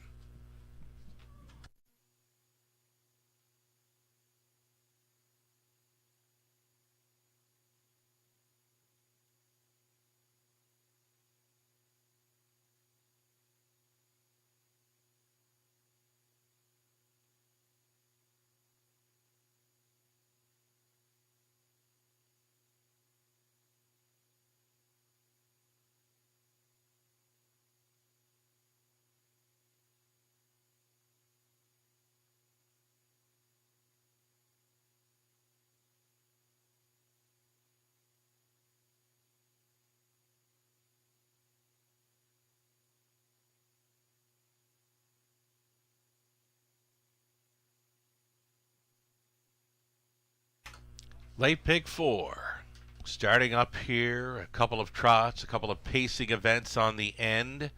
Late Pick 4. Starting up here, a couple of trots, a couple of pacing events on the end.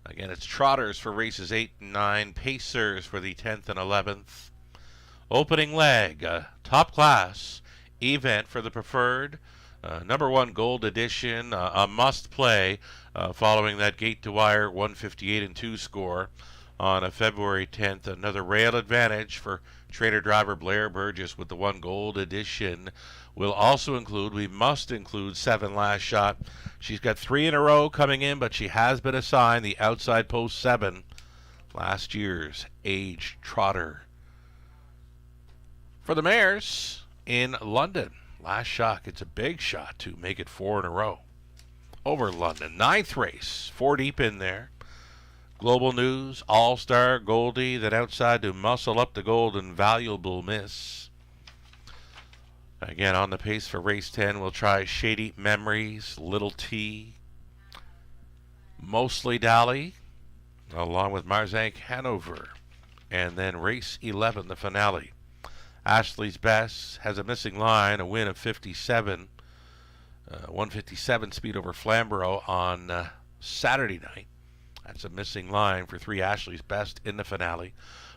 Again, it's trotters for races 8 and 9, pacers for the 10th and 11th. Opening leg, top class event for the preferred. Number 1 Gold Edition, a must play following that gate to wire 158 and 2 score on a February 10th. Another rail advantage for trainer driver Blair Burgess with the 1 Gold Edition. We'll also include, we must include 7 Last Shot. She's got 3 in a row coming in, but she has been assigned the outside post 7, last year's age trotter. For the mares in London, Last Shot gets a big shot to make it 4 in a row over London. 9th race, 4 deep in there. Global News, All-Star, Goldie, then outside to Muscle Up the Golden, Valuable Miss. Again, on the pace for race 10, we'll try Shady Memories, Little T, Mostly Dally, along with Marzank Hanover. And then race 11, the finale. Ashley's Best has a missing line, a win of 57, 157 speed over Flamborough on Saturday night. That's a missing line for 3 Ashley's Best in the finale.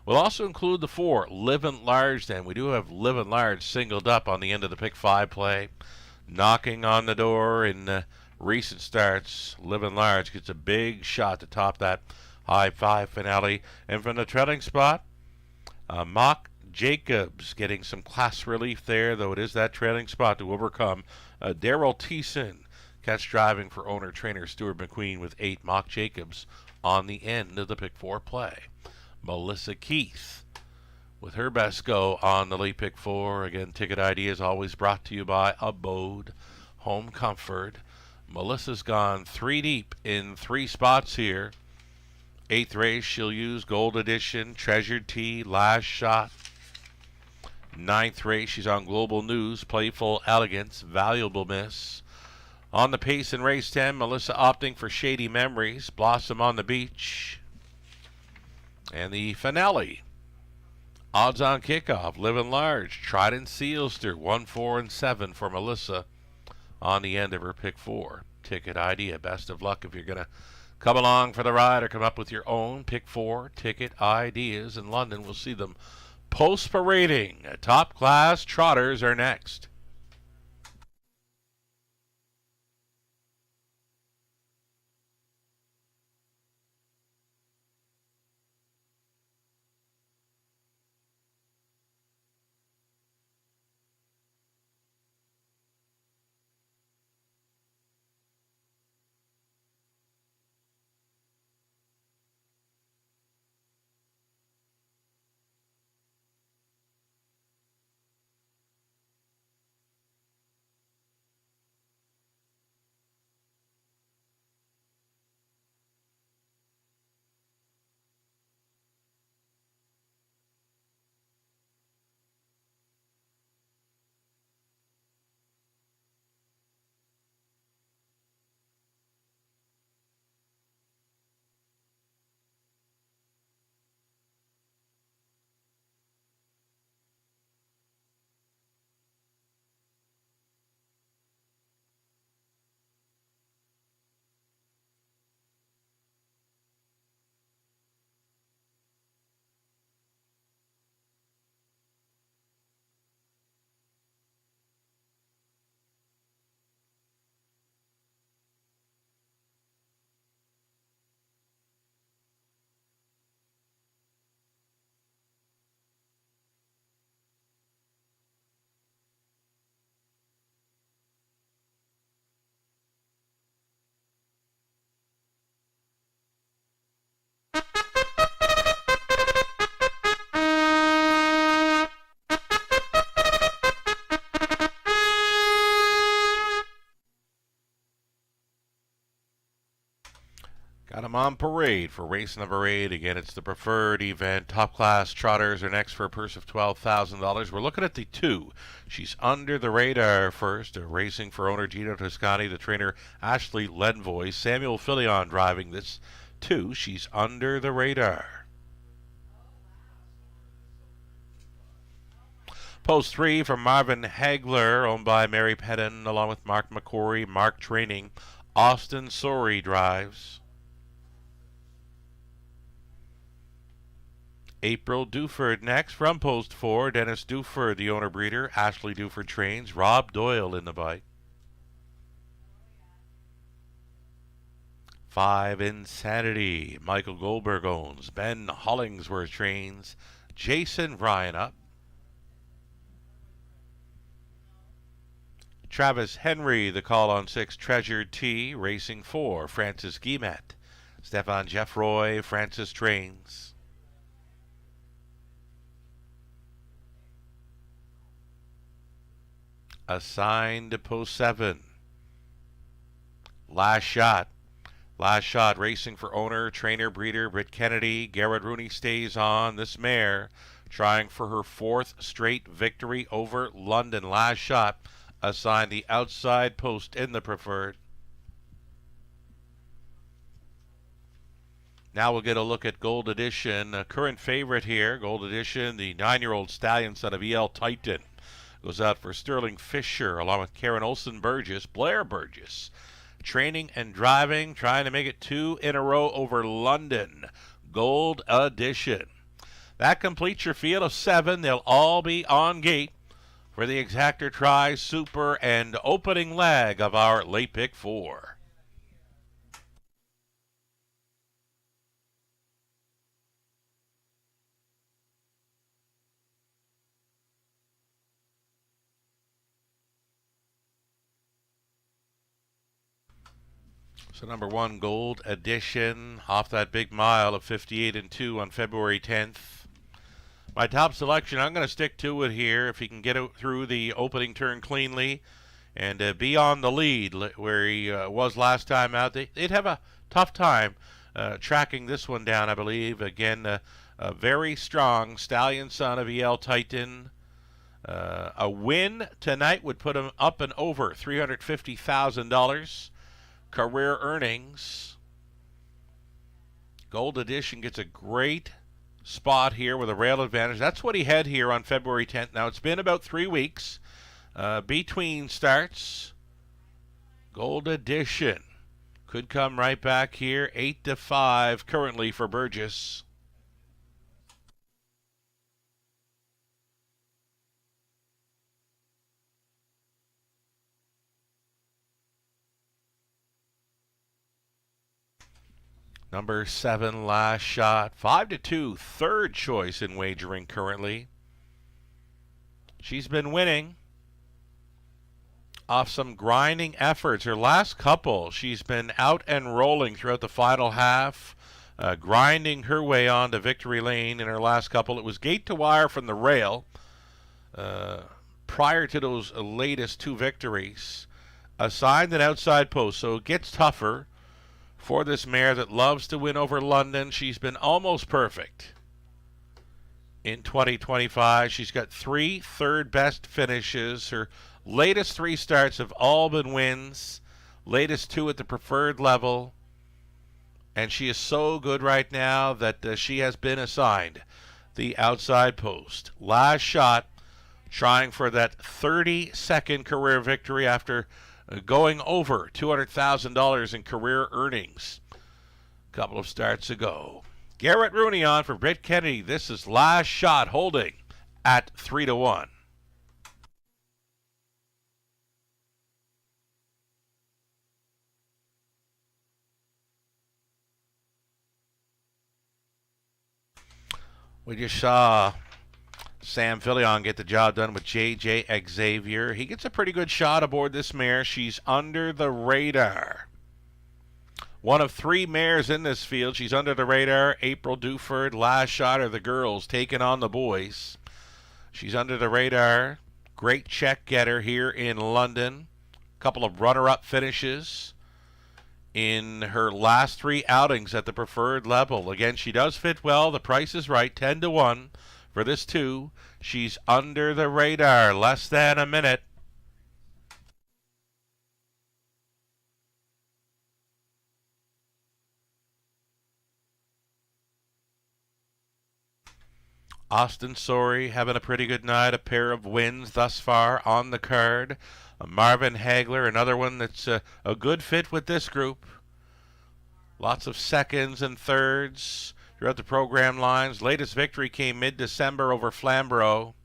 We'll also include the 4 Livin' Large then. We do have Livin' Large singled up on the end of the pick 5 play. Knocking on the door in recent starts. Livin' Large gets a big shot to top that high 5 finale. And from the trailing spot, Mock Jacobs getting some class relief there, though it is that trailing spot to overcome. Daryl Thiessen catch driving for owner-trainer Stuart McQueen with 8 Mock Jacobs on the end of the pick 4 play. Melissa Keith with her best go on the late pick 4. Again, ticket ideas always brought to you by Abode Home Comfort. Melissa's gone 3 deep in 3 spots here. 8th race, she'll use Gold Edition, Treasured Tea, Last Shot. 9th race, she's on Global News, Playful Elegance, Valuable Miss. On the pace in race 10, Melissa opting for Shady Memories, Blossom on the Beach. And the finale, odds on kickoff, Livin' Large, Trident Sealster, 1, 4, and 7 for Melissa on the end of her pick 4. Ticket idea. Best of luck if you're going to come along for the ride or come up with your own pick 4 ticket ideas in London. We'll see them post-parading. Top class trotters are next. I'm on parade for race number 8. Again, it's the preferred event. Top class trotters are next for a purse of $12,000. We're looking at the 2. She's under the radar first. Racing for owner Gino Toscani, the trainer Ashley Lenvoy. Samuel Filion driving this 2. She's under the radar. Post 3 from Marvin Hagler, owned by Mary Pettin, along with Mark McCory. Mark training. Austin Sorey drives. April Duford next from Post 4. Dennis Duford, the owner breeder. Ashley Duford trains. Rob Doyle in the bite. 5 Insanity. Michael Goldberg owns. Ben Hollingsworth trains. Jason Ryan up. Travis Henry, the call on 6. Treasured T. Racing 4. Francis Guillemette. Stefan Jeffroy. Francis trains. Assigned to Post 7. Last Shot. Last Shot racing for owner, trainer, breeder, Britt Kennedy. Garrett Rooney stays on. This mare trying for her 4th straight victory over London. Last Shot assigned the outside post in the preferred. Now we'll get a look at Gold Edition. A current favorite here, Gold Edition, the 9-year-old stallion son of E.L. Titan. Goes out for Sterling Fisher, along with Karen Olsen Burgess, Blair Burgess. Training and driving, trying to make it 2 in a row over London. Gold Edition. That completes your field of 7. They'll all be on gate for the Exactor Tri, Super, and opening leg of our late pick 4. So number 1, Gold Edition, off that big mile of 58-2 on February 10th. My top selection, I'm going to stick to it here. If he can get it through the opening turn cleanly and be on the lead where he was last time out, they'd have a tough time tracking this one down, I believe. Again, a very strong stallion son of E.L. Titan. A win tonight would put him up and over $350,000. Career earnings. Gold Edition gets a great spot here with a rail advantage. That's what he had here on February 10th. Now it's been about 3 weeks between starts. Gold Edition could come right back here. 8-5 currently for Burgess. Number 7, Last Shot. 5-2, third choice in wagering currently. She's been winning off some grinding efforts. Her last couple, she's been out and rolling throughout the final half, grinding her way on to victory lane in her last couple. It was gate to wire from the rail prior to those latest 2 victories. Assigned an outside post, so it gets tougher for this mare that loves to win over London. She's been almost perfect in 2025. She's got 3 third-best finishes. Her latest 3 starts have all been wins, latest 2 at the preferred level, and she is so good right now that she has been assigned the outside post. Last Shot trying for that 32nd career victory after going over $200,000 in career earnings a couple of starts ago. Garrett Rooney on for Britt Kennedy. This is Last Shot holding at 3-1. We just saw Sam Filion get the job done with J.J. Xavier. He gets a pretty good shot aboard this mare. She's under the radar. One of 3 mares in this field. She's under the radar. April Duford, Last Shot are the girls taking on the boys. She's under the radar. Great check getter here in London. A couple of runner-up finishes in her last 3 outings at the preferred level. Again, she does fit well. The price is right, 10-1 for this 2. She's under the radar, less than a minute. Austin Sorey having a pretty good night, a pair of wins thus far on the card. Marvin Hagler, another one that's a good fit with this group. Lots of seconds and thirds throughout the program lines. Latest victory came mid-December over Flamborough.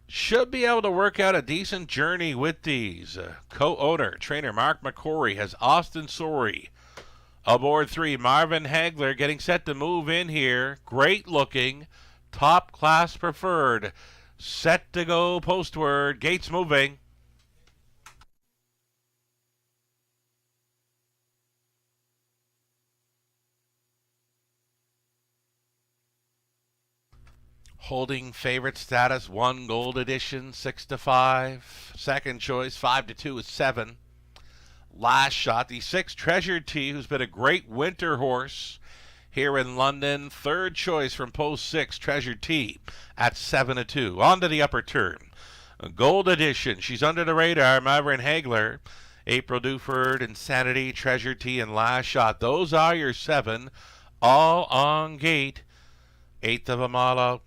Should be able to work out a decent journey with these. Co-owner, trainer Mark McCrory has Austin Sorey aboard 3. Marvin Hagler getting set to move in here. Great looking, top class preferred. Set to go postward. Gates moving. Holding favorite status, 1 gold edition, 6-5. Second choice, 5-2 is 7. Last shot, the 6 Treasure T, who's been a great winter horse here in London. Third choice from post 6, Treasure T, at 7-2. On to the upper turn. A gold edition, she's under the radar, Marvin Hagler. April Duford, Insanity, Treasure T, and Last Shot. Those are your 7, all on gate. 8th of a mile out.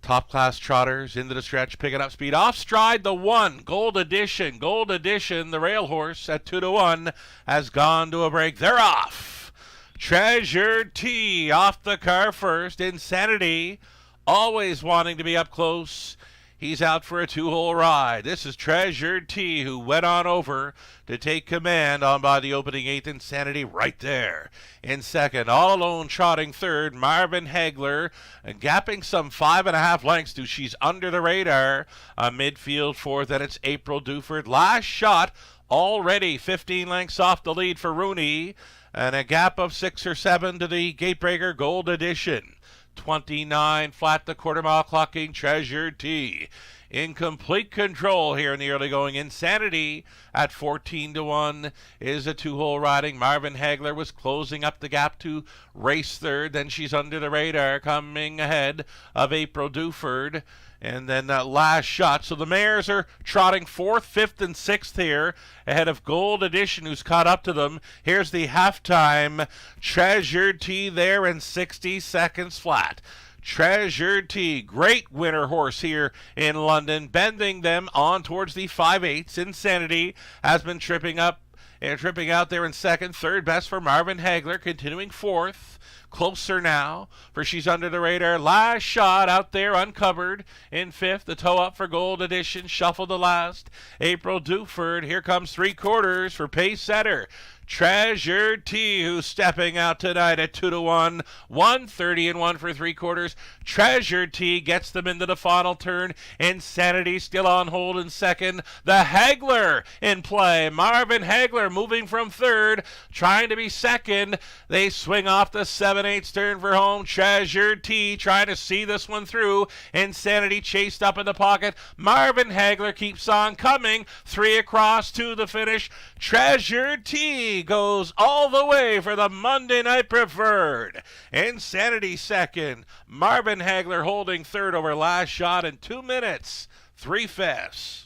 Top class trotters into the stretch, picking up speed. Off stride, the 1, Gold Edition. Gold Edition, the rail horse at 2-1, has gone to a break. They're off. Treasure T off the car first. Insanity, always wanting to be up close. He's out for a 2-hole ride. This is Treasure T, who went on over to take command on by the opening 8th. Insanity right there in second. All alone trotting third, Marvin Hagler, and gapping some 5.5 lengths to She's Under the Radar. A midfield fourth, and it's April Duford. Last Shot already 15 lengths off the lead for Rooney, and a gap of 6 or 7 to the Gatebreaker Gold Edition. 29 flat, the quarter mile clocking Treasure T. In complete control here in the early going. Insanity at 14-1 is a 2-hole riding. Marvin Hagler was closing up the gap to race third. Then She's Under the Radar coming ahead of April Duford. And then Last Shot. So the mares are trotting 4th, 5th, and 6th here ahead of Gold Edition, who's caught up to them. Here's the halftime. Treasure T there in 60 seconds flat. Treasure T, great winner horse here in London, bending them on towards the 5/8. Insanity has been tripping out there in second. Third best for Marvin Hagler, continuing 4th. Closer now, for She's Under the Radar. Last Shot out there uncovered in 5th. The toe up for Gold Edition, shuffled the last. April Duford, here comes 3/4 for pace setter. Treasure T, who's stepping out tonight at 2-1. 130-1 for 3/4. Treasure T gets them into the final turn. Insanity still on hold in second. The Hagler in play. Marvin Hagler moving from third, trying to be second. They swing off the 7/8 turn for home. Treasure T trying to see this one through. Insanity chased up in the pocket. Marvin Hagler keeps on coming. 3 across to the finish. Treasure T goes all the way for the Monday Night Preferred. Insanity second. Marvin Hagler holding third over Last Shot in 2 minutes, 3/5.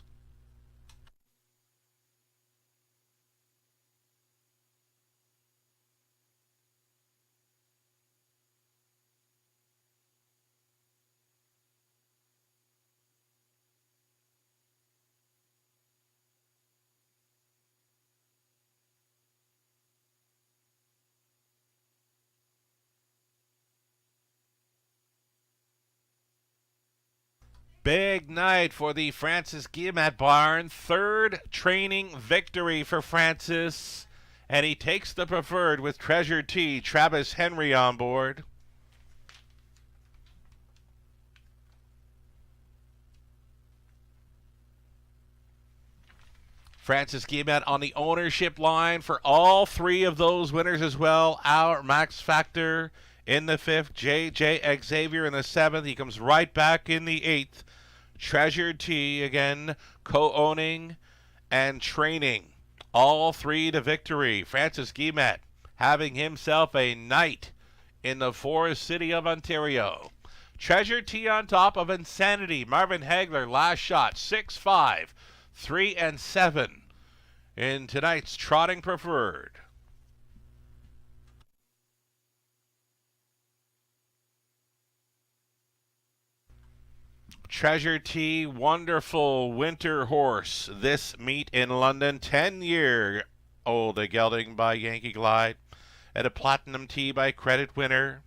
Big night for the Francis Guillemette barn. 3rd training victory for Francis. And he takes the preferred with Treasure T. Travis Henry on board. Francis Guillemette on the ownership line for all 3 of those winners as well. Our Max Factor in the 5th. J.J. Xavier in the 7th. He comes right back in the 8th. Treasure T again, co-owning and training. All three to victory. Francis Guillemette having himself a night in the Forest City of Ontario. Treasure T on top of Insanity. Marvin Hagler, last shot, 6-5, 3 and 7 in tonight's Trotting Preferred. Treasure T, wonderful winter horse. This meet in London, 10-year-old gelding by Yankee Glide, at a Platinum T by Credit Winner.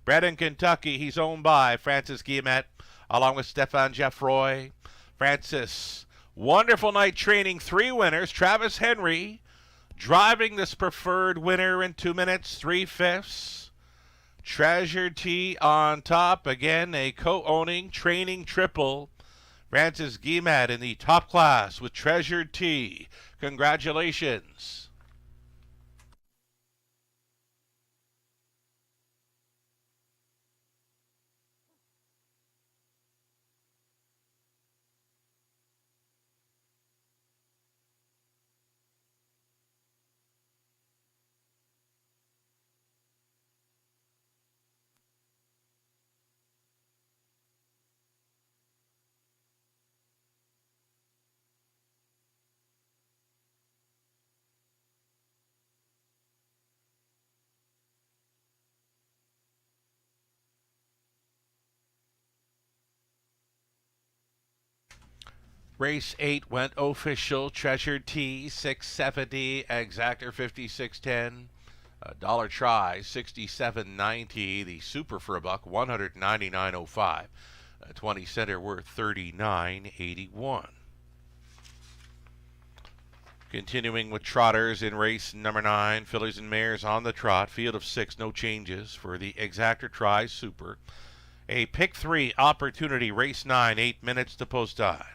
Bred in Kentucky, he's owned by Francis Guillemette, along with Stefan Geoffroy. Francis, wonderful night training, 3 winners. Travis Henry, driving this preferred winner in 2 minutes, 3/5. Treasure T on top, again a co-owning training triple. Francis Guillemette in the top class with Treasure T. Congratulations. Race 8 went official. Treasure T, 670. Exactor, 5610. Dollar try, 67.90. The super for a buck, 199.05. 20 center worth 39.81. Continuing with trotters in race number 9, fillies and mares on the trot. Field of 6, no changes for the Exactor try super. A pick 3 opportunity, race 9, 8 minutes to post time.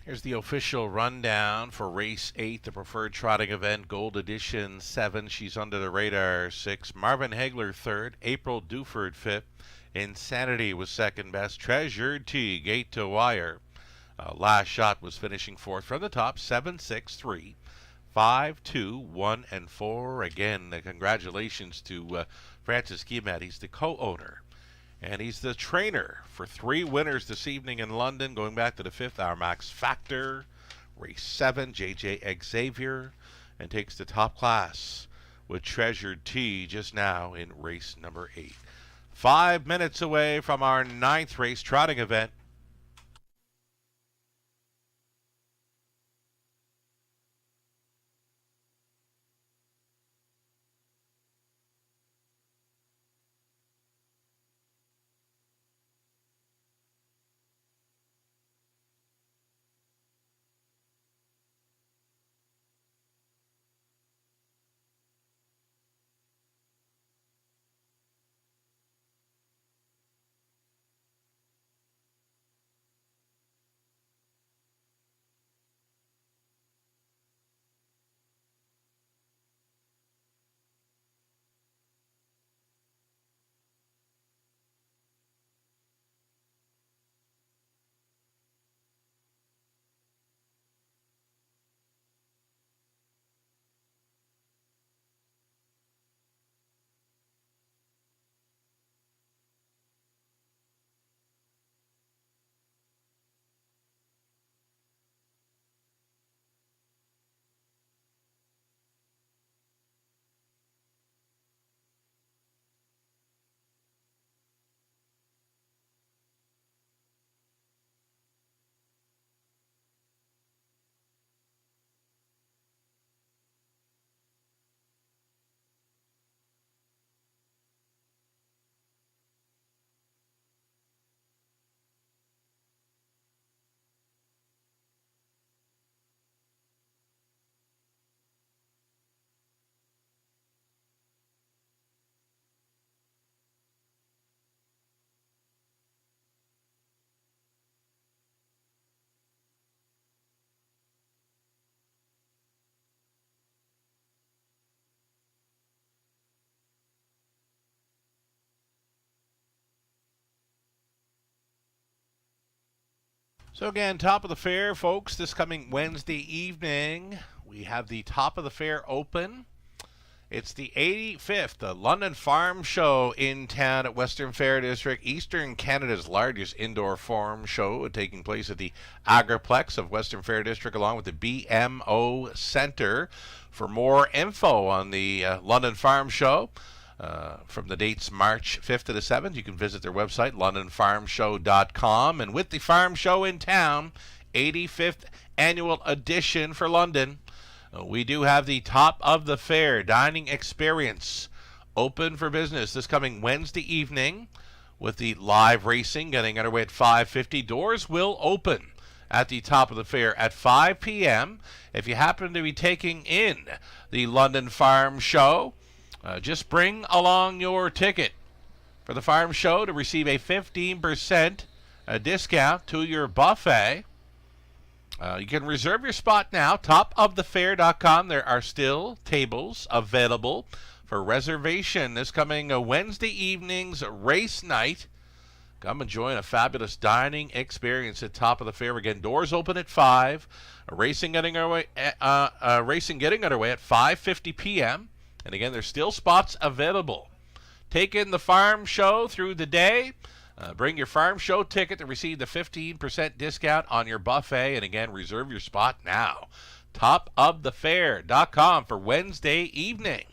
Here's the official rundown for race 8, the preferred trotting event, Gold Edition 7. She's under the radar 6. Marvin Hagler 3rd. April Duford 5th. Insanity was second best. Treasure T, gate to wire. Last Shot was finishing fourth from the top, 7, 6, 3, 5, 2, 1, and 4. Again, congratulations to Francis Guillemette. He's the co-owner, and he's the trainer for 3 winners this evening in London, going back to the 5th hour. Max Factor, race 7, JJ Xavier, and takes the top class with Treasured Tea just now in race number 8. 5 minutes away from our 9th race trotting event. So again, top of the fair, folks, this coming Wednesday evening, we have the top of the fair open. It's the 85th London Farm Show in town at Western Fair District, Eastern Canada's largest indoor farm show, taking place at the Agriplex of Western Fair District along with the BMO Centre. For more info on the London Farm Show, from the dates March 5th to the 7th, you can visit their website, londonfarmshow.com. And with the farm show in town, 85th annual edition for London, we do have the top of the fair dining experience open for business this coming Wednesday evening with the live racing getting underway at 5:50. Doors will open at the top of the fair at 5 p.m. If you happen to be taking in the London Farm Show, just bring along your ticket for the farm show to receive a 15% discount to your buffet. You can reserve your spot now, topofthefair.com. There are still tables available for reservation this coming Wednesday evening's race night. Come and join a fabulous dining experience at Top of the Fair. Again, doors open at 5. Racing getting underway at 5:50 p.m. And again, there's still spots available. Take in the farm show through the day. Bring your farm show ticket to receive the 15% discount on your buffet. And again, reserve your spot now. Topofthefair.com for Wednesday evening.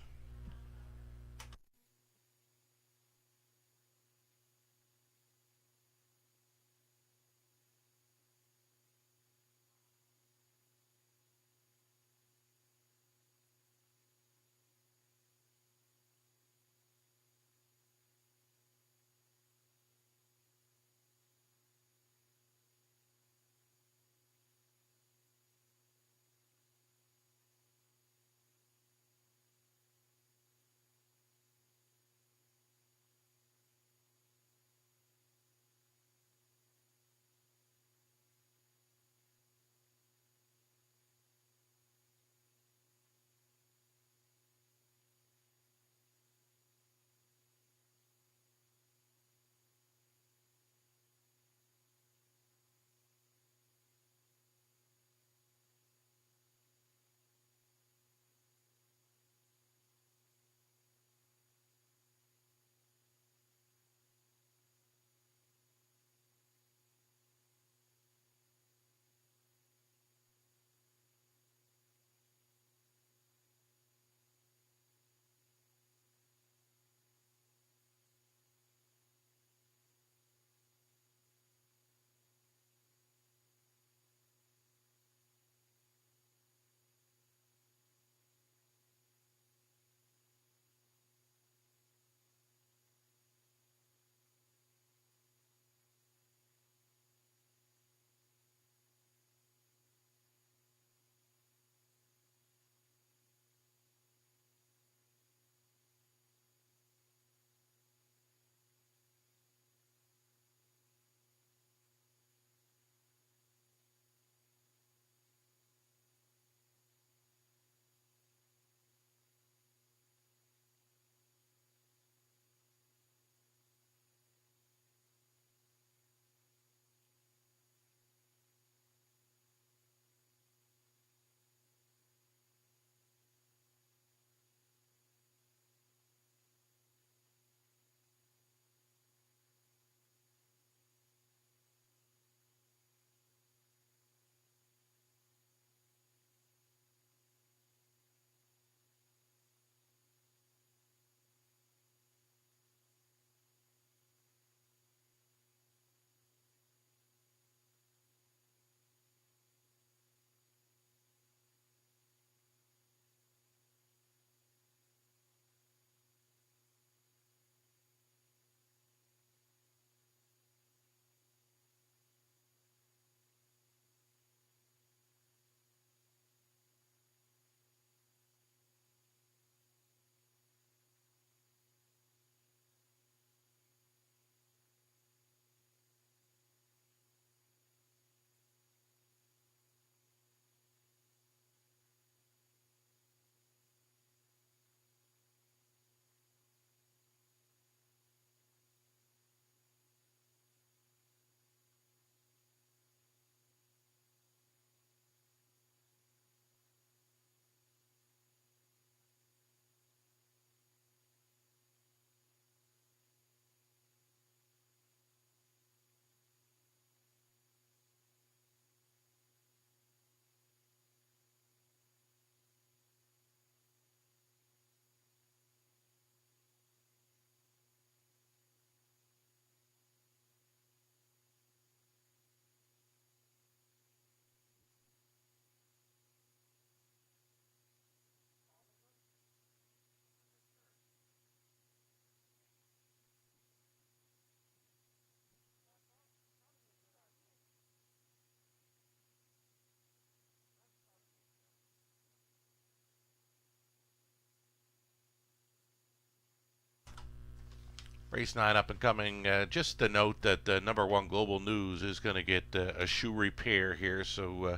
Race 9 up and coming. Just a note that number 1 Global News is going to get a shoe repair here, so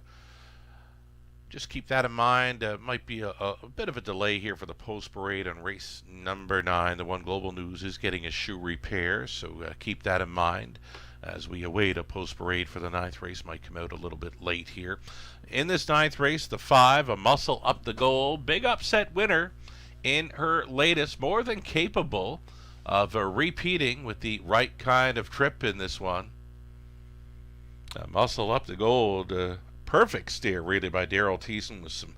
just keep that in mind. Might be a bit of a delay here for the post parade on race number 9. The 1 Global News is getting a shoe repair, so keep that in mind as we await a post parade for the 9th race. Might come out a little bit late here. In this 9th race, the 5, A Muscle Up the Goal, big upset winner in her latest, more than capable of repeating with the right kind of trip in this one. Muscle Up the Gold, perfect steer really by Daryl Thiessen with some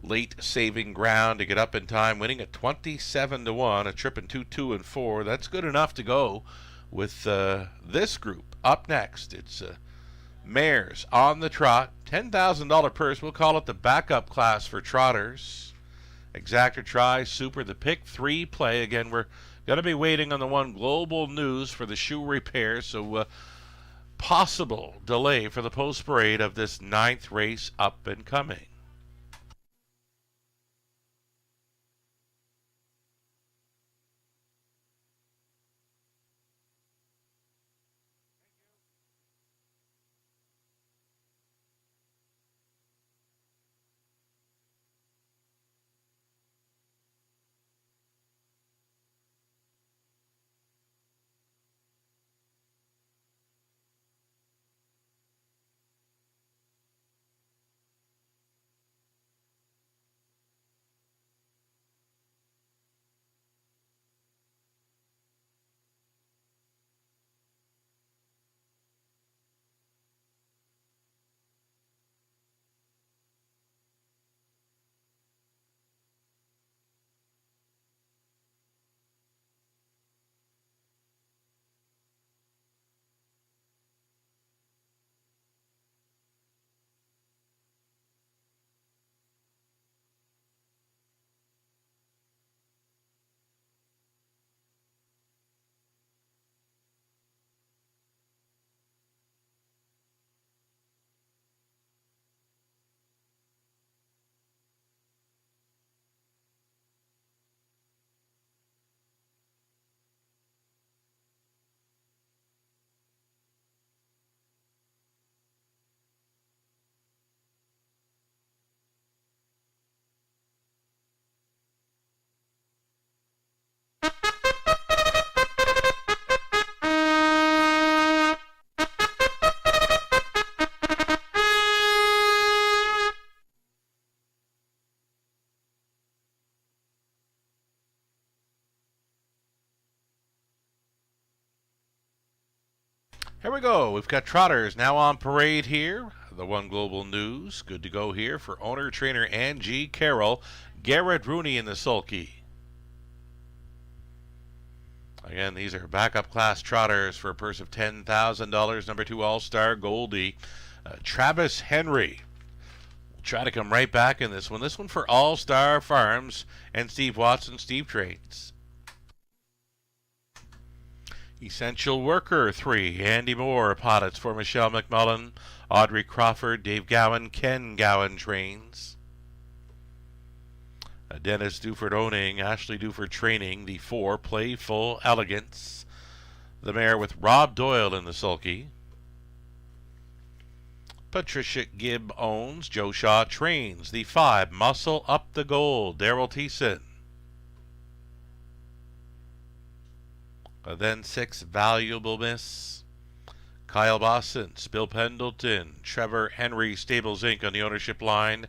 late saving ground to get up in time, winning at 27-1, a trip in 2, 2, and 4. That's good enough to go with this group. Up next, it's mares on the trot, $10,000 purse. We'll call it the backup class for trotters. Exactor Try, Super, the pick 3 play. Again, we're going to be waiting on the 1 Global News for the shoe repair, so possible delay for the post parade of this 9th race up and coming. Here we go. We've got trotters now on parade here. The 1 Global News. Good to go here for owner trainer Angie Carroll. Garrett Rooney in the sulky. Again, these are backup class trotters for a purse of $10,000. Number 2 All-Star Goldie. Travis Henry. We'll try to come right back in this one. This one for All-Star Farms and Steve Watson, Steve Trades. Essential Worker 3, Andy Moore potteds for Michelle McMullen, Audrey Crawford, Dave Gowan, Ken Gowan trains. Dennis Duford owning, Ashley Duford training, the 4 Playful Elegance. The mare with Rob Doyle in the sulky. Patricia Gibb owns, Joe Shaw trains, the 5 Muscle Up the Goal, Daryl Thiessen. Then 6 Valuable Miss, Kyle Boston, Bill Pendleton, Trevor Henry, Stables Inc. on the ownership line.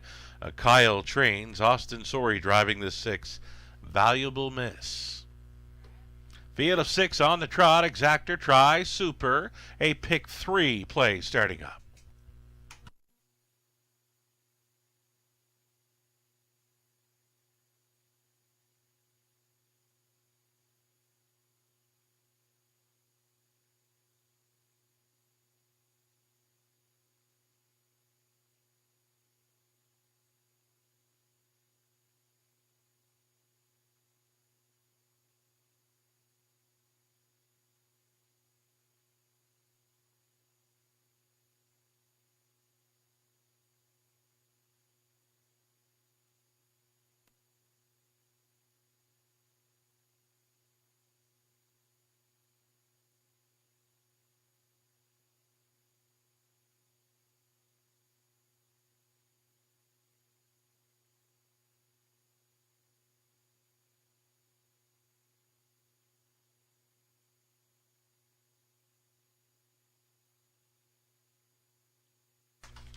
Kyle trains, Austin Sorey driving the 6 Valuable Miss. Field of 6 on the trot, Exactor Try, Super, a pick 3 play starting up.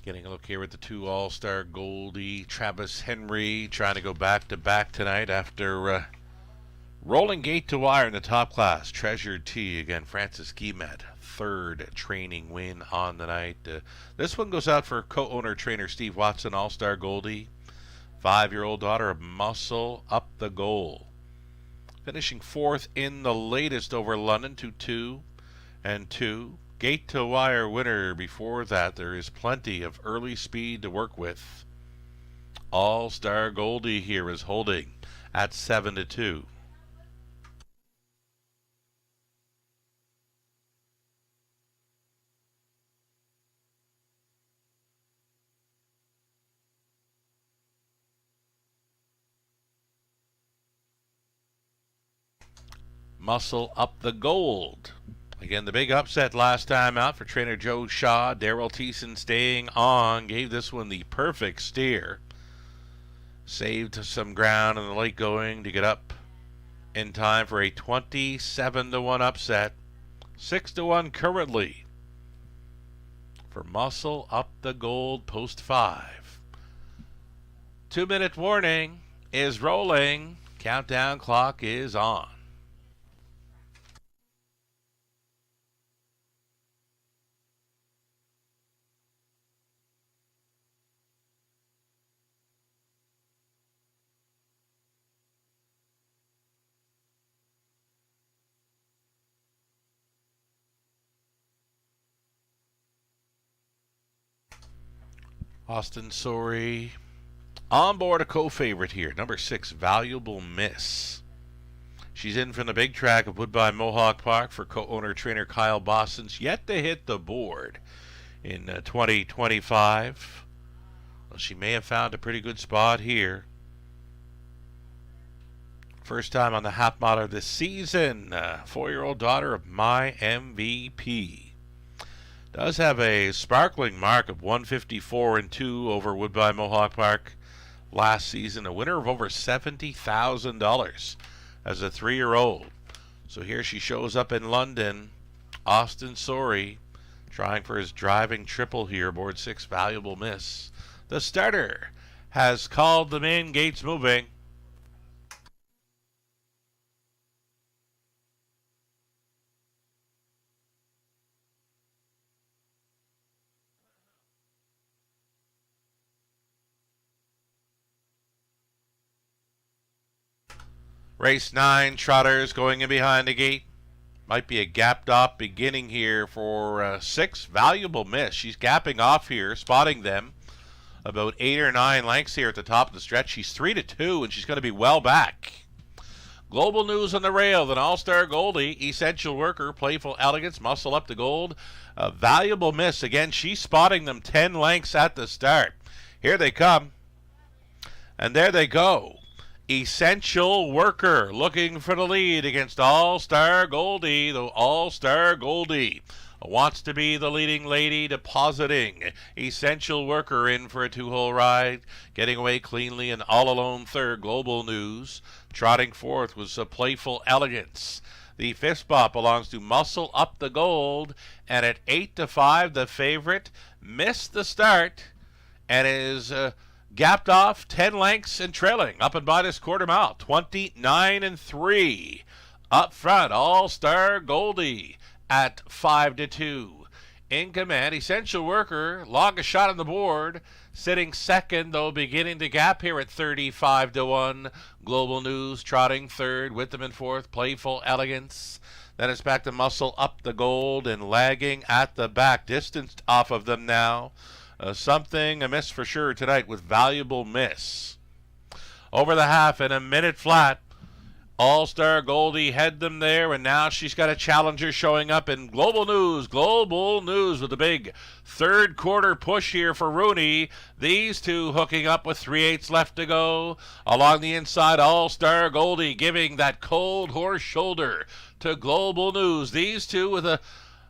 Getting a look here at the two All-Star Goldie, Travis Henry trying to go back-to-back tonight after rolling gate to wire in the top class. Treasure T again, Francis Guillemette, third training win on the night. This one goes out for co-owner trainer Steve Watson, All-Star Goldie, 5-year-old daughter of Muscle Up the Goal. Finishing fourth in the latest over London, 2-2 and 2. Gate to wire winner. Before that, there is plenty of early speed to work with. All-Star Goldie here is holding at 7-2. Muscle Up the Gold. Again, the big upset last time out for trainer Joe Shaw. Daryl Thiessen staying on. Gave this one the perfect steer. Saved some ground in the late going to get up in time for a 27-1 upset. 6-1 currently for Muscle Up the Gold post 5. 2-minute warning is rolling. Countdown clock is on. Austin Sorey on board, a co-favorite here. Number 6, Valuable Miss. She's in from the big track of Woodbine Mohawk Park for co-owner trainer Kyle Boston's yet to hit the board in 2025. Well, she may have found a pretty good spot here. First time on the half mile this season. 4-year-old daughter of my MVP. Does have a sparkling mark of 154 and 2 over Woodbine Mohawk Park last season. A winner of over $70,000 as a 3-year-old. So here she shows up in London. Austin Sorey trying for his driving triple here aboard 6, Valuable Miss. The starter has called them in. Gates moving. Race 9, Trotters going in behind the gate. Might be a gapped off beginning here for 6, Valuable Miss. She's gapping off here, spotting them about 8 or 9 lengths here at the top of the stretch. She's 3-2, and she's going to be well back. Global News on the rail, then All-Star Goldie, Essential Worker, Playful Elegance, Muscle Up the Gold. Valuable Miss, again, she's spotting them 10 lengths at the start. Here they come, and there they go. Essential Worker looking for the lead against All-Star Goldie. The All-Star Goldie wants to be the leading lady, depositing Essential Worker in for a 2-hole ride, getting away cleanly and all alone third. Global News trotting fourth was a Playful Elegance. The fifth spot belongs to Muscle Up the Gold, and at 8-5 the favorite missed the start and is gapped off 10 lengths and trailing up and by this quarter mile. 29-3 up front. All-Star Goldie at 5-2. In command, Essential Worker, longest shot on the board, sitting second, though beginning to gap here at 35-1. Global News trotting third, with them in fourth. Playful Elegance. Then it's back to Muscle Up the Gold and lagging at the back, distanced off of them now. Something amiss for sure tonight with Valuable Miss. Over the half in a minute flat. All-Star Goldie had them there, and now she's got a challenger showing up in Global News. Global News with a big third quarter push here for Rooney. These two hooking up with 3/8 left to go. Along the inside, All-Star Goldie giving that cold horse shoulder to Global News. These two with a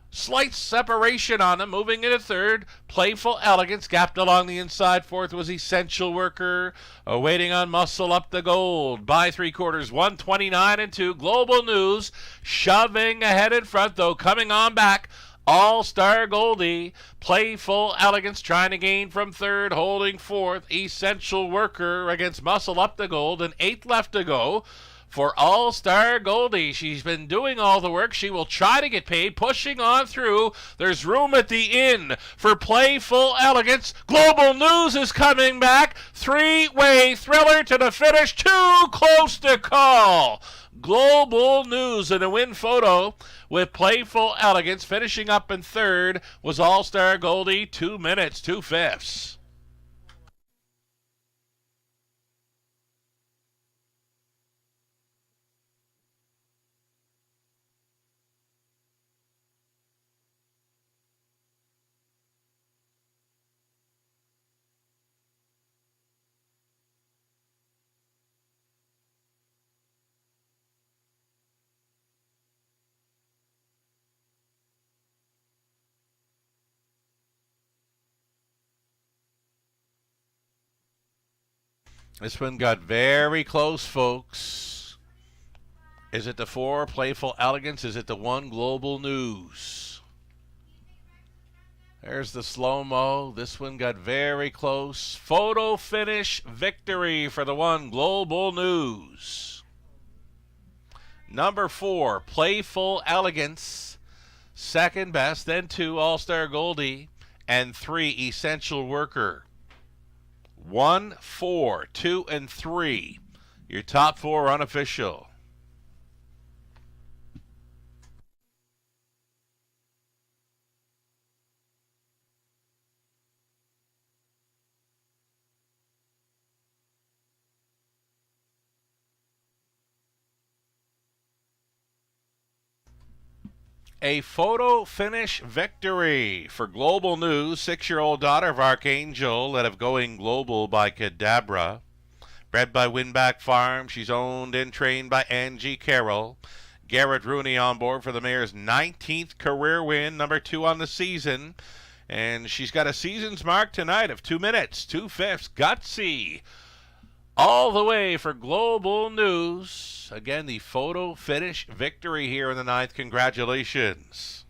slight separation on them, moving into third. Playful Elegance gapped along the inside. Fourth was Essential Worker, waiting on Muscle Up the Gold. By 3/4, 129-2. Global News shoving ahead in front, though, coming on back. All-Star Goldie, Playful Elegance trying to gain from third, holding fourth. Essential Worker against Muscle Up the Gold, and 8 left to go for All-Star Goldie. She's been doing all the work. She will try to get paid, pushing on through. There's room at the inn for Playful Elegance. Global News is coming back. 3-way thriller to the finish. Too close to call. Global News in a win photo with Playful Elegance. Finishing up in third was All-Star Goldie, 2 minutes, 2/5. This one got very close, folks. Is it the 4, Playful Elegance? Is it the 1, Global News? There's the slow-mo. This one got very close. Photo finish victory for the 1, Global News. Number 4, Playful Elegance. Second best, then 2, All-Star Goldie, and 3, Essential Worker. 1, 4, 2, and 3. Your top 4 unofficial. A photo finish victory for Global News. 6-year-old daughter of Archangel, led of Going Global by Cadabra. Bred by Winback Farm. She's owned and trained by Angie Carroll. Garrett Rooney on board for the mare's 19th career win, number 2 on the season. And she's got a season's mark tonight of 2 minutes, 2/5. Gutsy. All the way for Global News. Again, the photo finish victory here in the 9th. Congratulations.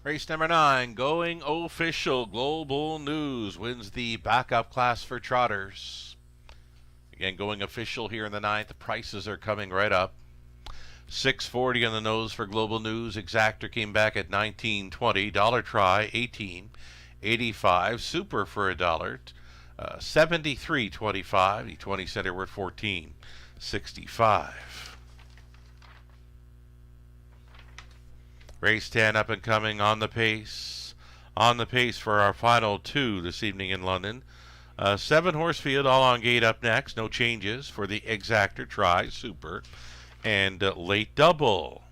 Race number 9, Going Official. Global News wins the backup class for trotters. Again, Going Official here in the 9th. The prices are coming right up. $6.40 on the nose for Global News. Exactor came back at $19.20. Dollar Try, $18.85. Super for $1. $73.25. The 20 center worth $14.65. Race 10 up and coming on the pace. On the pace for our final 2 this evening in London. 7-horse field, all on gate up next. No changes for the Exactor, Try, Super, and Late Double.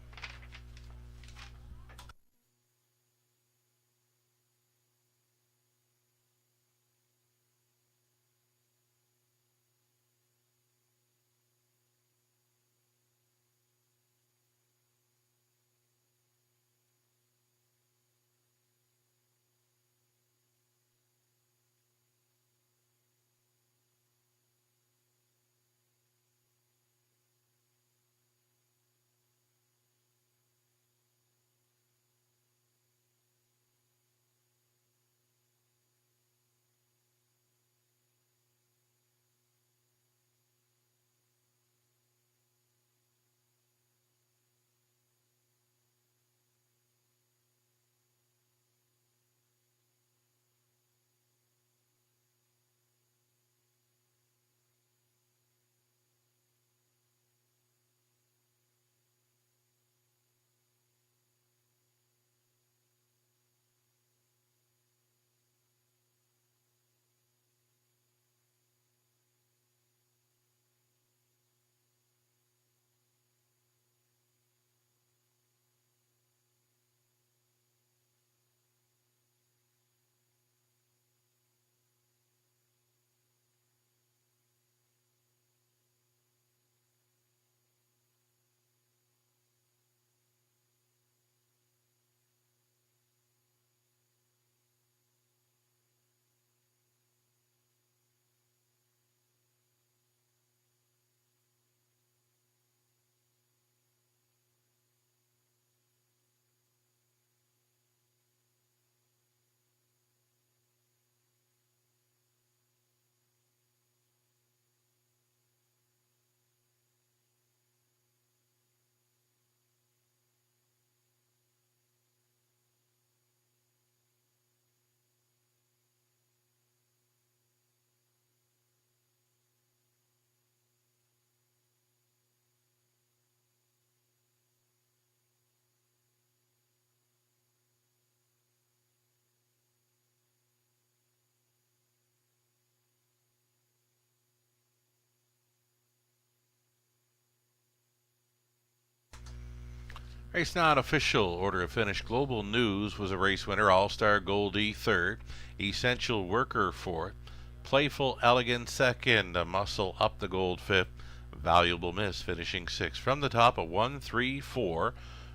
Race not official order of finish. Global News was a race winner. All-Star Goldie third. Essential Worker fourth. Playful Elegance second. Muscle Up the Gold fifth. Valuable Miss finishing sixth. From the top, a 1, 3, 4,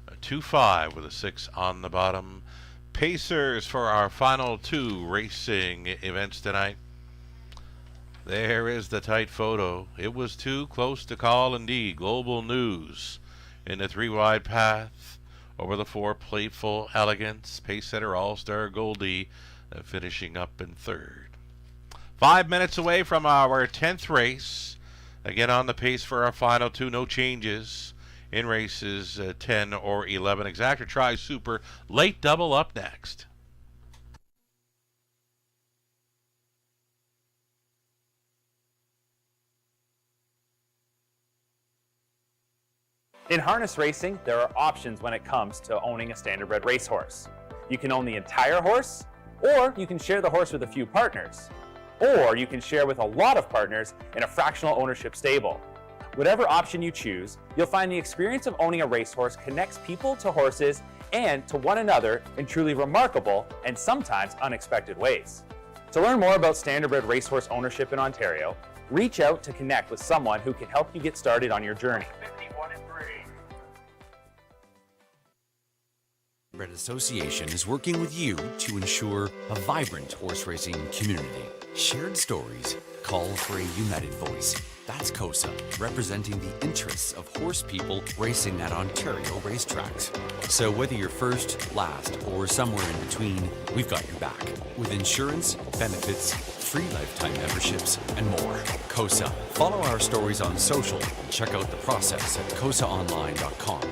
a 2, 5 with a 6 on the bottom. Pacers for our final two racing events tonight. There is the tight photo. It was too close to call indeed. Global News in the 3-wide path. Over the 4, Playful Elegance. Pace setter All-Star Goldie finishing up in third. 5 minutes away from our 10th race. Again on the pace for our final two. No changes in races 10 or 11. Exactor Tri Super late double up next. In harness racing, there are options when it comes to owning a standardbred racehorse. You can own the entire horse, or you can share the horse with a few partners, or you can share with a lot of partners in a fractional ownership stable. Whatever option you choose, you'll find the experience of owning a racehorse connects people to horses and to one another in truly remarkable and sometimes unexpected ways. To learn more about standardbred racehorse ownership in Ontario, reach out to connect with someone who can help you get started on your journey. Standardbred Association is working with you to ensure a vibrant horse racing community. Shared stories call for a united voice. That's COSA, representing the interests of horse people racing at Ontario racetracks. So whether you're first, last, or somewhere in between, we've got your back. With insurance, benefits, free lifetime memberships, and more. COSA. Follow our stories on social and check out the process at cosaonline.com.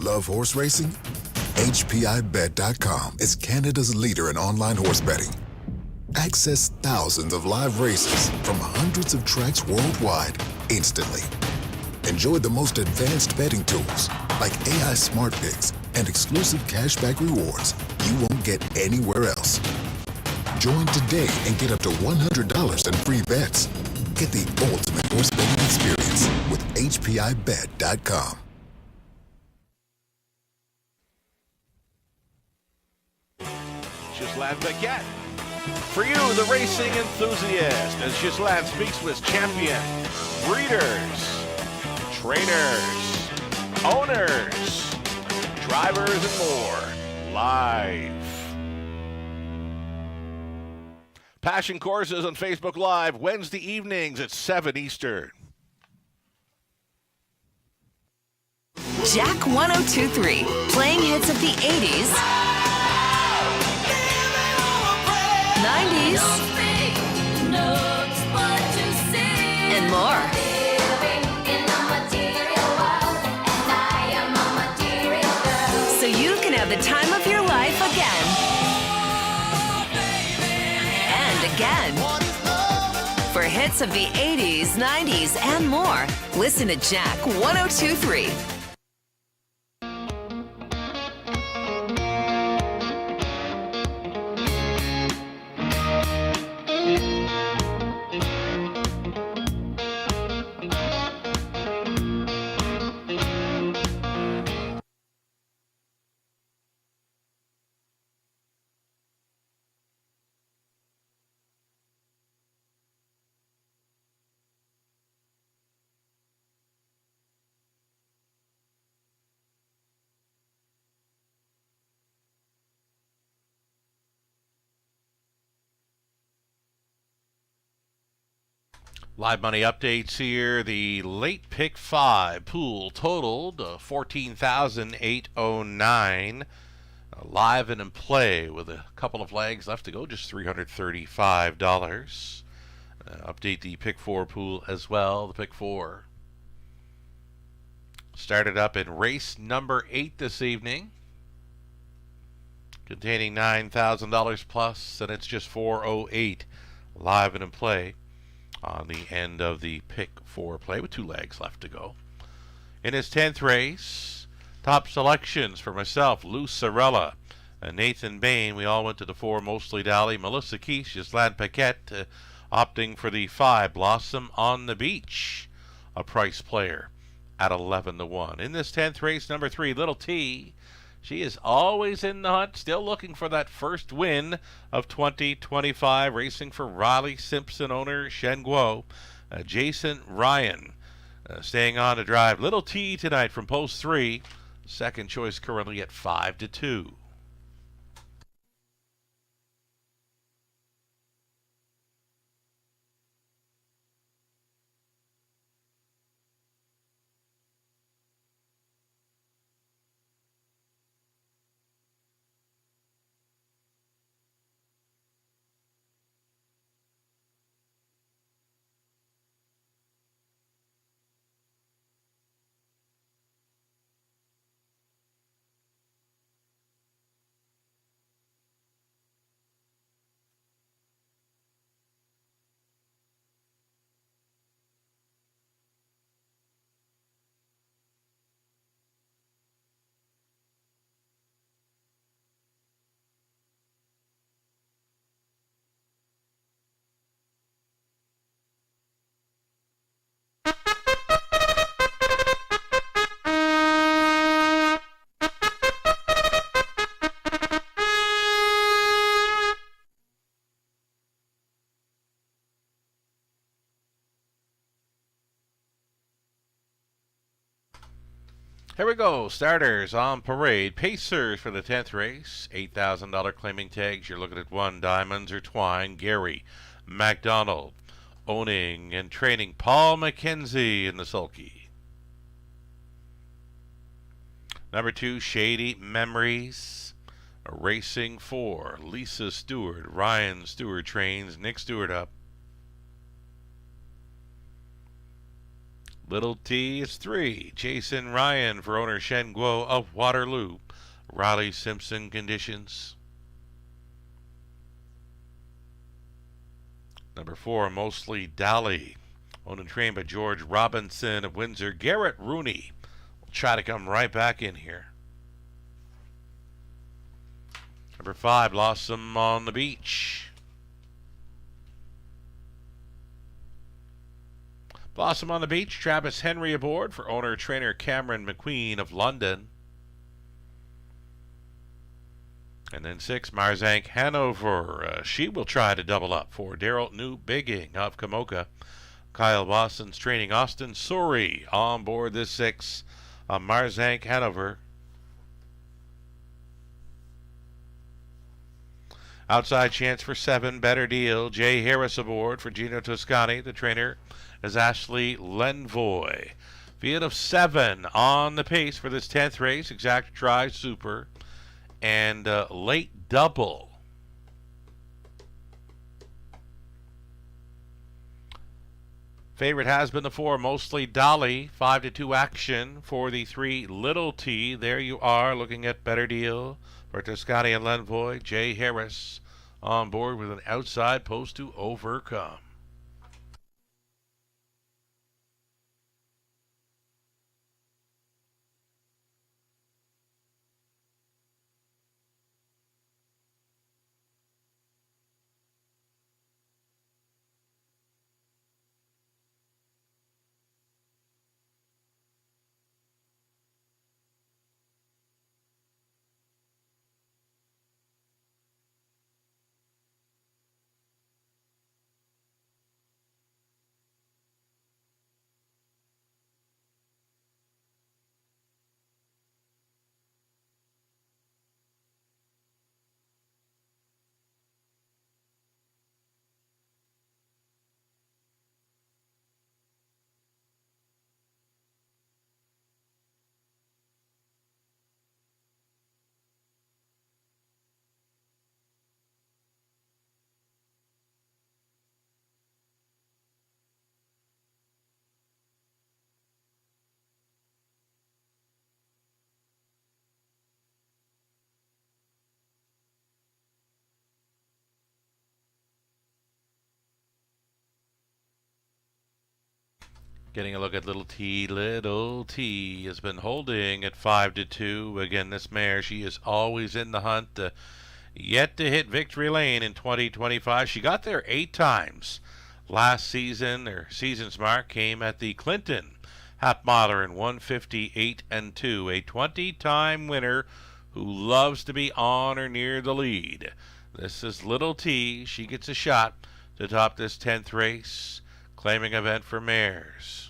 Love horse racing? HPIBet.com is Canada's leader in online horse betting. Access thousands of live races from hundreds of tracks worldwide instantly. Enjoy the most advanced betting tools like AI Smart Picks and exclusive cashback rewards you won't get anywhere else. Join today and get up to $100 in free bets. Get the ultimate horse betting experience with HPIBet.com. Ghislain Paquette. For you, the racing enthusiast, as Ghislain speaks with champions, breeders, trainers, owners, drivers, and more, live. Passion Courses on Facebook Live, Wednesday evenings at 7 Eastern. Jack 1023, playing hits of the 80s, 90s, and more. So you can have the time of your life again. And again. For hits of the 80s, 90s, and more, listen to Jack 1023. Live money updates here. The late pick 5 pool totaled 14,809. Live and in play with a couple of legs left to go, just $335. Update the pick 4 pool as well. The pick 4 started up in race number 8 this evening, containing $9,000 plus, and it's just 408 live and in play on the end of the pick 4 play with 2 legs left to go. In his 10th race, top selections for myself: Lou Sarella, Nathan Bain. We all went to the 4 Mostly Dally. Melissa Keith, Ghislaine Paquette, opting for the 5 Blossom on the Beach, a price player at 11-1. In this 10th race, number 3, Little T. She is always in the hunt, still looking for that first win of 2025, racing for Riley Simpson owner Shen Guo. Jason Ryan staying on to drive Little T tonight from post 3. Second choice currently at 5-2. Here we go. Starters on parade. Pacers for the 10th race. $8,000 claiming tags. You're looking at 1 Diamonds or Twine. Gary MacDonald owning and training Paul McKenzie in the sulky. Number 2, Shady Memories. Racing for Lisa Stewart. Ryan Stewart trains. Nick Stewart up. Little T is 3. Jason Ryan for owner Shen Guo of Waterloo. Riley Simpson conditions. Number 4, Mostly Dally. Owned and trained by George Robinson of Windsor. Garrett Rooney will try to come right back in here. Number 5, Blossom on the Beach. Blossom on the Beach, Travis Henry aboard for owner-trainer Cameron McQueen of London. And then 6, Marzank Hanover. She will try to double up for Daryl Newbigging of Kamoka. Kyle Watson's training Austin Suri on board this 6, Marzank Hanover. Outside chance for 7, Better Deal. Jay Harris aboard for Gino Toscani. The trainer is Ashley Lenvoy. Field of 7 on the pace for this 10th race. Exact Try Super and Late Double. Favorite has been the 4, Mostly Dolly. 5-2 action for the 3, Little T. There you are, looking at Better Deal for Toscani and Lenvoy. Jay Harris on board with an outside post to overcome. Getting a look at Little T. Little T has been holding at 5-2. Again, this mare, she is always in the hunt. Yet to hit victory lane in 2025. She got there 8 times. Last season, her season's mark came at the Clinton Hap Mahler in 158-2. A 20-time winner who loves to be on or near the lead. This is Little T. She gets a shot to top this 10th race, claiming event for mares.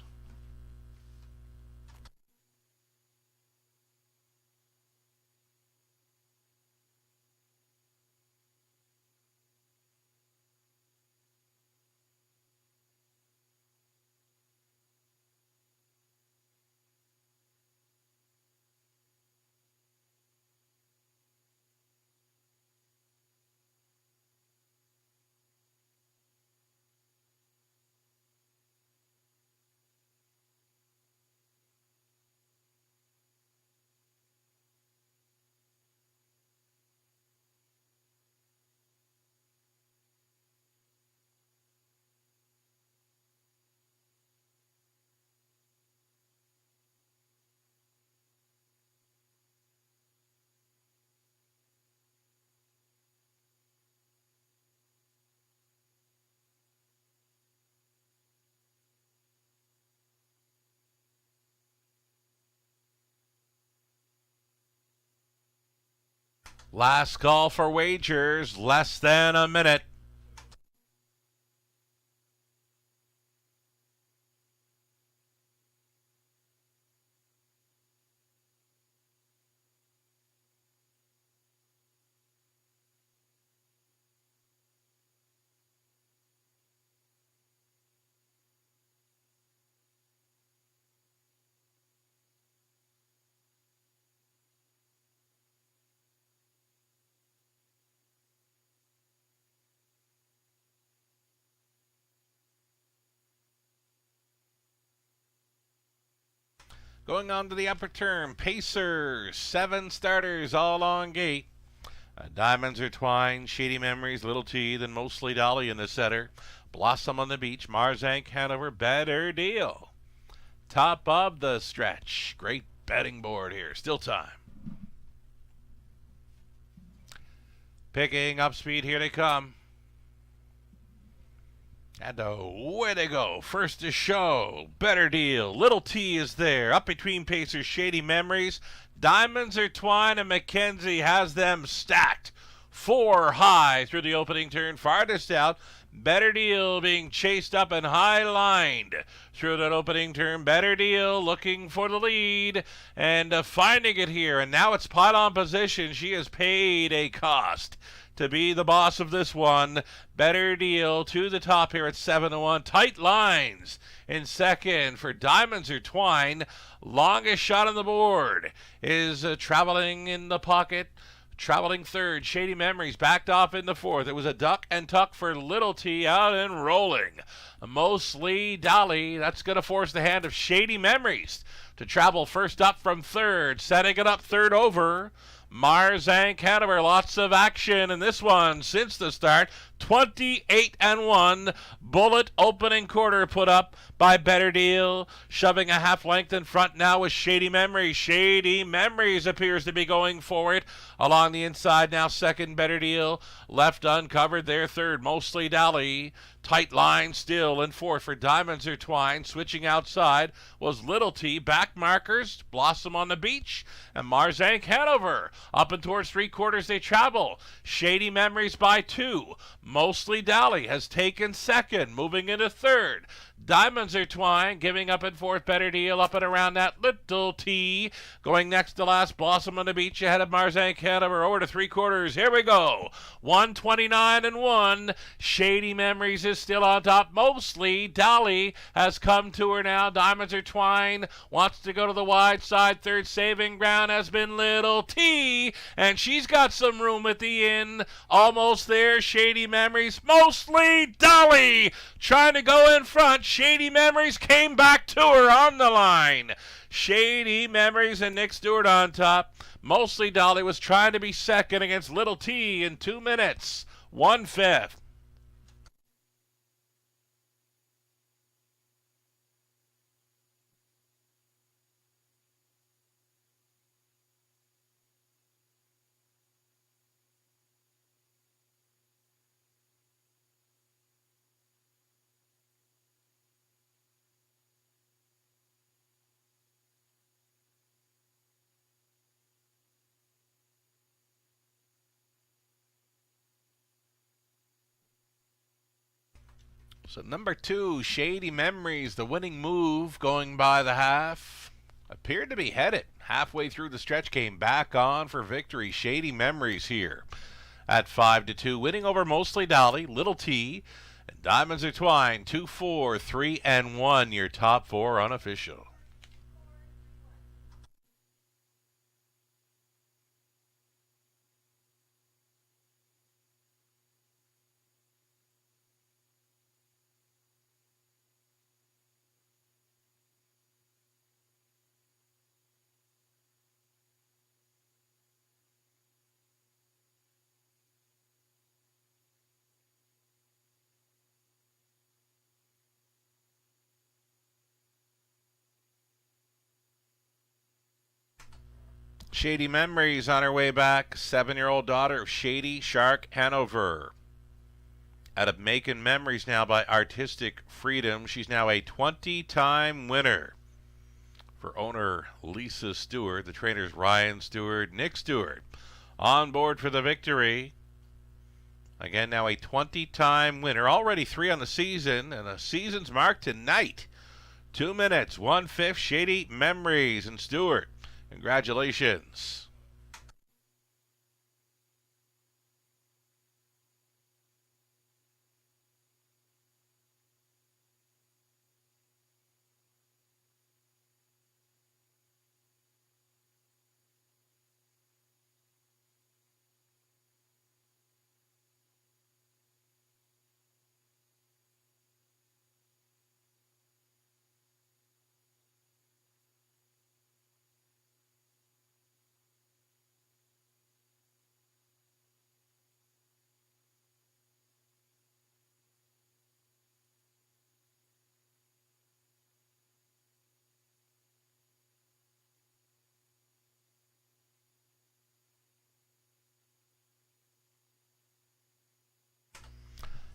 Last call for wagers, less than a minute. Going on to the upper term, Pacers, 7 starters, all on gate. Diamonds are twined, Shady Memories, Little T, then Mostly Dolly in the center. Blossom on the Beach, Marzank, Hanover, Better Deal. Top of the stretch. Great betting board here. Still time. Picking up speed, here they come. And away they go. First to show. Better Deal. Little T is there. Up between Pacers, Shady Memories. Diamonds are twined, and Mackenzie has them stacked. 4 high through the opening turn. Farthest out. Better Deal being chased up and high-lined through that opening turn. Better Deal looking for the lead and finding it here. And now it's pylon position. She has paid a cost to be the boss of this one. Better Deal to the top here at 7-1. Tight lines in second for Diamonds Are Twined. Longest shot on the board is traveling in the pocket. Traveling third, Shady Memories backed off in the fourth. It was a duck and tuck for Little T, out and rolling. Mostly Dolly, that's going to force the hand of Shady Memories to travel first up from third. Setting it up third over. Marzank Hanover, lots of action in this one since the start. 28-1. Bullet opening quarter put up by Better Deal. Shoving a half length in front now with Shady Memories. Shady Memories appears to be going for it. Along the inside now, second Better Deal. Left uncovered there, third Mostly Dolly. Tight line still in fourth for Diamonds Are Twined. Switching outside was Little T. Back markers, Blossom on the Beach, and Marzank Hanover. Up and towards 3/4 they travel. Shady Memories by 2. Mostly Dolly has taken second, moving into third. Diamonds Are Twined, giving up in fourth. Better Deal up and around that. Little T going next to last. Blossom on the Beach ahead of Marzank Hanover. Over to 3/4. Here we go. 129-1. Shady Memories is still on top. Mostly Dolly has come to her now. Diamonds Are Twined wants to go to the wide side. Third saving ground has been Little T, and she's got some room at the end. Almost there. Shady Memories. Mostly Dolly trying to go in front. Shady Memories came back to her on the line. Shady Memories and Nick Stewart on top. Mostly Dolly was trying to be second against Little T in 2 minutes. 1/5. So number 2, Shady Memories, the winning move going by the half. Appeared to be headed. Halfway through the stretch, came back on for victory. Shady Memories here at 5-2, winning over Mostly Dolly, Little T, and Diamonds Are Twine. 2, 4, 3, and 1. Your top 4 unofficial. Shady Memories on her way back. 7-year-old daughter of Shady Shark Hanover. Out of Making Memories now by Artistic Freedom. She's now a 20-time winner. For owner Lisa Stewart, the trainers Ryan Stewart, Nick Stewart, on board for the victory. Again, now a 20-time winner. Already 3 on the season, and the season's marked tonight. 2 minutes, 1/5, Shady Memories and Stewart. Congratulations.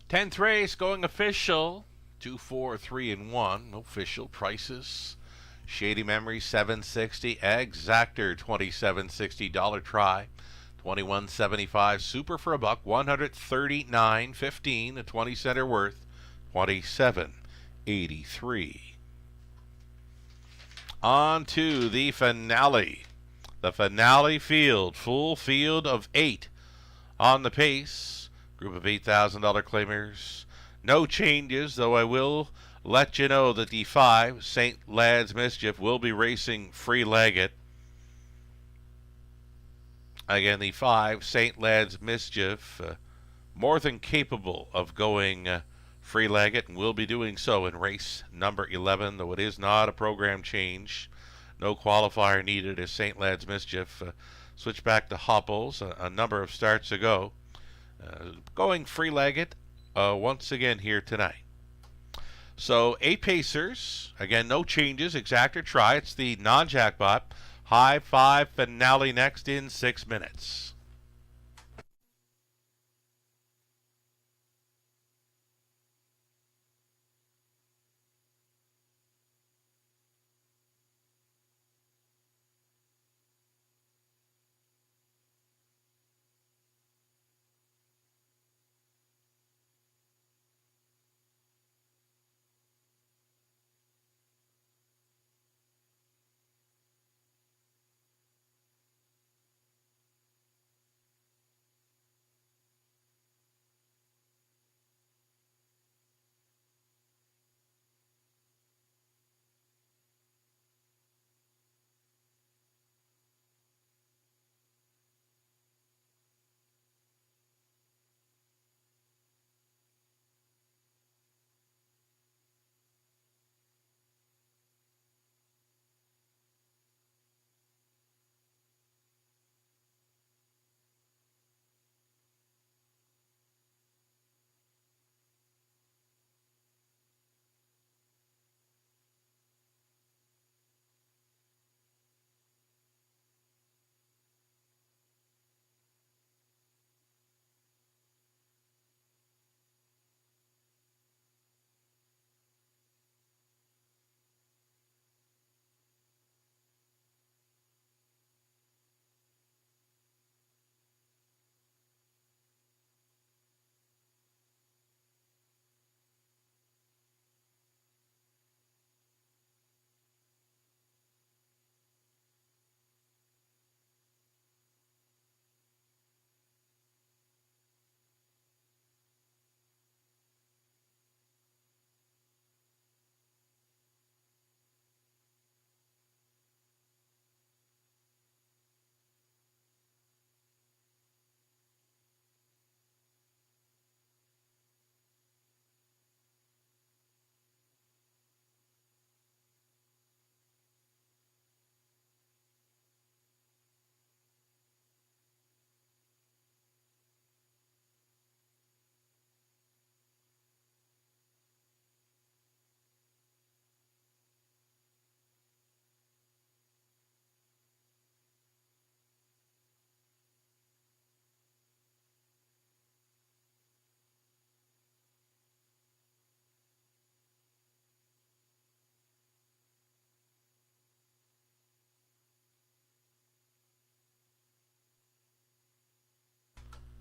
Tenth race going official. 2, 4, 3, and 1. Official prices. Shady Memory $7.60. Exactor $27.60. Dollar Try $21.75. Super for a buck $139.15. A 20 center worth $27.83. On to the finale. The finale field. Full field of 8 on the pace. Group of $8,000 claimers. No changes, though I will let you know that the 5, St. Lad's Mischief, will be racing free-legged. Again, the 5, St. Lad's Mischief, more than capable of going free-legged, and will be doing so in race number 11, though it is not a program change. No qualifier needed as St. Lad's Mischief switched back to Hopples a number of starts ago. Going free-legged once again here tonight. So 8 pacers. Again, no changes. Exactor Try. It's the non-jackpot. High 5 finale next in 6 minutes.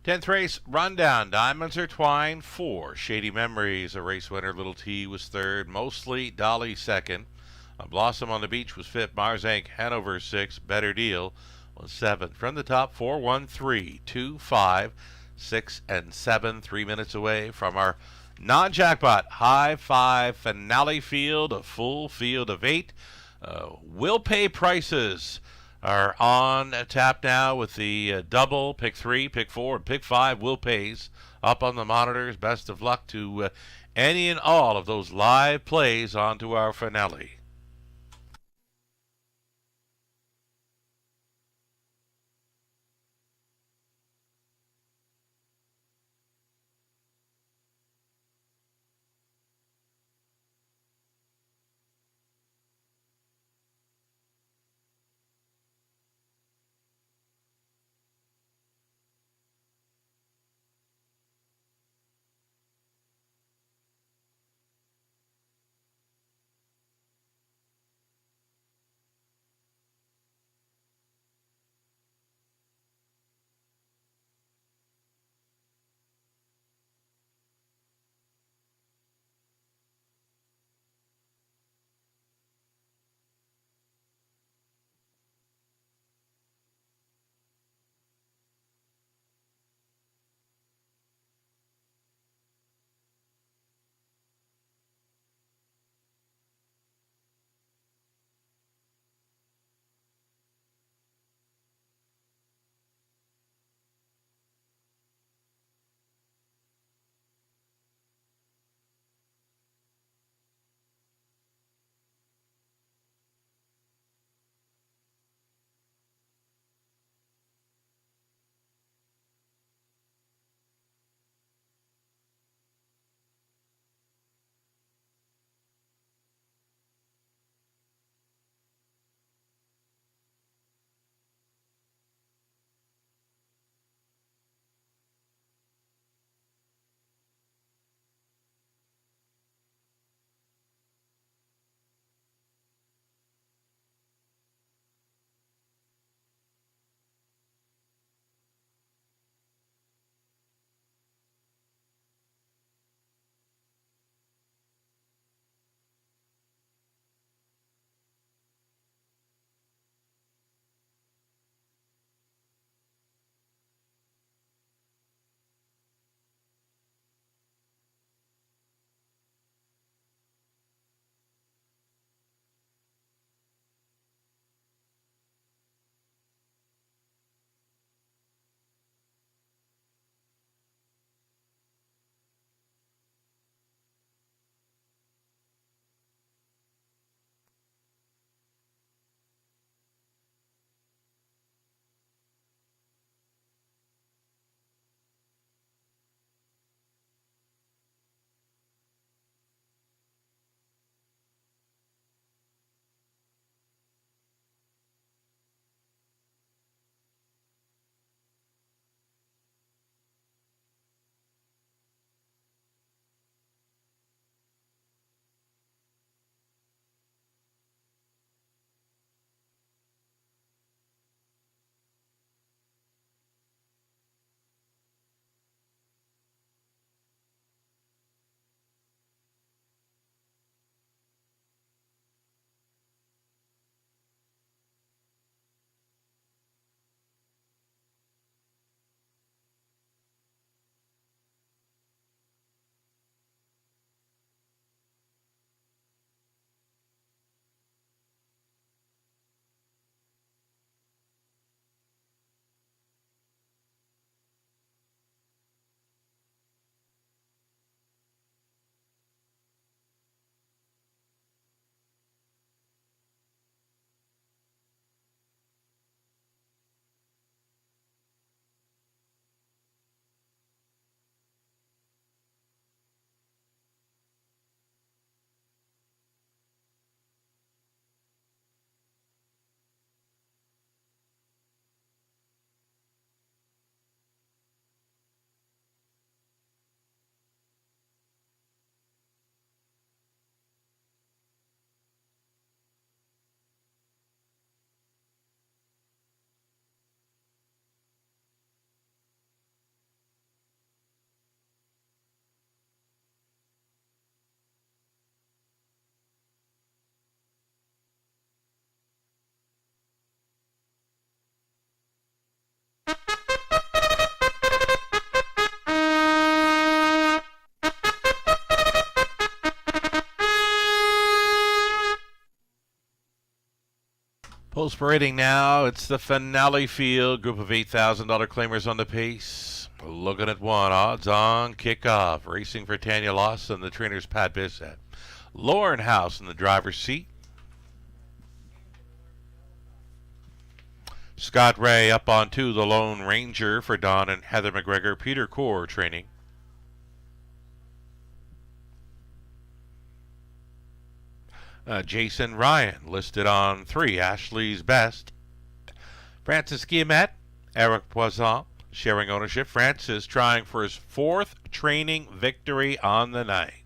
10th race rundown. Diamonds Are Twined 4. Shady Memories, a race winner. Little T was third. Mostly Dolly second. Blossom on the Beach was fifth. Mars Inc. Hanover 6. Better Deal was seventh. From the top, 4, 1, 3, 2, 5, 6, and 7. 3 minutes away from our non-jackpot high five finale field, a full field of 8. Will pay prices are on tap now with the double, pick 3, pick 4, and pick 5 will pays up on the monitors. Best of luck to any and all of those live plays onto our finale. Post parading now. It's the finale field. Group of $8,000 claimers on the pace. Looking at one. Odds on kickoff. Racing for Tanya Lawson, the trainer's Pat Bissett. Lauren House in the driver's seat. Scott Ray up on 2, the Lone Ranger for Don and Heather McGregor. Peter Core training. Jason Ryan listed on 3, Ashley's Best. Francis Guillemette, Eric Poisson sharing ownership. Francis trying for his 4th training victory on the night.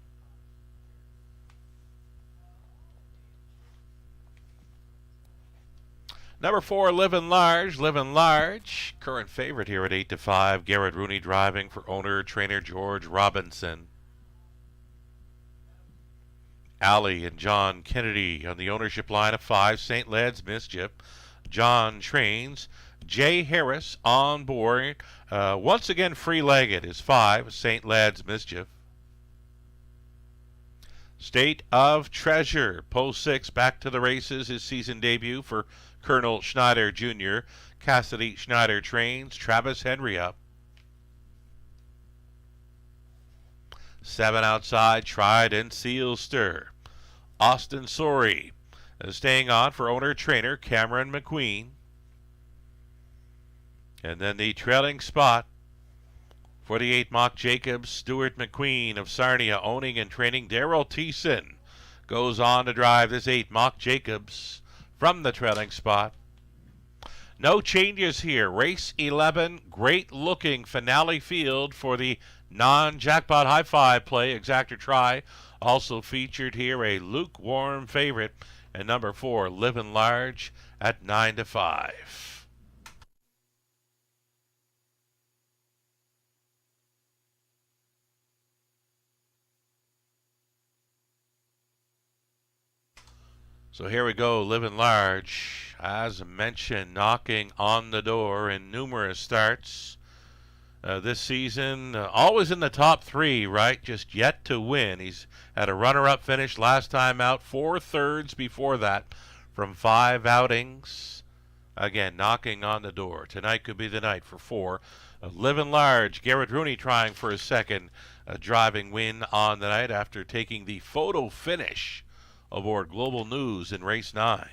Number 4, Livin' Large. Livin' Large, current favorite here at 8-5. Garrett Rooney driving for owner, trainer George Robinson. Allie and John Kennedy on the ownership line of 5. St. Led's Mischief. John trains. Jay Harris on board. Once again free-legged is 5. St. Led's Mischief. State of Treasure. Post 6 back to the races. His season debut for Colonel Schneider Jr. Cassidy Schneider trains. Travis Henry up. 7 outside, Tried and Seal Stir. Austin Sorey staying on for owner-trainer Cameron McQueen. And then the trailing spot, 48 Mock Jacobs, Stuart McQueen of Sarnia owning and training. Daryl Thiessen goes on to drive this 8 Mock Jacobs from the trailing spot. No changes here. Race 11, great-looking finale field for the non-jackpot high-five play, Exactor Try. Also featured here a lukewarm favorite, and number 4, Livin' Large at 9-5. So here we go, Livin' Large, as mentioned, knocking on the door in numerous starts. This season, always in the top 3, right? Just yet to win. He's had a runner-up finish last time out, 4 thirds before that from 5 outings. Again, knocking on the door. Tonight could be the night for 4. Livin' Large, Garrett Rooney trying for his 2nd driving win on the night after taking the photo finish aboard Global News in race 9.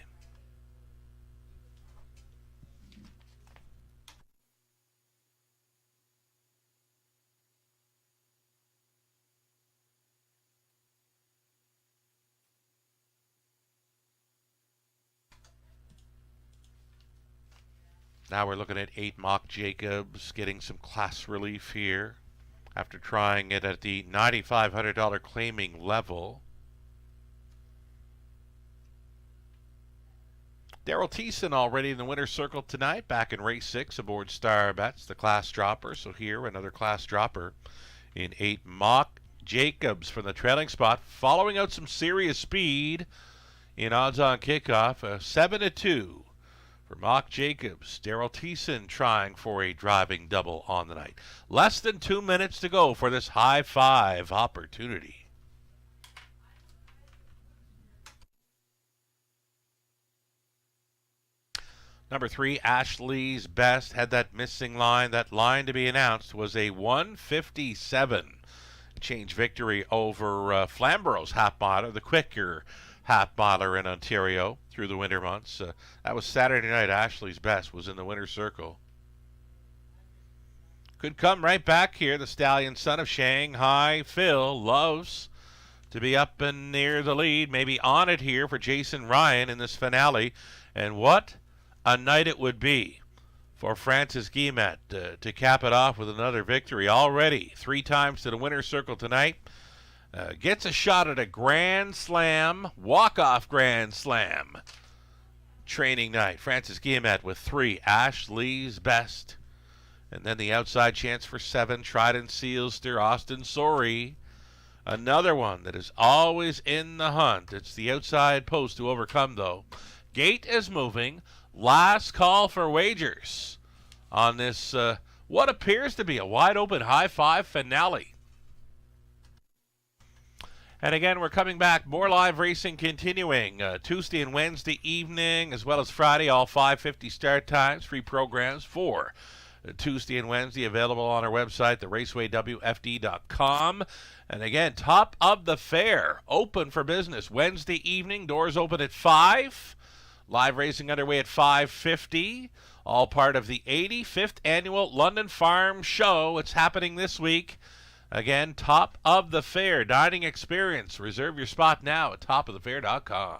Now we're looking at 8 Mock Jacobs getting some class relief here after trying it at the $9,500 claiming level. Daryl Thiessen already in the winner's circle tonight, back in race 6 aboard Star Bets, the class dropper. So here another class dropper in 8 Mock Jacobs from the trailing spot, following out some serious speed in odds on kickoff, 7-2. For Mock Jacobs, Daryl Thiessen trying for a driving double on the night. Less than 2 minutes to go for this high 5 opportunity. Number 3, Ashley's Best, had that missing line. That line to be announced was a 157. Change victory over Flamborough's half miler, the quicker half miler in Ontario through the winter months. That was Saturday night. Ashley's Best was in the winner's circle. Could come right back here. The stallion son of Shanghai Phil loves to be up and near the lead, maybe on it here for Jason Ryan in this finale. And what a night it would be for Francis Guillemette to cap it off with another victory. Already 3 times to the winner's circle tonight. Gets a shot at a Grand Slam, walk-off Grand Slam training night. Francis Guillemette with 3, Ashley's Best. And then the outside chance for 7, Tried and Seal Stir, Austin Sorey. Another one that is always in the hunt. It's the outside post to overcome, though. Gate is moving. Last call for wagers on this, what appears to be a wide-open high 5 finale. And again, we're coming back. More live racing continuing Tuesday and Wednesday evening, as well as Friday, all 5:50 start times. Free programs for Tuesday and Wednesday available on our website, theracewaywfd.com. And again, top of the fair, open for business Wednesday evening. Doors open at 5. Live racing underway at 5:50. All part of the 85th Annual London Farm Show. It's happening this week. Again, top of the fair dining experience. Reserve your spot now at topofthefair.com.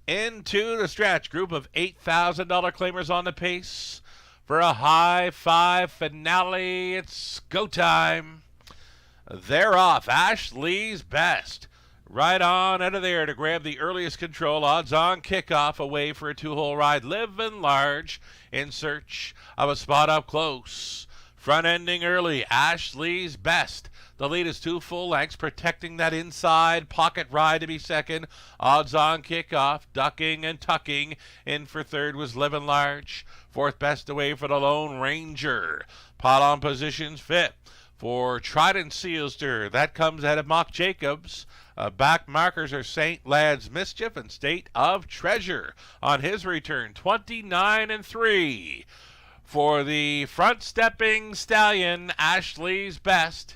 Into the stretch, group of $8,000 claimers on the pace for a high five finale. It's go time. They're off. Ashley's Best. Right on out of there to grab the earliest control. Odds on kickoff away for a 2-hole ride. Living Large in search of a spot up close. Front ending early, Ashley's Best. The lead is 2 full lengths, protecting that inside pocket ride to be second. Odds on kickoff, ducking and tucking. In for third was Living Large. Fourth best away for the Lone Ranger. Pot on positions fit for Trident Sealster. That comes out of Mock Jacobs. Back markers are St. Lad's Mischief and State of Treasure on his return, 29-3. For the front-stepping stallion, Ashley's Best.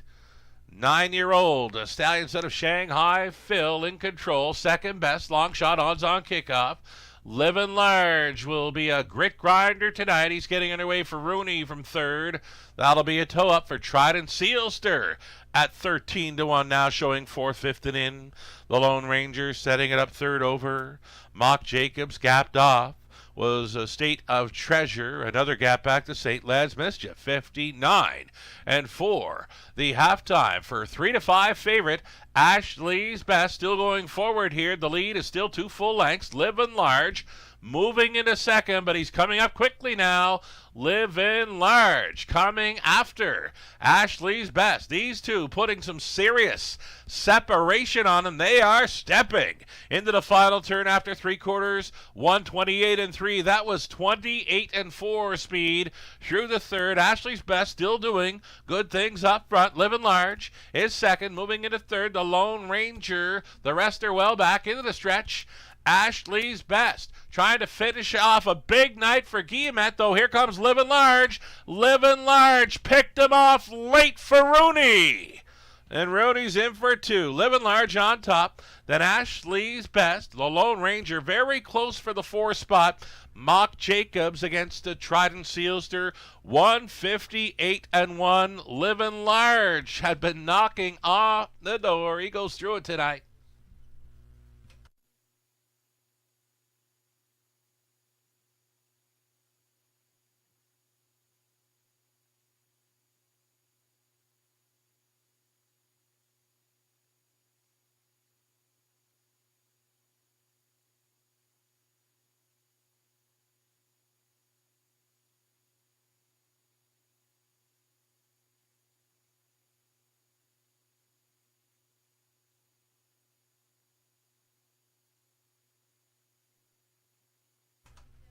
9-year-old stallion son of Shanghai Phil in control. Second best, long shot, odds on kickoff. Living Large will be a grit grinder tonight. He's getting underway for Rooney from third. That'll be a toe-up for Trident Sealster at 13-1 now, showing fourth, fifth, and in. The Lone Ranger setting it up third over. Mock Jacobs gapped off. Was a State of Treasure, another gap back to St. Lad's Mischief, 59-4. The halftime for 3-5 favorite, Ashley's Best, still going forward here. The lead is still 2 full lengths. Living Large moving into second, but he's coming up quickly now. Living Large coming after Ashley's Best. These two putting some serious separation on them. They are stepping into the final turn after 3 quarters. 128-3. That was 28-4 speed through the third. Ashley's Best still doing good things up front. Living Large is second, moving into third. The Lone Ranger. The rest are well back into the stretch. Ashley's Best trying to finish off a big night for Guillemette, though. Here comes Living Large. Living Large picked him off late for Rooney. And Rooney's in for 2. Living Large on top. Then Ashley's Best. The Lone Ranger very close for the 4 spot. Mock Jacobs against the Trident Sealster. 158-1. Living Large had been knocking off the door. He goes through it tonight.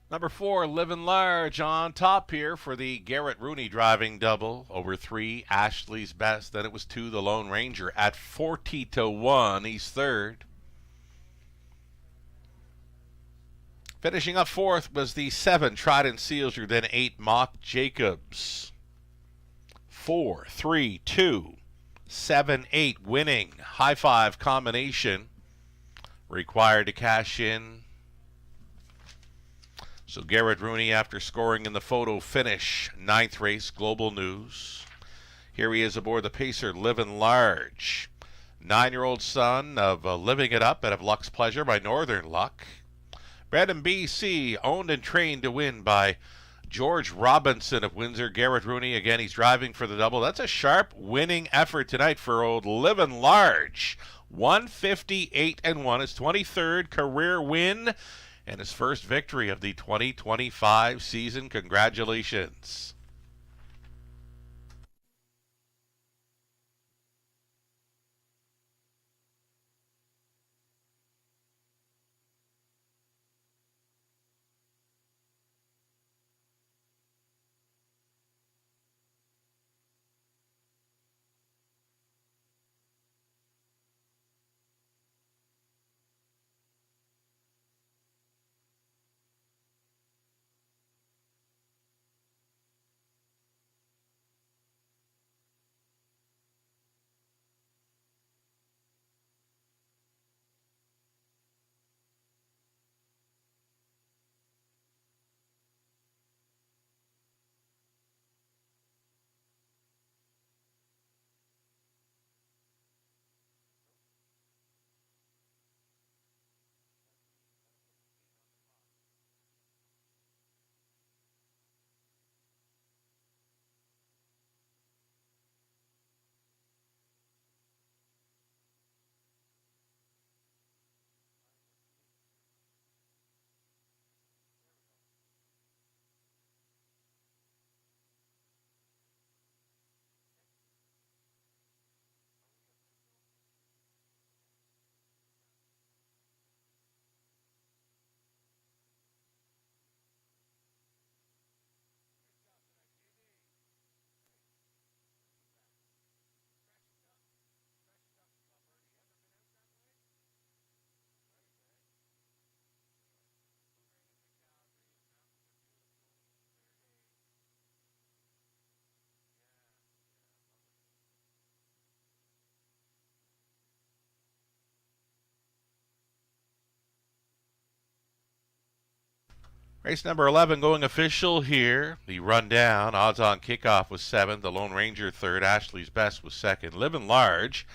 Number 4, Living Large on top here for the Garrett Rooney driving double. Over 3, Ashley's Best. Then it was 2, the Lone Ranger at 40-1. He's third. Finishing up fourth was the 7, Trident Sealster. Then 8, Mock Jacobs. 4, 3, 2, 7, 8 winning. High five combination required to cash in. So Garrett Rooney, after scoring in the photo finish, 9th race, Global News. Here he is aboard the Pacer, Living Large. 9-year-old son of Living It Up out of Luck's Pleasure by Northern Luck. Bred in BC, owned and trained to win by George Robinson of Windsor. Garrett Rooney, again, he's driving for the double. That's a sharp winning effort tonight for old Living Large. 158-1, his 23rd career win and his first victory of the 2025 season. Congratulations. Race number 11 going official here. The rundown. Odds on kickoff was 7th. The Lone Ranger 3rd. Ashley's Best was 2nd. Living Large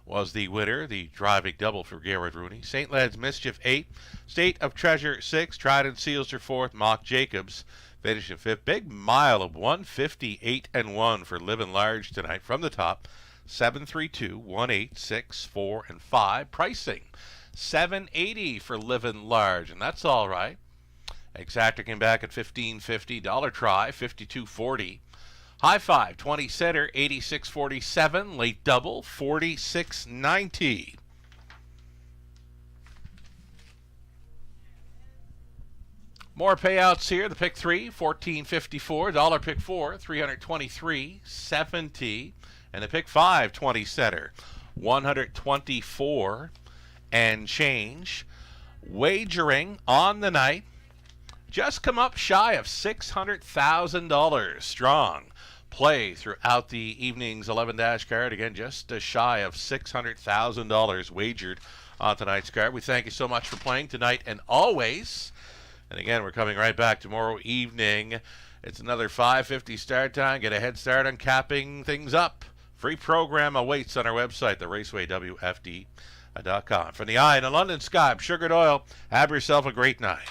was the winner. The driving double for Garrett Rooney. St. Led's Mischief 8. State of Treasure 6. Trident Seals her 4th. Mock Jacobs finishing 5th. Big mile of 158-1 for Living Large tonight from the top. 732, 18, 6, 4, and 5. Pricing $7.80 for Living Large, and that's all right. Exacta came back at $15.50. Dollar Try $52.40. High Five 20 center $86.47. Late Double $46.90. More payouts here. The pick 3 $14.54. Dollar pick 4 $323.70. And the pick 5 20 center $124 and change. Wagering on the night just come up shy of $600,000 strong. Play throughout the evening's 11-dash card. Again, just shy of $600,000 wagered on tonight's card. We thank you so much for playing tonight and always. And again, we're coming right back tomorrow evening. It's another 5:50 start time. Get a head start on capping things up. Free program awaits on our website, theracewaywfd.com. From the eye in the London sky, I'm Sugared Oil. Have yourself a great night.